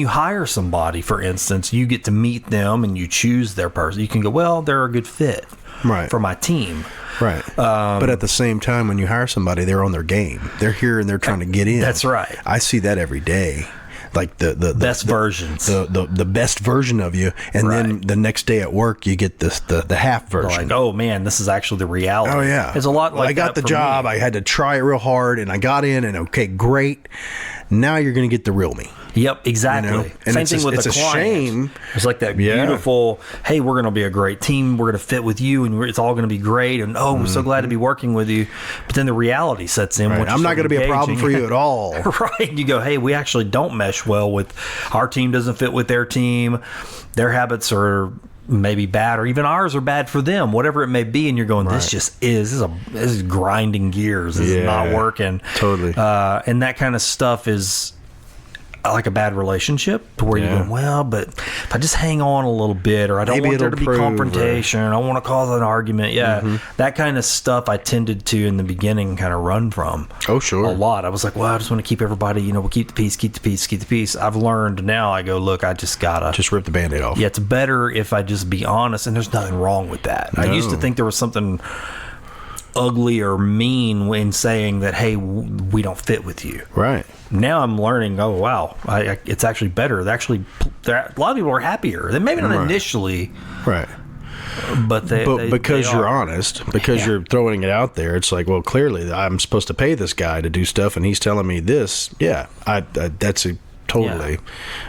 you hire somebody, for instance, you get to meet them and you choose their person. You can go, well, they're a good fit for my team. Right. But at the same time, when you hire somebody, they're on their game. They're here and they're trying to get in. That's right. I see that every day. Like the best versions, the best version of you, and then the next day at work you get the half version. Like, oh man, this is actually the reality. Oh yeah, it's a lot like I got the job. I had to try it real hard, and I got in, and okay, great. Now you're going to get the real me. Yep, exactly. You know? And Same thing with the client. Shame. It's like that beautiful, hey, we're going to be a great team. We're going to fit with you, and it's all going to be great. And we're so glad to be working with you. But then the reality sets in. Right. I'm not going to be a problem for you at all. Right. You go, hey, we actually don't mesh well with our team. Doesn't fit with their team. Their habits are maybe bad, or even ours are bad for them, whatever it may be. And you're going, this is grinding gears. This is not working. Totally. And that kind of stuff is like a bad relationship, to where you go, well, but if I just hang on a little bit, or I don't want there to be confrontation, or I don't want to cause an argument. That kind of stuff I tended to in the beginning kind of run from. Oh, sure. A lot. I was like, well, I just want to keep everybody, we'll keep the peace, keep the peace, keep the peace. I've learned now, I go, look, I just gotta just rip the Band-Aid off. Yeah, it's better if I just be honest, and there's nothing wrong with that. No. I used to think there was something ugly or mean when saying that, hey, we don't fit with you. Right. Now I'm learning, oh, wow, it's actually better. A lot of people are happier. They maybe not initially. Right. But because you're honest, because you're throwing it out there, it's like, well, clearly I'm supposed to pay this guy to do stuff, and he's telling me this. Yeah, that's a totally.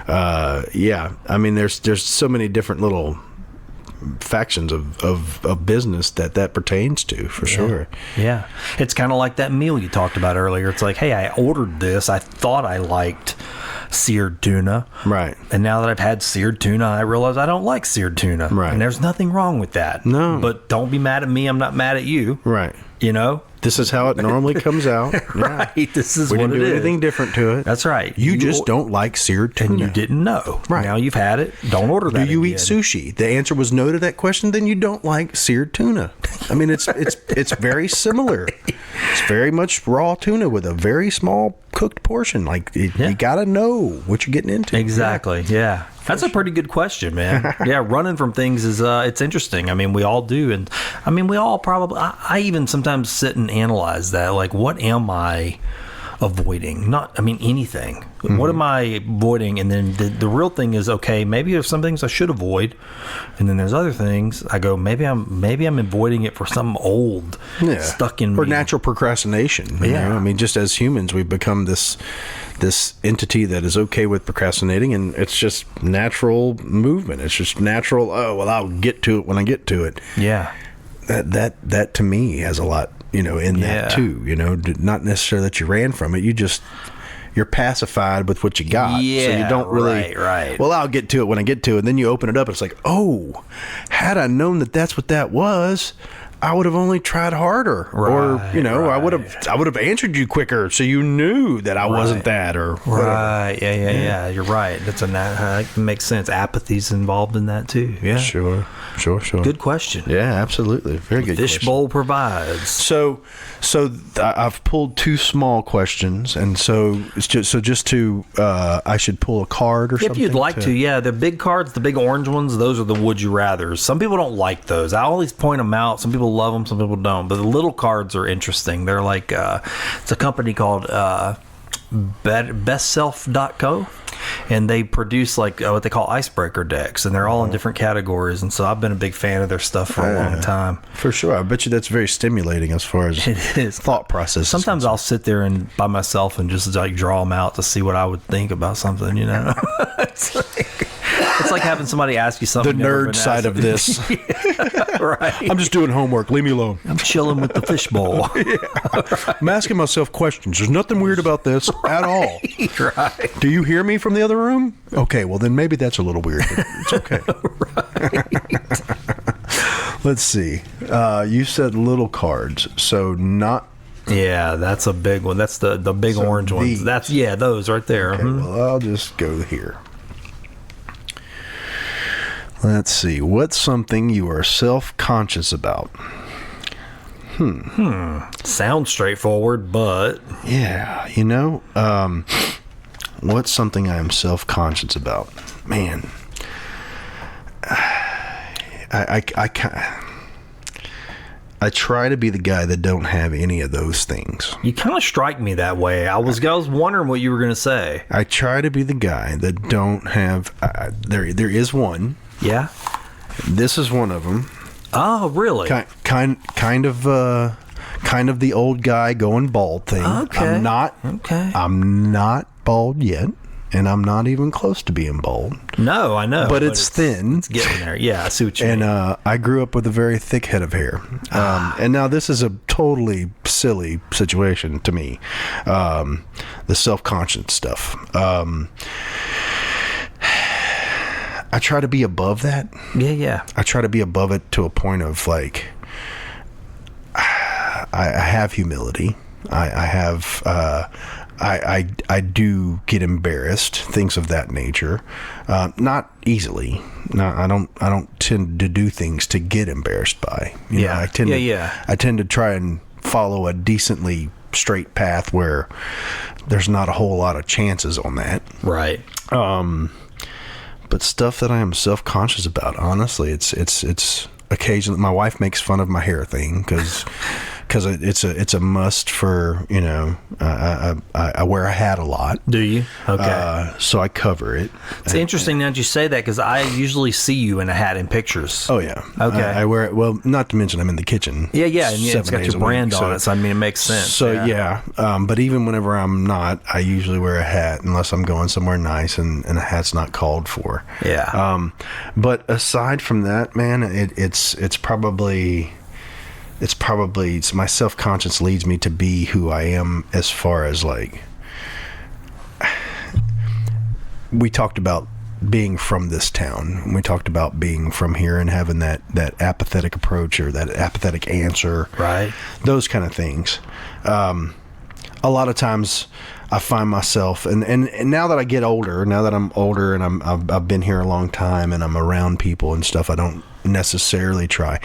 I mean, there's so many different little factions of business that pertains to, for sure. Yeah. It's kind of like that meal you talked about earlier. It's like, hey, I ordered this. I thought I liked seared tuna. Right. And now that I've had seared tuna, I realize I don't like seared tuna. Right. And there's nothing wrong with that. No. But don't be mad at me. I'm not mad at you. Right. This is how it normally comes out. Right. Yeah. This is what it is. We didn't do anything different to it. That's right. You just don't like seared tuna. And you didn't know. Right. Now you've had it. Don't order that. Do you eat sushi? The answer was no to that question. Then you don't like seared tuna. I mean, it's very similar. It's very much raw tuna with a very small cooked portion. Like you got to know what you're getting into. Exactly. Yeah. That's a pretty good question, man. Yeah, running from things is it's interesting. I mean, we all do, and I mean, we all probably. I even sometimes sit and analyze that. Like, what am I avoiding? Anything. Mm-hmm. What am I avoiding? And then the real thing is, okay, maybe there's some things I should avoid, and then there's other things I go, maybe I'm avoiding it for some old stuck in me. Natural procrastination. You know? I mean, just as humans, we've become this entity that is okay with procrastinating, and it's just natural movement. It's just natural. Oh, well, I'll get to it when I get to it. Yeah. That to me has a lot, in that too, not necessarily that you ran from it. You're pacified with what you got. Yeah. So you don't really, right. Well, I'll get to it when I get to it. And then you open it up. And it's like, oh, had I known that that's what that was, I would have only tried harder, or I would have answered you quicker, so you knew that I wasn't that, or whatever. Right? Yeah. You're right. That makes sense. Apathy's involved in that too. Yeah. Sure. Good question. Yeah, absolutely. Very good. Fishbowl provides. So I've pulled two small questions, and so just to I should pull a card or something. If you'd like to, yeah. The big cards, the big orange ones, those are the would you rathers. Some people don't like those. I always point them out. Some people love them, some people don't. But the little cards are interesting. They're like it's a company called bestself.co, and they produce like what they call icebreaker decks, and they're all in different categories. And so I've been a big fan of their stuff for a long time. For sure. I bet you that's very stimulating as far as it is. Thought process. Sometimes I'll sit there and by myself and just like draw them out to see what I would think about something, It's like having somebody ask you something. The nerd side of this. Right. I'm just doing homework. Leave me alone. I'm chilling with the fishbowl. I'm asking myself questions. There's nothing weird about this at all. Right. Do you hear me from the other room? Okay, well then maybe that's a little weird. But it's okay. Right. Let's see. You said little cards, so not. Yeah, that's a big one. That's the big orange ones. That's those right there. Okay, well, I'll just go here. Let's see. What's something you are self-conscious about? Sounds straightforward, but... Yeah, what's something I am self-conscious about? Man. I try to be the guy that don't have any of those things. You kind of strike me that way. I was wondering what you were going to say. I try to be the guy that don't have... there is one... Yeah, this is one of them. Oh, really? Kind of the old guy going bald thing. Okay. I'm not bald yet, and I'm not even close to being bald. No, I know. But it's thin. It's getting there. Yeah, I see what you mean. And I grew up with a very thick head of hair. And now this is a totally silly situation to me. The self-conscious stuff. I try to be above that. Yeah. I try to be above it to a point of like, I have humility. I have, I do get embarrassed, things of that nature. Not easily. No, I don't tend to do things to get embarrassed by. You know, I tend to try and follow a decently straight path where there's not a whole lot of chances on that. Right. But stuff that I am self-conscious about, honestly, it's occasionally my wife makes fun of my hair thing because it's a must for, you know, I wear a hat a lot. Do you? Okay. So I cover it. It's interesting that you say that because I usually see you in a hat in pictures. Oh yeah. Okay. I wear it. Well, not to mention I'm in the kitchen. Yeah, and it's got your brand on it, so I mean it makes sense. So yeah. But even whenever I'm not, I usually wear a hat unless I'm going somewhere nice and a hat's not called for. Yeah. But aside from that, man, it's probably my self-conscious leads me to be who I am as far as like we talked about being from this town. We talked about being from here and having that apathetic approach or that apathetic answer. Right. Those kind of things. A lot of times I find myself, and now that I get older, now that I'm older and I've been here a long time and I'm around people and stuff, I don't necessarily try.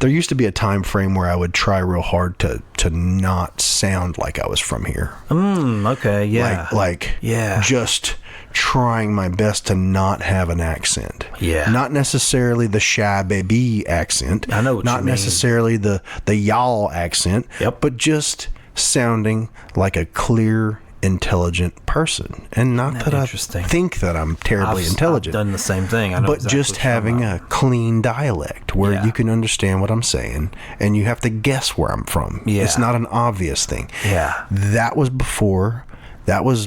There used to be a time frame where I would try real hard to not sound like I was from here. Okay, yeah. Like just trying my best to not have an accent. Yeah. Not necessarily the shy baby accent. I know what you mean. Not necessarily the y'all accent. Yep. But just sounding like a clear, intelligent person. And not that I think that I'm terribly intelligent. I've done the same thing. I know but exactly just having a clean dialect where you can understand what I'm saying and you have to guess where I'm from. Yeah. It's not an obvious thing. Yeah. That was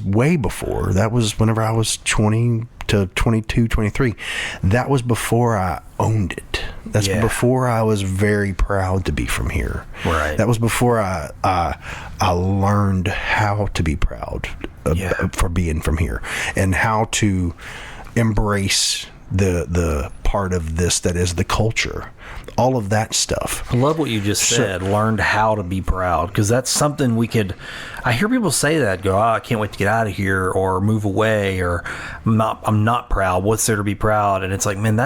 way before. That was whenever I was 20 to 22, 23. That was before I owned it. That's before I was very proud to be from here. Right. That was before I learned how to be proud for being from here and how to embrace the part of this that is the culture. All of that stuff. I love what you just said. Learned how to be proud, because that's something I hear people say that, go, I can't wait to get out of here or move away, or I'm not proud. What's there to be proud? And it's like, man,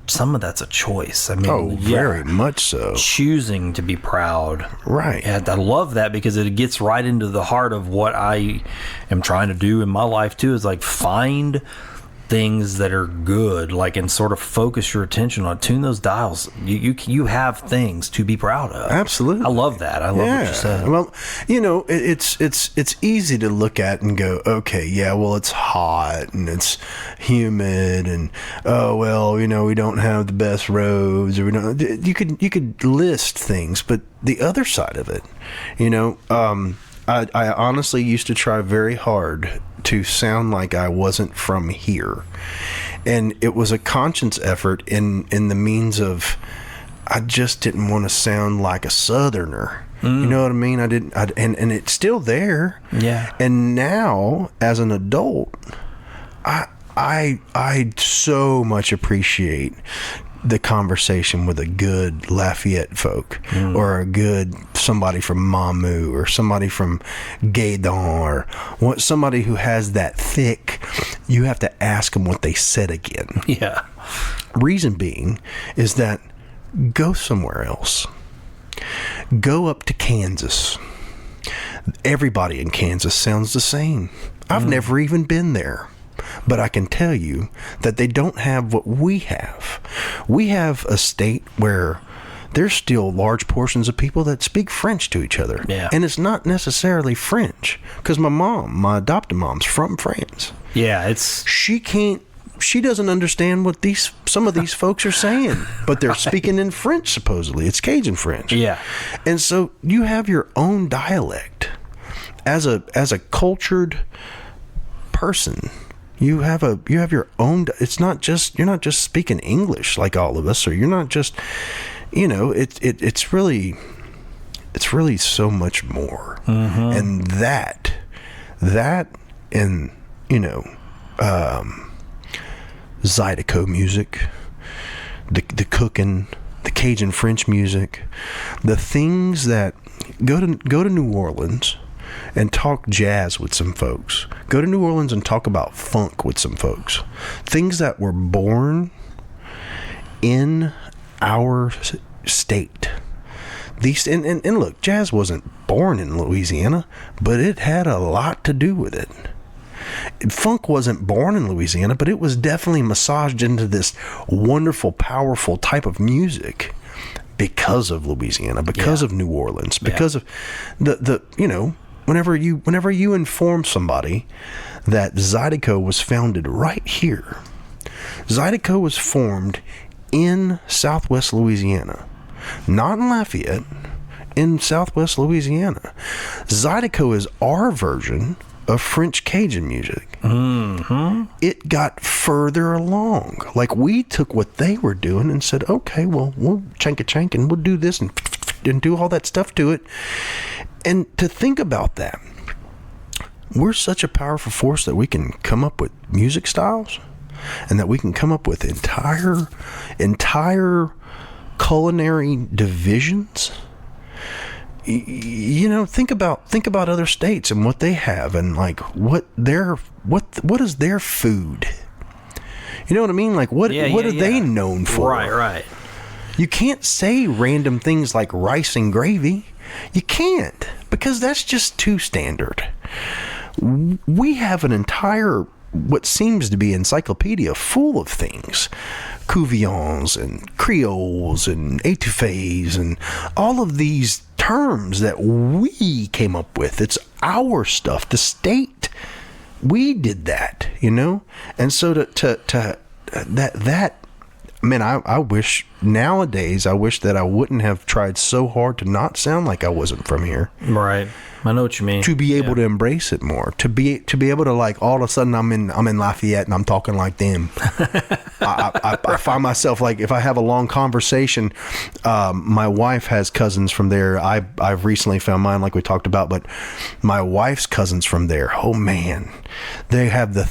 some of that's a choice. I mean, very much so. Choosing to be proud. Right. And I love that because it gets right into the heart of what I am trying to do in my life too, is like find things that are good, like, and sort of focus your attention on, tune those dials. You have things to be proud of. Absolutely. I love that. I love what you said. Well, you know, it's easy to look at and go, okay, yeah, well, it's hot and it's humid and oh well, you know, we don't have the best roads, or we don't. You could list things, but the other side of it, you know, I honestly used to try very hard to sound like I wasn't from here. And it was a conscious effort in the means of I just didn't want to sound like a Southerner. You know what I mean? And it's still there. Yeah. And now, as an adult, I so much appreciate the conversation with a good Lafayette folk or a good somebody from Mamou or somebody from Gaydon or somebody who has that thick, you have to ask them what they said again. Yeah. Reason being is that go somewhere else. Go up to Kansas. Everybody in Kansas sounds the same. I've never even been there. But I can tell you that they don't have what we have. We have a state where there's still large portions of people that speak French to each other. Yeah. And it's not necessarily French. Because my adopted mom's from France. Yeah, She doesn't understand what some of these folks are saying. But they're speaking in French, supposedly. It's Cajun French. Yeah. And so you have your own dialect. As a cultured person, You have your own. It's not just, you're not just speaking English like all of us, or you're not just, it's really so much more. And that and Zydeco music, the cooking, the Cajun French music, the things that go to New Orleans and talk jazz with some folks. Go to New Orleans and talk about funk with some folks. Things that were born in our state. These and look, jazz wasn't born in Louisiana, but it had a lot to do with it. Funk wasn't born in Louisiana, but it was definitely massaged into this wonderful, powerful type of music because of Louisiana, because of New Orleans, because of the whenever you inform somebody that Zydeco was founded right here. Zydeco was formed in Southwest Louisiana, not in Lafayette, in Southwest Louisiana. Zydeco is our version of French Cajun music. It got further along. Like, we took what they were doing and said, okay, well, we'll chank and we'll do this and do all that stuff to it. And to think about that, we're such a powerful force that we can come up with music styles, and that we can come up with entire culinary divisions. Think about other states and what they have, and like what is their food. You know what I mean? Like, what are they known for? Right. You can't say random things like rice and gravy. You can't, because that's just too standard. We have an entire, what seems to be, encyclopedia full of things. Couvillons and Creoles and étouffées and all of these terms that we came up with. It's our stuff. The state, we did that, And so that man, I wish nowadays, that I wouldn't have tried so hard to not sound like I wasn't from here. Right. I know what you mean. To be able to embrace it more, to be able to, like, all of a sudden I'm in Lafayette and I'm talking like them. I find myself, like, if I have a long conversation, my wife has cousins from there. I've recently found mine, like we talked about, but my wife's cousins from there, oh man, they have the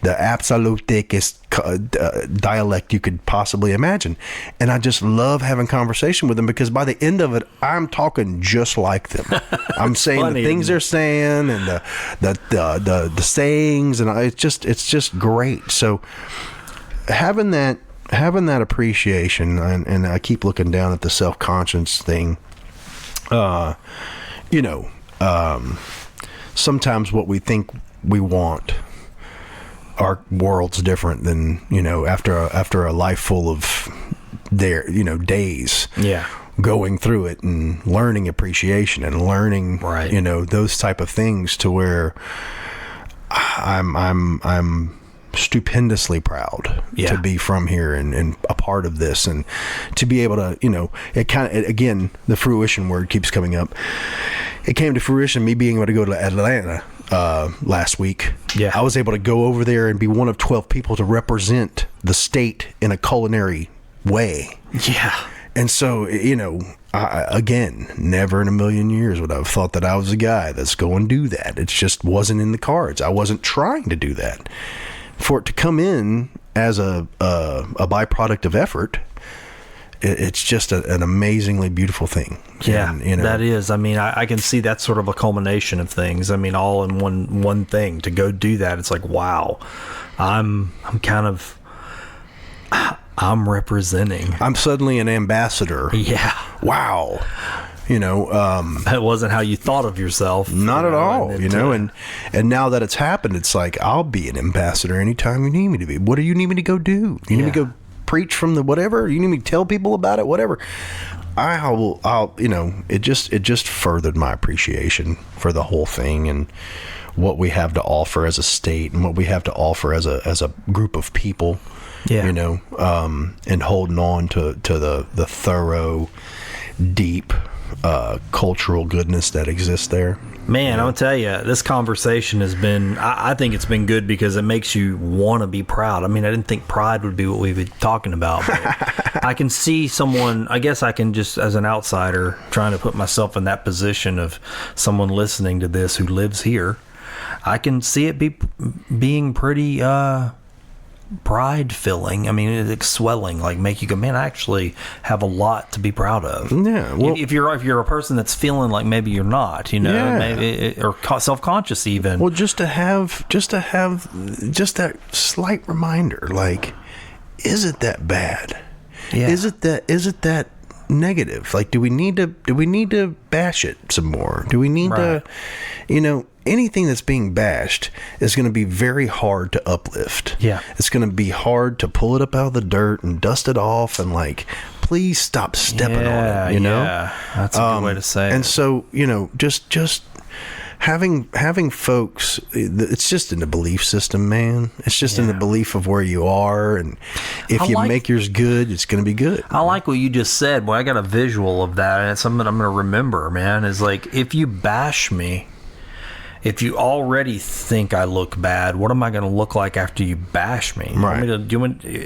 absolute thickest dialect you could possibly imagine. And I just love having conversation with them, because by the end of it, I'm talking just like them. I'm saying funny, the things they're saying, and the sayings, and it's just great. So having that appreciation, and I keep looking down at the self-conscious thing. Sometimes what we think we want, our world's different than, after a life full of days. Yeah. Going through it and learning appreciation and learning, those type of things, to where I'm stupendously proud to be from here and a part of this, and to be able to, it kind of, again, the fruition word keeps coming up. It came to fruition, me being able to go to Atlanta last week. Yeah. I was able to go over there and be one of 12 people to represent the state in a culinary way. Yeah. And so, again, never in a million years would I have thought that I was a guy that's going to do that. It just wasn't in the cards. I wasn't trying to do that. For it to come in as a byproduct of effort, it's just an amazingly beautiful thing. Yeah, and, that is. I mean, I can see that sort of a culmination of things. I mean, all in one thing. To go do that, it's like, wow, I'm representing. I'm suddenly an ambassador. Yeah. Wow. That wasn't how you thought of yourself. Not at all, and now that it's happened, it's like, I'll be an ambassador anytime you need me to be. What do you need me to go do? You need me to go preach from the whatever? You need me to tell people about it? Whatever. It just furthered my appreciation for the whole thing, and what we have to offer as a state, and what we have to offer as a group of people. Yeah. And holding on to the thorough, deep cultural goodness that exists there. Man, I'll tell you, this conversation has been, I think it's been good because it makes you want to be proud. I mean, I didn't think pride would be what we've been talking about. But I can see someone, I guess I can just, as an outsider, trying to put myself in that position of someone listening to this who lives here. I can see it being pretty pride-filling. I mean, it's swelling, like make you go, man, I actually have a lot to be proud of. Yeah. Well, if you're a person that's feeling like maybe you're not, maybe, or self-conscious even. Well, just to have that slight reminder, like, is it that bad? Yeah. Is it that negative? Like, do we need to bash it some more? Do we need to, anything that's being bashed is going to be very hard to uplift. Yeah. It's going to be hard to pull it up out of the dirt and dust it off and, like, please stop stepping on it, Yeah, that's a good way to say it. And so, just having folks, it's just in the belief system, man. It's just in the belief of where you are, and if you make yours good, it's going to be good. I like what you just said. Boy, I got a visual of that, and it's something I'm going to remember, man. Is like, if you bash me, if you already think I look bad, what am I going to look like after you bash me? Right.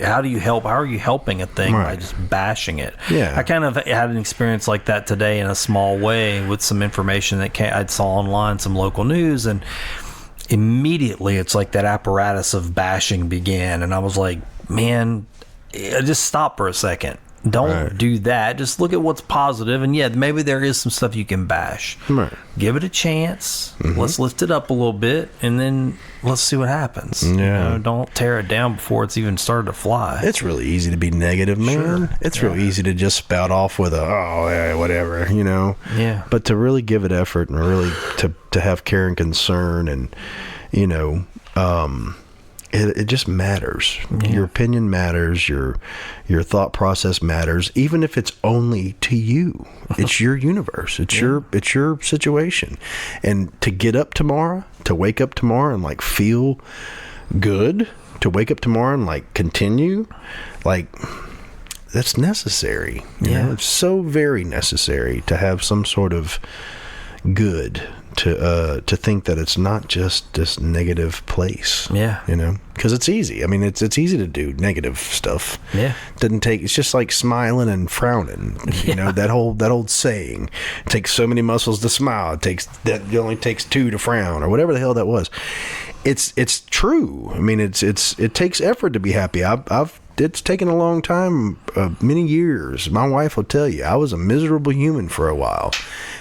How do you help? How are you helping a thing by just bashing it? Yeah. I kind of had an experience like that today in a small way with some information that I saw online, some local news, and immediately it's like that apparatus of bashing began, and I was like, man, just stop for a second. Don't do that. Just look at what's positive, and maybe there is some stuff you can bash. Right. Give it a chance. Mm-hmm. Let's lift it up a little bit, and then let's see what happens. Yeah. Don't tear it down before it's even started to fly. It's really easy to be negative, man. Sure. It's real easy to just spout off with whatever, Yeah. But to really give it effort and really to have care and concern, and it just matters. Yeah. Your opinion matters. Your thought process matters, even if it's only to you. It's your universe. It's your situation. And to get up tomorrow, to wake up tomorrow and, like, feel good, to wake up tomorrow and, like, continue, like, that's necessary. You know? It's so very necessary to have some sort of good, to think that it's not just this negative place. Because it's easy. I mean, it's easy to do negative stuff. It's just like smiling and frowning. That old saying, it takes so many muscles to smile, it only takes 2 to frown, or whatever the hell that was. It's true. I mean, it takes effort to be happy. It's taken a long time, many years. My wife will tell you, I was a miserable human for a while,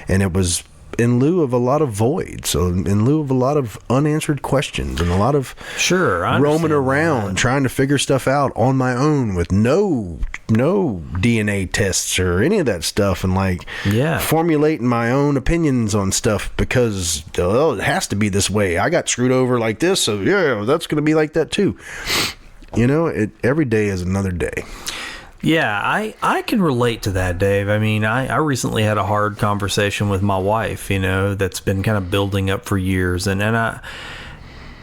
and it was in lieu of a lot of voids, so in lieu of a lot of unanswered questions, and a lot of roaming around trying to figure stuff out on my own with no DNA tests or any of that stuff, and formulating my own opinions on stuff because it has to be this way. I got screwed over like this, so that's going to be like that too. Every day is another day. Yeah, I can relate to that, Dave. I mean, I recently had a hard conversation with my wife, that's been kind of building up for years. And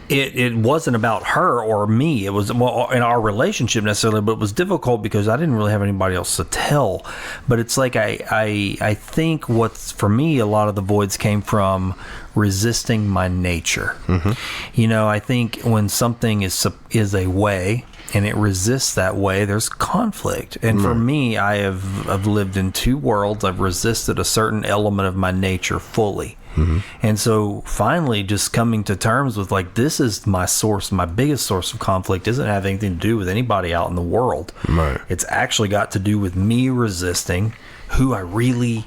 it wasn't about her or me. It was, in our relationship necessarily, but it was difficult because I didn't really have anybody else to tell. But it's like I think what's, for me, a lot of the voids came from resisting my nature. Mm-hmm. I think when something is a way, and it resists that way, there's conflict. And for me, I've lived in 2 worlds. I've resisted a certain element of my nature fully. Mm-hmm. And so finally just coming to terms with, like, this is my source, my biggest source of conflict doesn't have anything to do with anybody out in the world. Right. It's actually got to do with me resisting who I really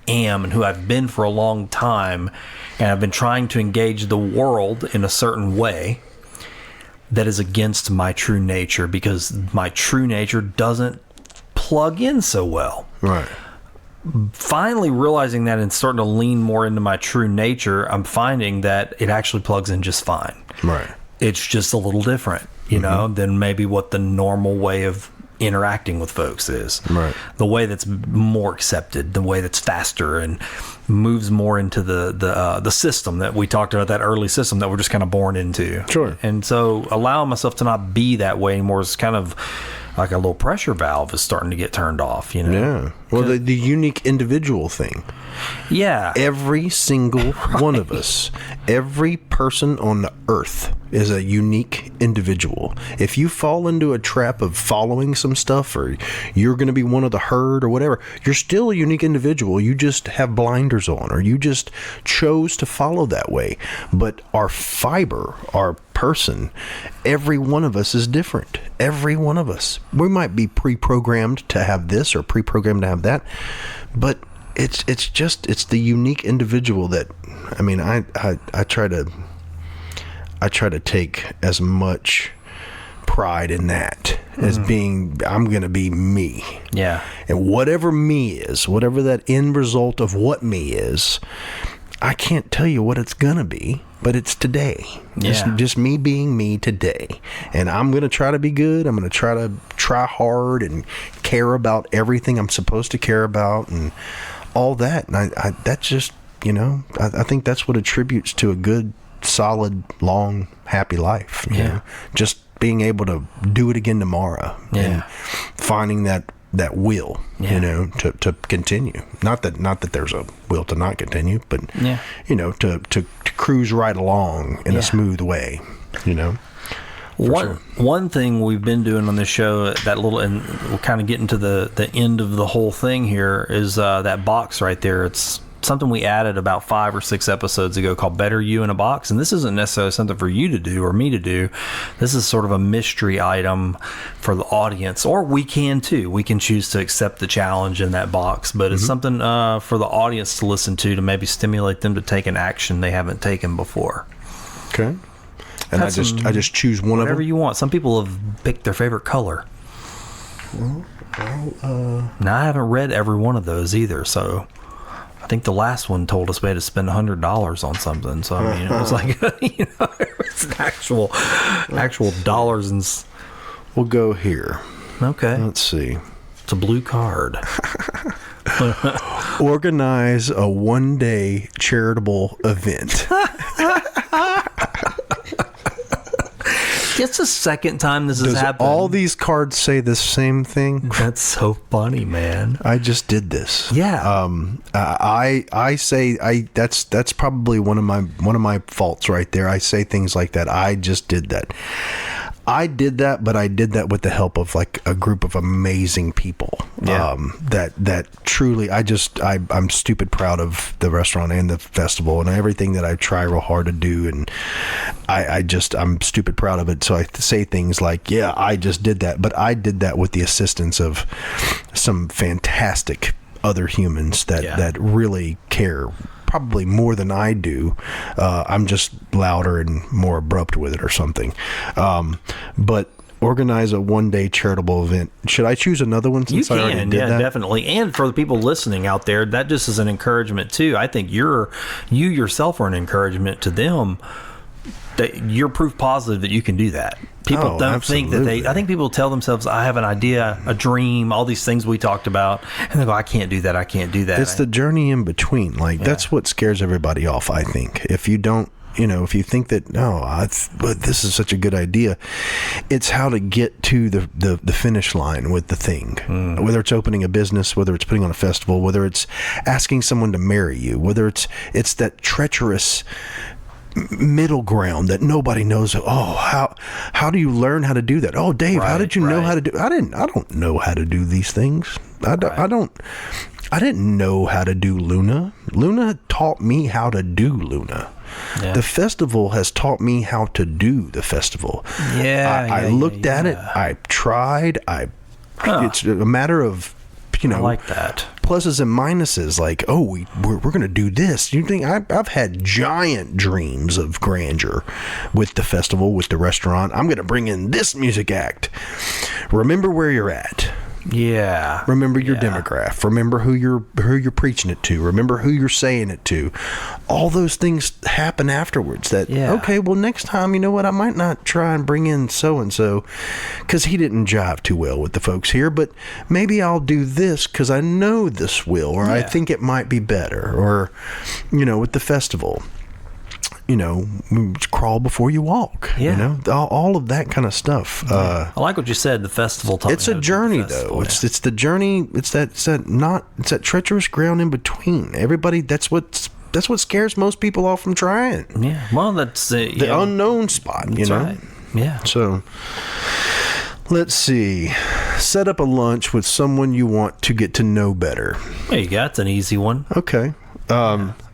am and who I've been for a long time. And I've been trying to engage the world in a certain way that is against my true nature, because my true nature doesn't plug in so well. Right. Finally realizing that and starting to lean more into my true nature, I'm finding that it actually plugs in just fine. Right. It's just a little different, than maybe what the normal way of interacting with folks is. Right. The way that's more accepted, the way that's faster and moves more into the system that we talked about, that early system that we're just kind of born into. Sure. And so allowing myself to not be that way anymore is kind of like a little pressure valve is starting to get turned off, you know? Yeah. Well, the unique individual thing. Yeah. Every single one of us, every person on the earth is a unique individual. If you fall into a trap of following some stuff, or you're going to be one of the herd or whatever, you're still a unique individual. You just have blinders on, or you just chose to follow that way. But our fiber, our person, every one of us is different. Every one of us. We might be pre-programmed to have this or pre-programmed to have that, but it's the unique individual that, I mean, I try to take as much pride in that as being, I'm going to be me. Yeah. And whatever me is, whatever that end result of what me is, I can't tell you what it's going to be, but it's today. Yeah. Just me being me today. And I'm going to try to be good. I'm going to try hard and care about everything I'm supposed to care about and all that. And I that's just, you know, I think that's what attributes to a good, solid, long, happy life. You know? Just being able to do it again tomorrow. Yeah. And finding that will, you know, to continue. Not that there's a will to not continue, but you know, to cruise right along in a smooth way, you know. One thing we've been doing on this show, that little, and we're kind of getting to the end of the whole thing here, is that box right there. It's something we added about 5 or 6 episodes ago called Better You in a Box. And this isn't necessarily something for you to do or me to do. This is sort of a mystery item for the audience, or we can too. We can choose to accept the challenge in that box, but it's something for the audience to listen to maybe stimulate them to take an action they haven't taken before. Okay. And I just choose one of them. Whatever you want. Some people have picked their favorite color. Now, I haven't read every one of those either, so I think the last one told us we had to spend $100 on something. So I mean, it was like, you know, it's an actual dollars and. We'll go here. Okay. Let's see. It's a blue card. Organize a one-day charitable event. It's the second time this has happened. All these cards say the same thing? That's so funny, man. I just did this. Yeah. I say that's probably one of my faults right there. I say things like that. I just did that. I did that, but I did that with the help of like a group of amazing people. Yeah. That truly, I'm stupid proud of the restaurant and the festival and everything that I try real hard to do. And I'm stupid proud of it. So I say things like, yeah, I just did that, but I did that with the assistance of some fantastic other humans that really care. Probably more than I do. I'm just louder and more abrupt with it or something. But organize a one-day charitable event. Should I choose another one since I already did that? Definitely. And for the people listening out there, that just is an encouragement too. I think you yourself are an encouragement to them. That you're proof positive that you can do that. People don't think that I think people tell themselves, I have an idea, a dream, all these things we talked about, and they go, I can't do that. I can't do that. It's the journey in between. Like, that's what scares everybody off, I think. If you don't, you know, if you think that, but this is such a good idea, it's how to get to the finish line with the thing. Whether it's opening a business, whether it's putting on a festival, whether it's asking someone to marry you, whether it's that treacherous middle ground that nobody knows. How do you learn how to do that? Oh, Dave, how did you know how to do? I don't know how to do these things. I didn't know how to do Luna. Luna taught me how to do Luna. Yeah. The festival has taught me how to do the festival. I looked at it. I tried. It's a matter of, you know, I like that. Pluses and minuses, like, we're going to do this. You think I've had giant dreams of grandeur with the festival, with the restaurant. I'm going to bring in this music act. Remember where you're at. Yeah. Remember your demographic. Remember who you're preaching it to. Remember who you're saying it to. All those things happen afterwards. Okay, well, next time, you know what? I might not try and bring in so-and-so because he didn't jive too well with the folks here, but maybe I'll do this because I know this will, or I think it might be better, or, you know, with the festival. crawl before you walk. Yeah. All of that kind of stuff. I like what you said. The festival taught It's me a how to do journey, the festival, though. yeah. It's the journey. It's that treacherous ground in between. Everybody. That's what scares most people off from trying. Yeah. Well, that's The unknown spot. That's right. Yeah. So, let's see. Set up a lunch with someone you want to get to know better. There you go. That's an easy one. Okay.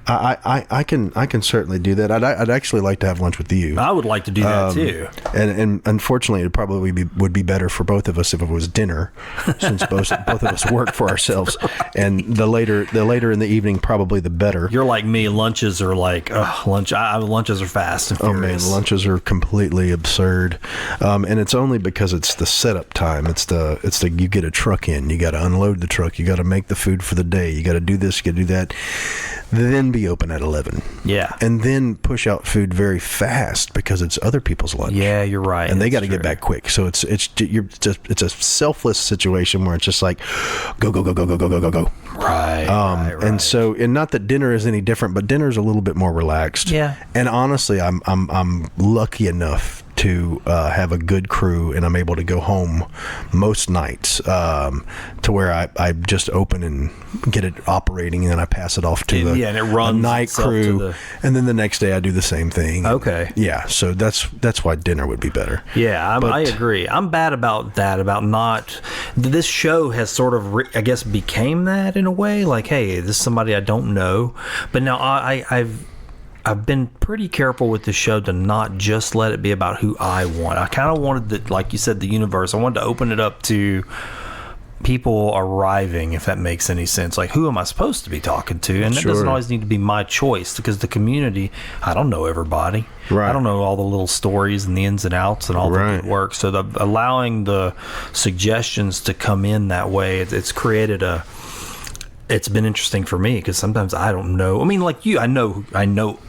I can certainly do that. I'd actually like to have lunch with you. I would like to do that too. And unfortunately, it probably would be better for both of us if it was dinner, since both of us work for ourselves. And the later in the evening, probably the better. You're like me. Lunches are like lunches are fast and furious. Oh man, lunches are completely absurd, and it's only because it's the setup time. It's the you get a truck in, you got to unload the truck, you got to make the food for the day, you got to do this, you got to do that, then be open at 11. Yeah, and then push out food very fast because it's other people's lunch. Yeah, you're right, and they got to get back quick. So it's a selfless situation where it's just like go. Right. Right. And so, and not that dinner is any different, but dinner is a little bit more relaxed. Yeah. And honestly, I'm lucky enough to have a good crew, and I'm able to go home most nights to where I just open and get it operating, and then I pass it off to and it runs a night crew, and then the next day I do the same thing. Okay. Yeah. So that's why dinner would be better. Yeah, I agree. I'm bad about that. About not. This show has sort of, I guess, became that in a way. Like, hey, this is somebody I don't know, but now I've been pretty careful with the show to not just let it be about who I want. I kind of wanted like you said, the universe. I wanted to open it up to people arriving, if that makes any sense. Like, who am I supposed to be talking to? And that doesn't always need to be my choice, because the community, I don't know everybody. Right. I don't know all the little stories and the ins and outs and all the good work. So allowing the suggestions to come in that way, it's created it's been interesting for me, because sometimes I don't know. I mean, like you, I know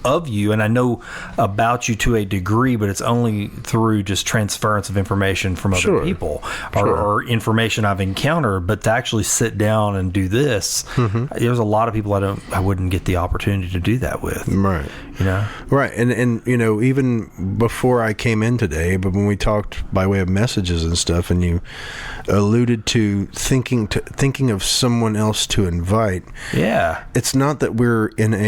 of you, and I know about you to a degree, but it's only through just transference of information from other people or information I've encountered. But to actually sit down and do this, there's a lot of people I wouldn't get the opportunity to do that with. Right. Right. And even before I came in today, but when we talked by way of messages and stuff, and you alluded to thinking of someone else to invite. Yeah. It's not that we're in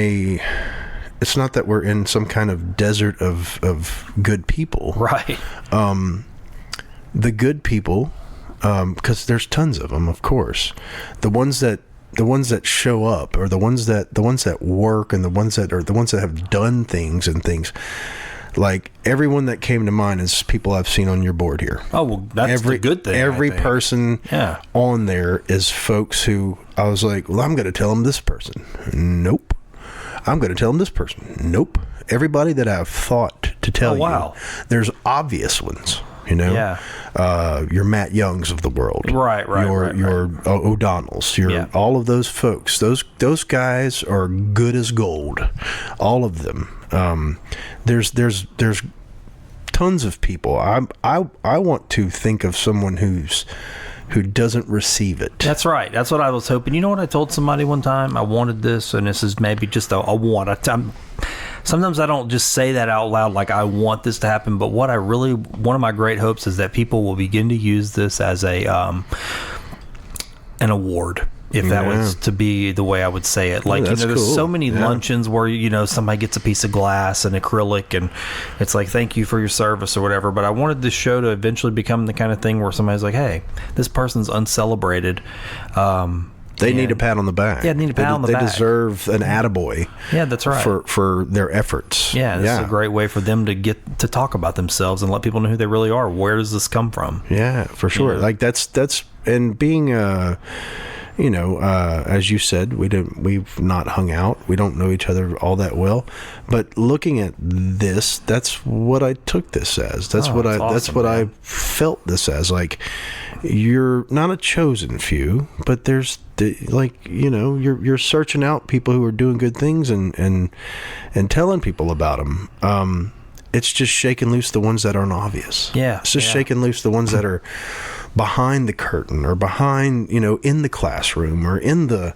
some kind of desert of good people. Right. The good people, because there's tons of them, of course. The ones that show up, or the ones that work, and the ones that have done things and things. Like, everyone that came to mind is people I've seen on your board here. Oh, well, that's the good thing. Every person on there is folks who I was like, well, I'm going to tell them this person. Nope. I'm going to tell them this person. Nope. Everybody that I've thought to tell you. There's obvious ones. Your Matt Youngs of the world, your O'Donnells, all of those folks. Those guys are good as gold, all of them. There's tons of people. I want to think of someone who doesn't receive it. That's right. That's what I was hoping. You know what I told somebody one time? I wanted this, and this is maybe just a want. Sometimes I don't just say that out loud, like I want this to happen, but one of my great hopes is that people will begin to use this as an award, if that was to be the way I would say it. Like, there's so many luncheons where, somebody gets a piece of glass and acrylic, and it's like, thank you for your service or whatever. But I wanted this show to eventually become the kind of thing where somebody's like, hey, this person's uncelebrated. They need a pat on the back. Yeah, they need a pat on the back. They deserve an attaboy. Yeah, that's right. For their efforts. Yeah, this is a great way for them to get to talk about themselves and let people know who they really are. Where does this come from? Yeah, for sure. Like that's and being as you said, we've not hung out. We don't know each other all that well. But looking at this, that's what I took this as. That's what I felt this as. Like, you're not a chosen few, but there's you're searching out people who are doing good things and telling people about them. it's just shaking loose the ones that aren't obvious. Yeah. It's just shaking loose the ones that are behind the curtain or behind, in the classroom or in the,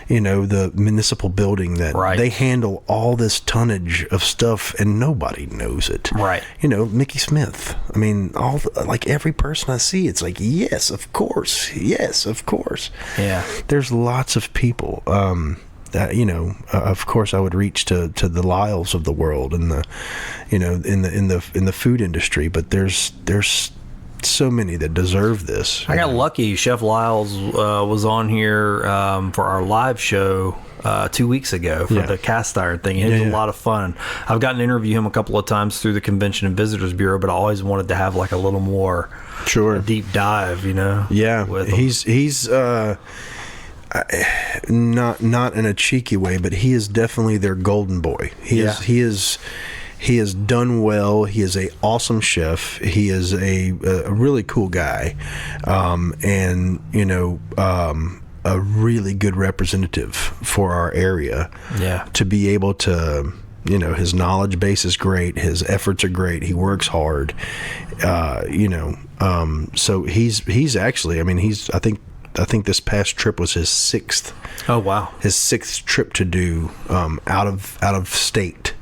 the municipal building that they handle all this tonnage of stuff and nobody knows it. Right. Mickey Smith. I mean, every person I see, it's like, yes, of course. Yes, of course. Yeah. There's lots of people, that of course I would reach to the Lyles of the world and the in the food industry, but there's so many that deserve this. I got lucky. Chef Lyles was on here for our live show 2 weeks ago for the cast iron thing. It was a lot of fun. I've gotten to interview him a couple of times through the Convention and Visitors Bureau, but I always wanted to have like a little more deep dive, Yeah, with him. He's not in a cheeky way, but he is definitely their golden boy. He has done well. He is a awesome chef. He is a really cool guy, and a really good representative for our area. Yeah, to be able to. His knowledge base is great. His efforts are great. He works hard. So he's actually. I mean, I think this past trip was his 6th. Oh wow! His 6th trip to do out of state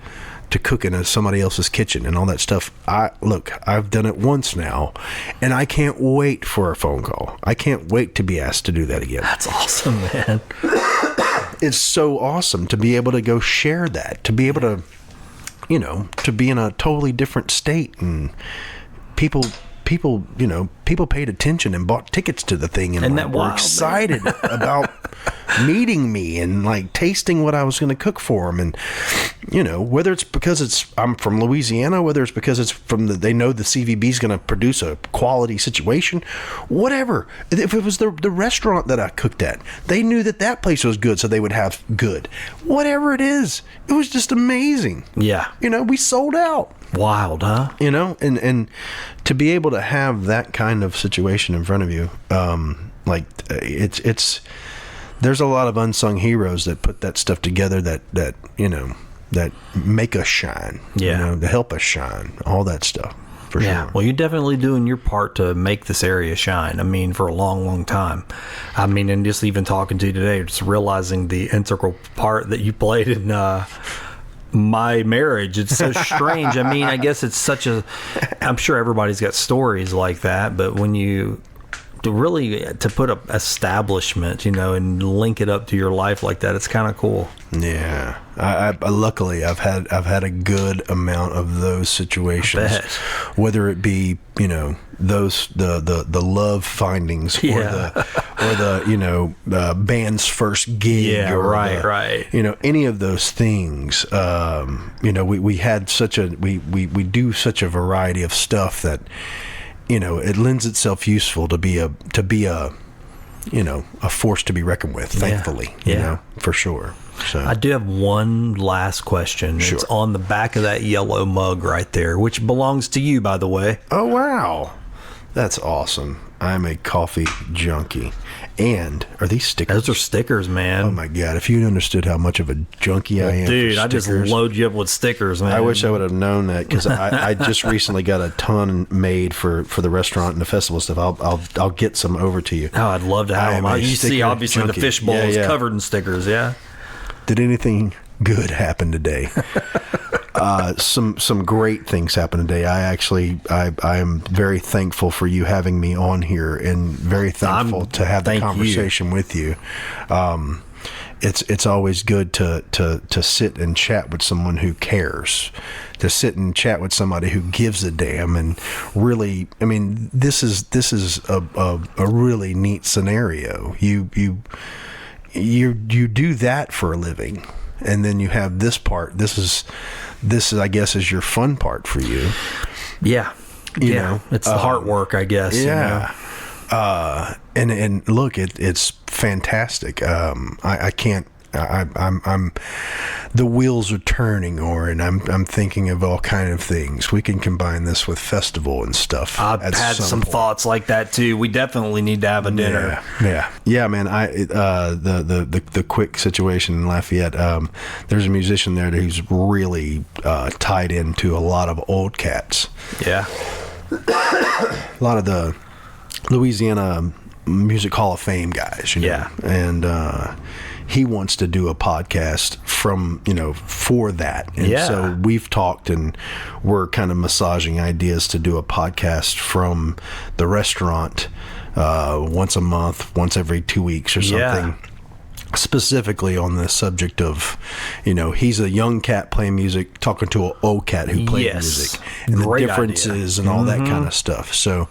to cook in somebody else's kitchen and all that stuff. I've done it once now, and I can't wait for a phone call. I can't wait to be asked to do that again. That's awesome, man. It's so awesome to be able to go share that, to be able to, to be in a totally different state, and people paid attention and bought tickets to the thing, and that were excited about meeting me and like tasting what I was going to cook for them. And whether it's because I'm from Louisiana, whether it's because it's they know the CVB is going to produce a quality situation, whatever. If it was the restaurant that I cooked at, they knew that place was good, so they would have good. Whatever it is, it was just amazing. Yeah, we sold out. Wild, huh? And to be able to have that kind of situation in front of you, it's there's a lot of unsung heroes that put that stuff together that make us shine. Yeah, to help us shine, all that stuff. For sure. Well, you're definitely doing your part to make this area shine. I mean, for a long, long time. I mean, and just even talking to you today, just realizing the integral part that you played in my marriage. It's so strange. I mean, I guess it's I'm sure everybody's got stories like that, but when you to put a establishment, and link it up to your life like that, it's kind of cool. Yeah. I luckily I've had a good amount of those situations, whether it be, those, the love findings or the band's first gig, or right. Any of those things. We had we do such a variety of stuff that, it lends itself useful to be a force to be reckoned with, thankfully, for sure. So I do have one last question. Sure. It's on the back of that yellow mug right there, which belongs to you, by the way. Oh, wow. That's awesome. I'm a coffee junkie. And are these stickers? Those are stickers, man. Oh my God! If you understood how much of a junkie I am, dude, I just load you up with stickers, man. I wish I would have known that, because I just recently got a ton made for the restaurant and the festival stuff. I'll get some over to you. Oh, I'd love to have them. You see, obviously, junkie. the fishbowl is covered in stickers. Yeah. Did anything good happen today? Some great things happened today. I am very thankful for you having me on here, and very thankful to have the conversation with you. It's always good to sit and chat with someone who cares, to sit and chat with somebody who gives a damn. And really, I mean, this is a really neat scenario. You do that for a living, and then you have this part. This is I guess is your fun part for you. Yeah. It's the heart work, I guess. Yeah. And look, it's fantastic. I can't I'm the wheels are turning, Oran. I'm thinking of all kind of things. We can combine this with festival and stuff. I've had some thoughts like that too. We definitely need to have a dinner. Yeah, man. The quick situation in Lafayette. There's a musician there who's really tied into a lot of old cats. Yeah, a lot of the Louisiana Music Hall of Fame guys. Yeah, and he wants to do a podcast from, for that. And so we've talked and we're kind of massaging ideas to do a podcast from the restaurant once a month, once every 2 weeks or something. Specifically on the subject of, he's a young cat playing music, talking to an old cat who plays music, and the differences and all that kind of stuff. So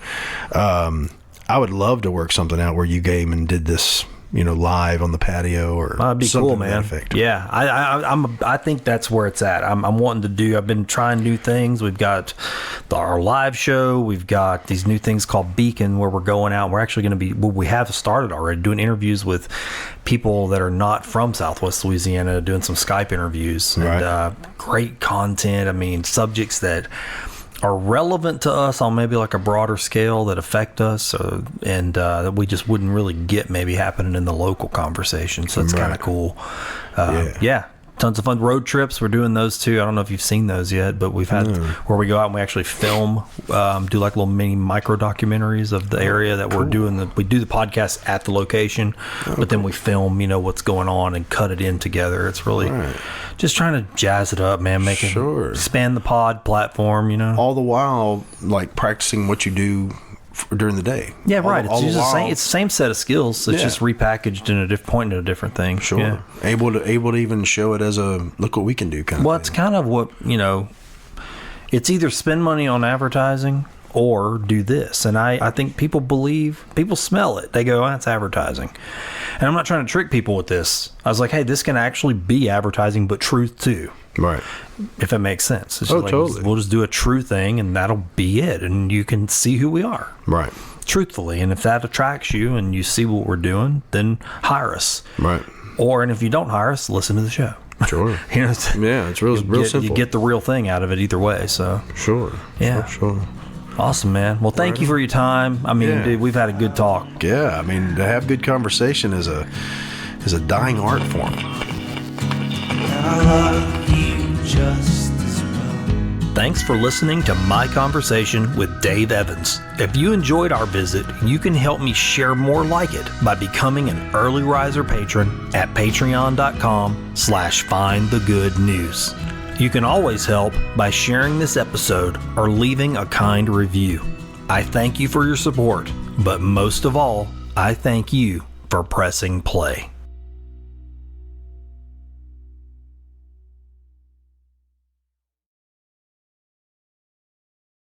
I would love to work something out where you came and did this, live on the patio or that'd be something cool, man. Yeah, I think that's where it's at. I'm wanting to do. I've been trying new things. We've got our live show. We've got these new things called Beacon, where we're going out. We're actually going to be. Well, we have started already doing interviews with people that are not from Southwest Louisiana, doing some Skype interviews. Right. And great content. I mean, subjects that are relevant to us on maybe like a broader scale that affect us, and that we just wouldn't really get maybe happening in the local conversation. So it's kind of cool. Tons of fun road trips. We're doing those too. I don't know if you've seen those yet, but we've had where we go out and we actually film, do like little mini micro documentaries of the area that we're doing. We do the podcast at the location, but then we film, what's going on and cut it in together. It's really just trying to jazz it up, man. Make it expand the pod platform, all the while like practicing what you do during the day. Yeah, right. It's the same set of skills. It's just repackaged in a different a different thing. Sure. Yeah. Able to even show it as a look what we can do kind of thing. It's kind of what, it's either spend money on advertising or do this. And I think people smell it. They go, that's advertising. And I'm not trying to trick people with this. I was like, hey, this can actually be advertising, but truth too. Right. If it makes sense. It's totally. We'll just do a true thing and that'll be it. And you can see who we are. Right. Truthfully. And if that attracts you and you see what we're doing, then hire us. Right. And if you don't hire us, listen to the show. Sure. It's real simple. You get the real thing out of it either way. So sure. Yeah. Sure. Awesome, man. Well, thank you for your time. I mean, dude, we've had a good talk. Yeah. I mean, to have good conversation is a dying art form. I love you just as well. Thanks for listening to my conversation with Dave Evans. If you enjoyed our visit, you can help me share more like it by becoming an early riser patron at patreon.com/findthegoodnews. You can always help by sharing this episode or leaving a kind review. I thank you for your support, but most of all, I thank you for pressing play.